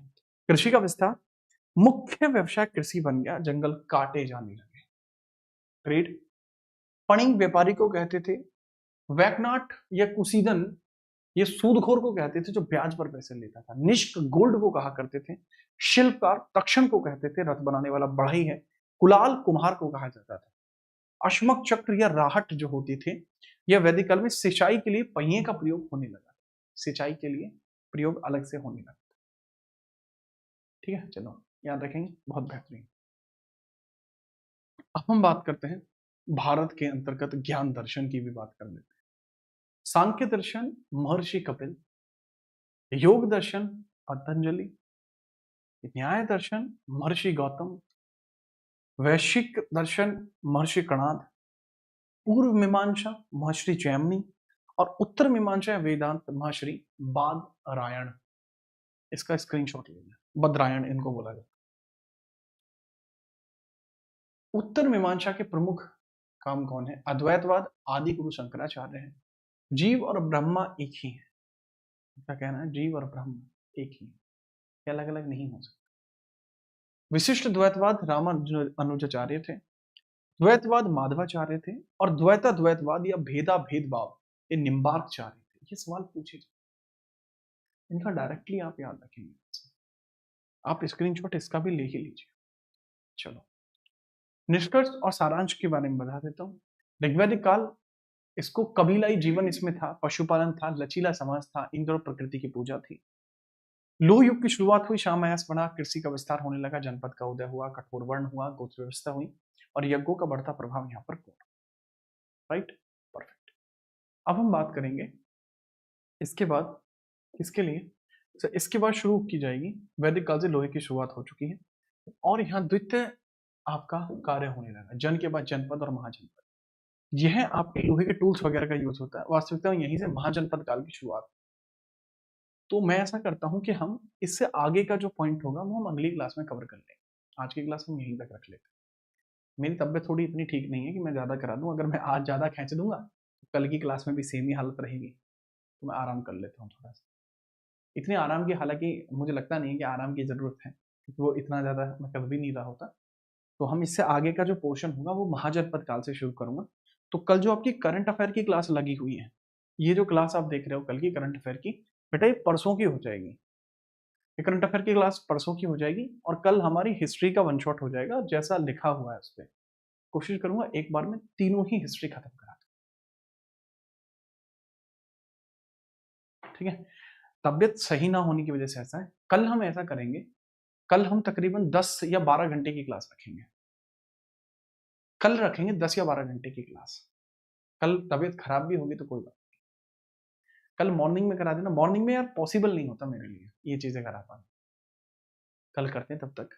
कृषि का विस्तार, मुख्य व्यवसाय कृषि बन गया, जंगल काटे जाने लगे। ट्रेड, पणिंग व्यापारी को कहते थे। वैकनाट या कुसीदन, ये सूदखोर को कहते थे जो ब्याज पर पैसे लेता था। निष्क, गोल्ड को कहा करते थे। शिल्पकार, तक्षण को कहते थे, रथ बनाने वाला बढ़ई है। कुलाल, कुम्हार को कहा जाता था। अश्मक चक्र या राहट जो होती थे, यह वैदिक काल में सिंचाई के लिए पहिए का प्रयोग होने लगा। सिंचाई के लिए प्रयोग अलग से होने लगा। ठीक है, चलो याद रखेंगे, बहुत बेहतरीन। अब हम बात करते हैं भारत के अंतर्गत ज्ञान दर्शन की भी बात कर लेते हैं। सांख्य दर्शन महर्षि कपिल, योग दर्शन पतंजलि, न्याय दर्शन महर्षि गौतम, वैश्विक दर्शन महर्षि कणाद, पूर्व मीमांसा महर्षि जैमिनी, और उत्तर मीमांसा या वेदांत महर्षि बादरायण। इसका स्क्रीनशॉट ले लें, बद्रायण इनको बोला जाता है। उत्तर मीमांसा के प्रमुख काम कौन है, अद्वैतवाद, आदि गुरु शंकराचार्य है। जीव और ब्रह्मा एक ही है, क्या कहना है, जीव और ब्रह्म एक ही है, अलग अलग नहीं हो सकते। विशिष्ट द्वैतवाद रामानुजाचार्य थे। द्वैतवाद माधवाचार्य थे। और द्वैता द्वैतवाद या भेदा भेदभाव ये निम्बार्कचार्य थे। ये सवाल पूछे जाते, इनका डायरेक्टली आप याद रखेंगे। आप स्क्रीनशॉट इसका भी ले ही लीजिए। चलो निष्कर्ष और सारांश के बारे में बता देता हूँ। ऋग्वैदिक काल, इसको कबीलाई जीवन इसमें था, पशुपालन था, लचीला समाज था, इंद्र और प्रकृति की पूजा थी। लोह युग की शुरुआत हुई, शाम आयास बढ़ा, कृषि का विस्तार होने लगा, जनपद का उदय हुआ, कठोर वर्ण हुआ, गोत्र व्यवस्था हुई और यज्ञों का बढ़ता प्रभाव यहाँ पर पूर्ण। Right, perfect. अब हम बात करेंगे इसके बाद, इसके लिए इसके बाद शुरू की जाएगी वैदिक काल से लोहे की शुरुआत हो चुकी है और यहाँ द्वितीय आपका कार्य होने लगा, जन के बाद जनपद और महाजनपद। यह आपके लोहे के टूल्स वगैरह का यूज होता है, वास्तविकता में यहीं से महाजनपद काल की शुरुआत। तो मैं ऐसा करता हूं कि हम इससे आगे का जो पॉइंट होगा वो हम अगली क्लास में कवर कर लेंगे, आज की क्लास हम यहीं तक रख लेते हैं। मेरी तबीयत थोड़ी इतनी ठीक नहीं है कि मैं ज्यादा करा दूं, अगर मैं आज ज्यादा खींच दूंगा तो कल की क्लास में भी सेम ही हालत रहेगी, तो मैं आराम कर लेता हूँ थोड़ा सा। इतने आराम की, हालांकि मुझे लगता नहीं है कि आराम की जरूरत है, क्योंकि वो इतना ज्यादा मैं कर भी नहीं रहा होता। तो हम इससे आगे का जो पोर्शन होगा वो महाजनपद काल से शुरू करूंगा। तो कल जो आपकी करंट अफेयर की क्लास लगी हुई है, ये जो क्लास आप देख रहे हो कल की करंट अफेयर की, बेटा ये परसों की हो जाएगी। ये करंट अफेयर की क्लास परसों की हो जाएगी और कल हमारी हिस्ट्री का वन शॉट हो जाएगा, जैसा लिखा हुआ है उस पर। कोशिश करूंगा एक बार में तीनों ही हिस्ट्री खत्म करा दूं, ठीक है। तबियत सही ना होने की वजह से ऐसा है। कल हम ऐसा करेंगे, कल हम तकरीबन 10 या 12 घंटे की क्लास रखेंगे। कल रखेंगे 10 या 12 घंटे की क्लास। कल तबीयत खराब भी होगी तो कोई बात, कल मॉर्निंग में करा देना। मॉर्निंग में यार पॉसिबल नहीं होता मेरे लिए ये चीजें करा पाना। कल करते हैं, तब तक